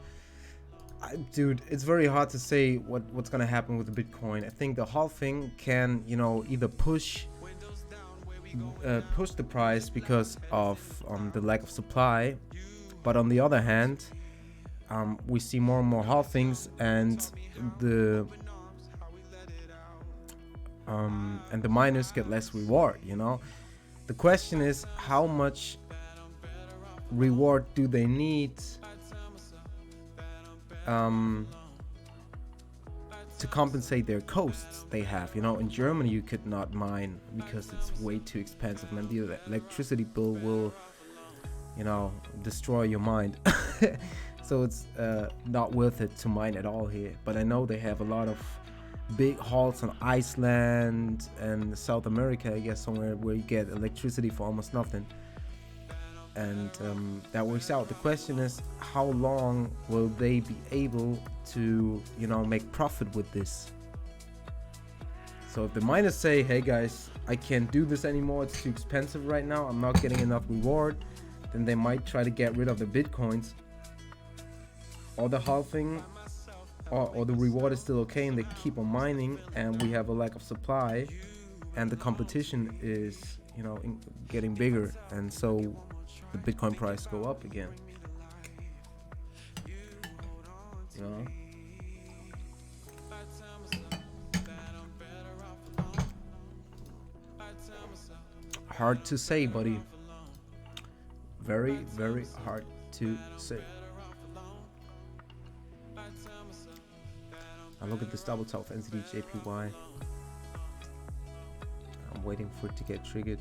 Dude, it's very hard to say what's gonna happen with the Bitcoin. I think the halving can, you know, either push the price because of the lack of supply, but on the other hand, we see more and more halvings, and the miners get less reward. You know, the question is, how much reward do they need to compensate their costs they have? You know, in Germany you could not mine because it's way too expensive, and the electricity bill will, you know, destroy your mind. So it's not worth it to mine at all here. But I know they have a lot of big halts on Iceland and South America, I guess, somewhere where you get electricity for almost nothing. And that works out. The question is, how long will they be able to, you know, make profit with this? So if the miners say, hey guys, I can't do this anymore, it's too expensive right now, I'm not getting enough reward, then they might try to get rid of the Bitcoins, or the halving, or the reward is still okay and they keep on mining, and we have a lack of supply and the competition is, you know, getting bigger, and so the Bitcoin price go up again. You know? Hard to say, buddy. Very, very hard to say. I look at this double top of NZD JPY. I'm waiting for it to get triggered.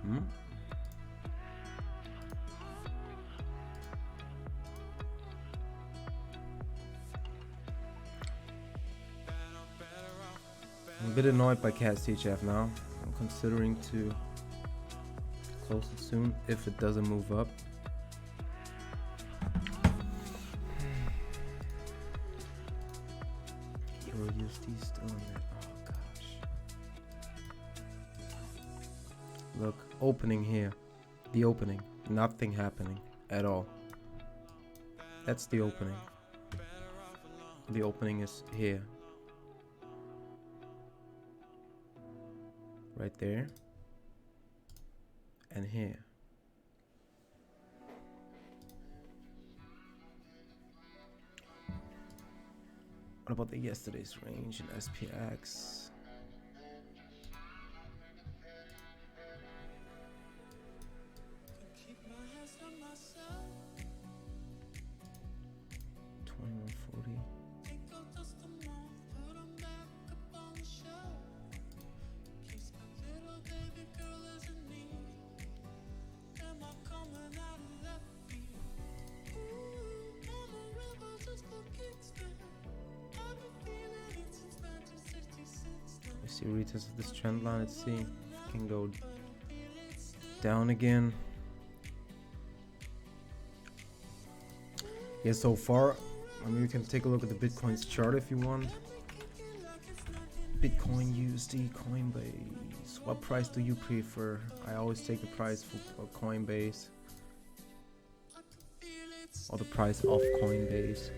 I'm a bit annoyed by CAD-CHF now. I'm considering to close it soon if it doesn't move up. Euro USD still in there. Oh gosh. Look, opening here. The opening. Nothing happening at all. That's the opening. The opening is here. Right there. And here. What about the yesterday's range in SPX? Keep my hands on myself. 2140. Take out dust them all, put them back up on the shelf. Kiss my little baby girl as a need. Am I coming out of left field? Ooh, I'm a rebel just for kicks now. I've been feeling it since 1966 now. We see retest of this trend line. Let's see if it can go down again. Yeah, so far, I mean, you can take a look at the Bitcoin's chart if you want. Bitcoin, USD, Coinbase. What price do you prefer? I always take the price for Coinbase. Or the price of Coinbase.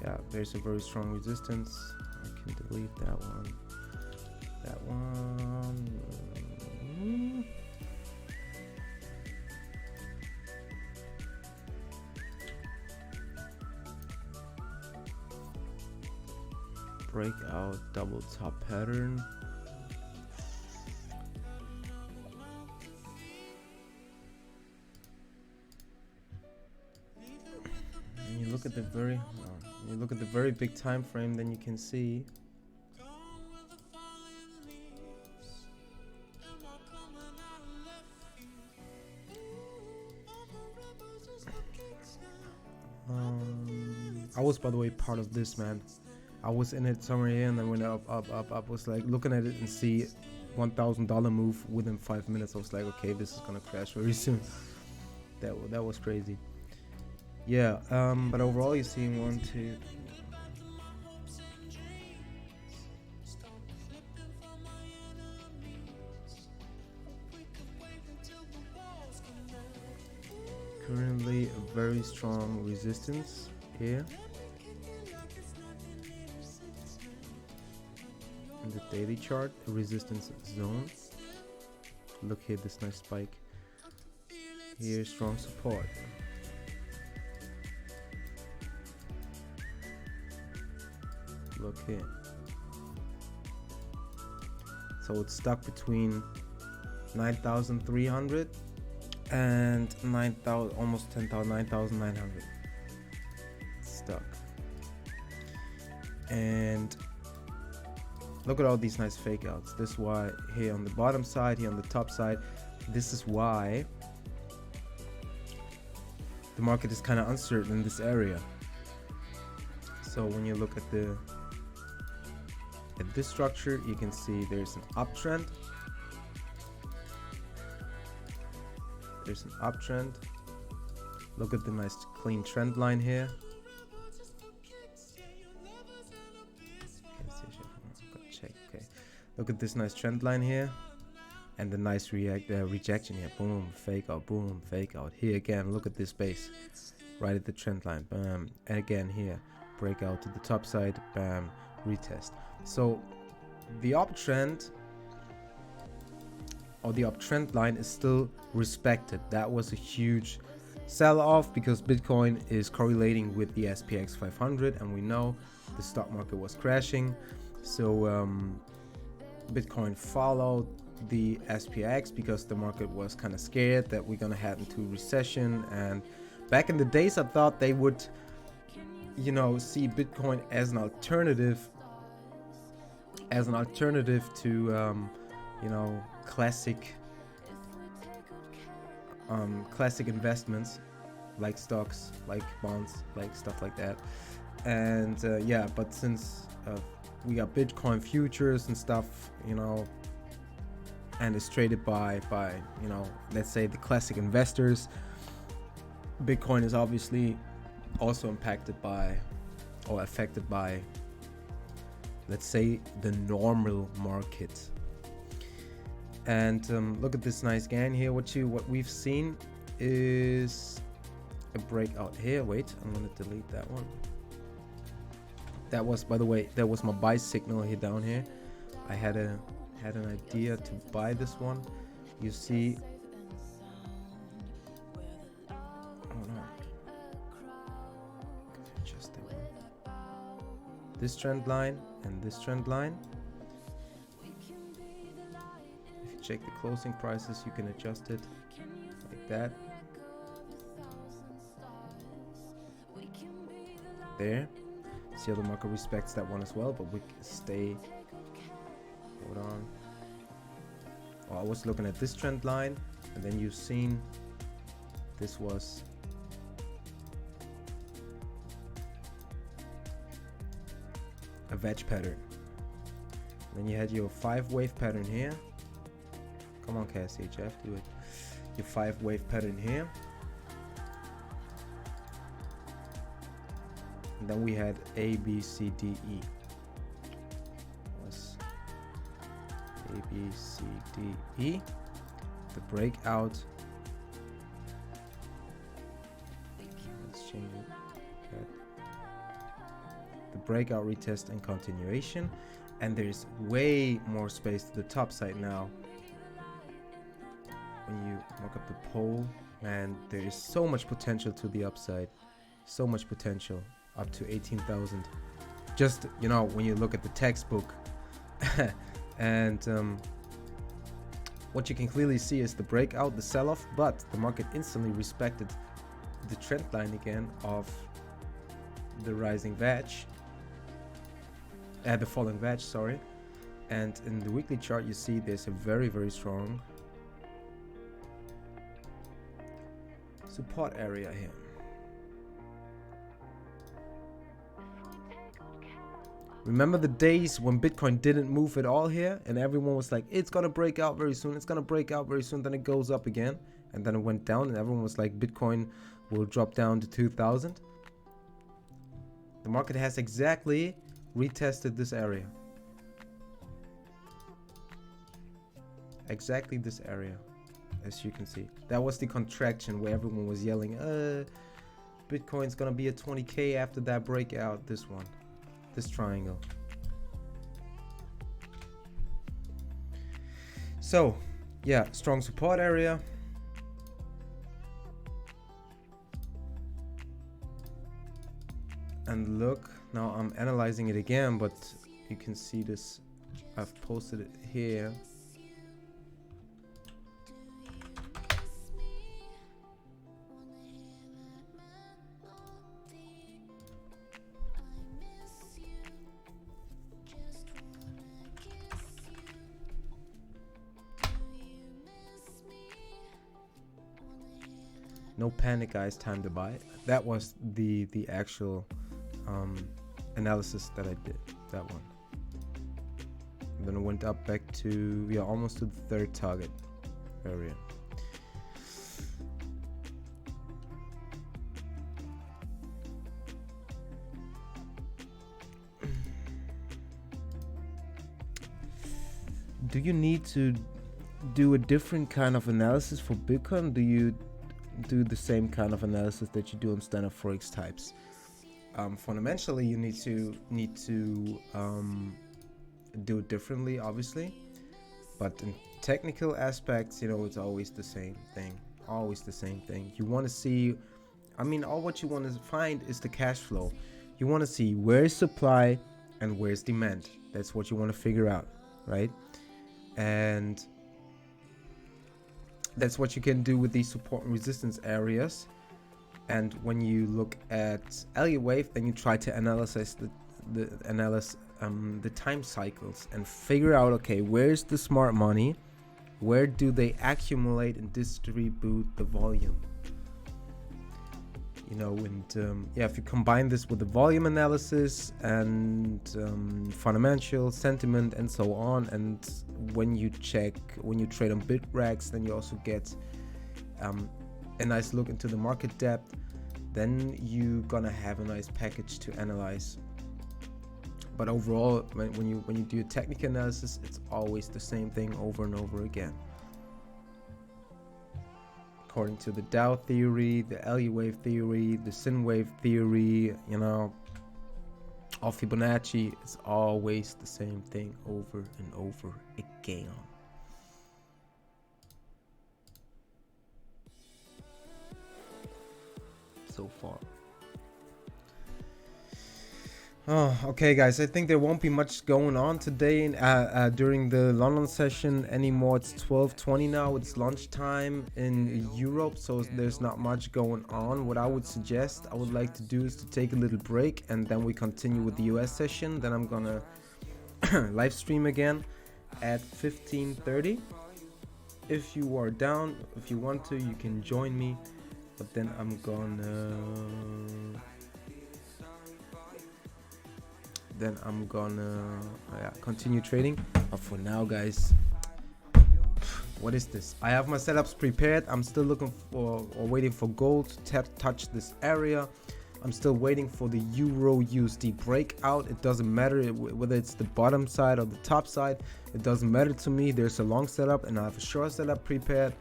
Yeah, there's a very strong resistance. I can delete that one. That one. Breakout double top pattern. And you look at the very big time frame, then you can see I was, by the way, part of this, man. I was in it somewhere here and then went up. I was like looking at it and see $1,000 move within 5 minutes. I was like, okay, this is gonna crash very soon. That was crazy. Yeah, but overall you're seeing 1, 2. Currently a very strong resistance here. In the daily chart, a resistance zone. Look here, this nice spike. Here, strong support. Look here. So it's stuck between 9,300 and 9,000, almost 10,000, 9,900. Stuck. And look at all these nice fake outs. This is why here on the bottom side, here on the top side, this is why the market is kind of uncertain in this area. So when you look at this structure, you can see there's an uptrend. There's an uptrend. Look at the nice clean trend line here. Okay, look at this nice trend line here, and the nice rejection here. Boom, fake out. Boom, fake out. Here again, look at this base, right at the trend line. Bam, and again here, breakout to the top side. Bam, retest. So the uptrend or the uptrend line is still respected. That was a huge sell-off because Bitcoin is correlating with the SPX 500, and we know the stock market was crashing. So Bitcoin followed the SPX because the market was kind of scared that we're gonna head into recession. And back in the days, I thought they would, you know, see Bitcoin as an alternative to you know, classic investments like stocks, like bonds, like stuff like that. And yeah, but since we got Bitcoin futures and stuff, you know, and it's traded by you know, let's say the classic investors, Bitcoin is obviously also impacted by or affected by, let's say, the normal market. And look at this nice gain here. What we've seen is a breakout here. Wait, I'm gonna delete that one. That was, by the way, that was my buy signal here down here. I had an idea to buy this one. You see, this trend line and this trend line. If you check the closing prices, you can adjust it like that. There. See how the market respects that one as well, but we stay. Hold on. Oh, I was looking at this trend line, and then you've seen this was a wedge pattern. Then you had your 5-wave pattern here. Come on, KSHF, do it. Your 5-wave pattern here. And then we had A, B, C, D, E. Was A, B, C, D, E. The breakout. Let's change it. Okay. The breakout, retest, and continuation. And there's way more space to the top side now. When you look up the pole, man, there is so much potential to the upside. So much potential. Up to 18,000. Just, you know, when you look at the textbook. And what you can clearly see is the breakout, the sell-off, but the market instantly respected the trend line again of the rising wedge. The falling wedge, sorry. And in the weekly chart, you see there's a very, very strong support area here. Remember the days when Bitcoin didn't move at all here, and everyone was like, it's gonna break out very soon, it's gonna break out very soon, then it goes up again, and then it went down, and everyone was like, Bitcoin will drop down to 2,000. The market has exactly retested this area. Exactly this area, as you can see. That was the contraction where everyone was yelling, Bitcoin's gonna be at 20K after that breakout. This one, this triangle. So yeah, strong support area. And look, now I'm analyzing it again, but you can see this, I've posted it here. No panic, guys, time to buy. That was the actual analysis that I did, that one. And then it went up back to, yeah, almost to the third target area. Do you need to do a different kind of analysis for Bitcoin? Do you do the same kind of analysis that you do on standard forex types? Fundamentally, you need to do it differently, obviously, but in technical aspects, you know, it's always the same thing. Always the same thing. You want to see, I mean, all what you want to find is the cash flow. You want to see where's supply and where's demand. That's what you want to figure out, right? And that's what you can do with these support and resistance areas. And when you look at Elliott wave, then you try to analyze the time cycles and figure out, okay, where's the smart money? Where do they accumulate and distribute the volume? You know, and yeah, if you combine this with the volume analysis and fundamental sentiment and so on, and when you trade on BitREX, then you also get a nice look into the market depth, then you're gonna have a nice package to analyze. But overall, when you do a technical analysis, it's always the same thing over and over again. According to the Dow theory, the Elliott wave theory, the Sin wave theory, you know, of Fibonacci, it's always the same thing over and over again. So far. Oh, okay, guys. I think there won't be much going on today during the London session anymore. It's 12:20 now. It's lunchtime in Europe, so there's not much going on. What I would suggest, I would like to do is to take a little break, and then we continue with the US session. Then I'm gonna live stream again at 15:30. If you are down, if you want to, you can join me. But then I'm gonna continue trading. But for now, guys, what is this? I have my setups prepared. I'm still looking for or waiting for gold to touch this area. I'm still waiting for the Euro USD breakout. It doesn't matter whether it's the bottom side or the top side. It doesn't matter to me. There's a long setup and I have a short setup prepared.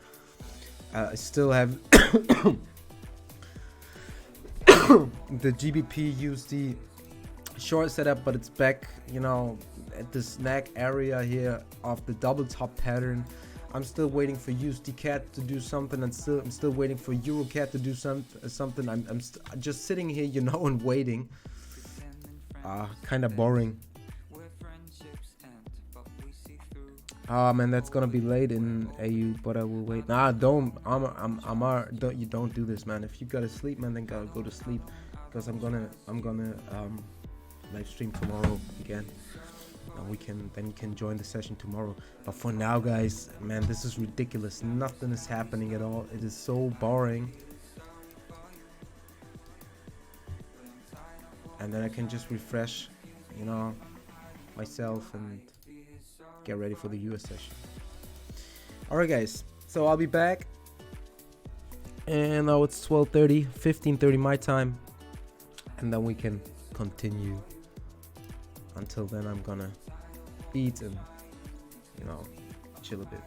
I still have the GBP USD short setup, but it's back, you know, at the snag area here of the double top pattern. I'm still waiting for USD CAD to do something, and I'm still waiting for Euro CAD to do something. I'm just sitting here, you know, and waiting. Kind of boring. Man, that's gonna be late in AU, but I will wait. Nah, don't do this, man. If you gotta sleep, man, then gotta go to sleep, because I'm gonna live stream tomorrow again, and then you can join the session tomorrow. But for now, guys, man, this is ridiculous. Nothing is happening at all. It is so boring. And then I can just refresh, you know, myself and get ready for the US session. Alright, guys, so I'll be back, and now it's 12:30, 15:30 my time, and then we can continue. Until then, I'm gonna eat and, you know, chill a bit.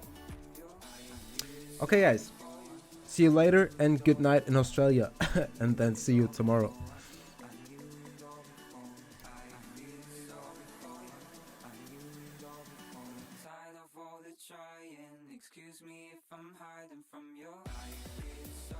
Okay, guys, see you later, and good night in Australia. And then see you tomorrow. Excuse me if I'm hiding from your eyes.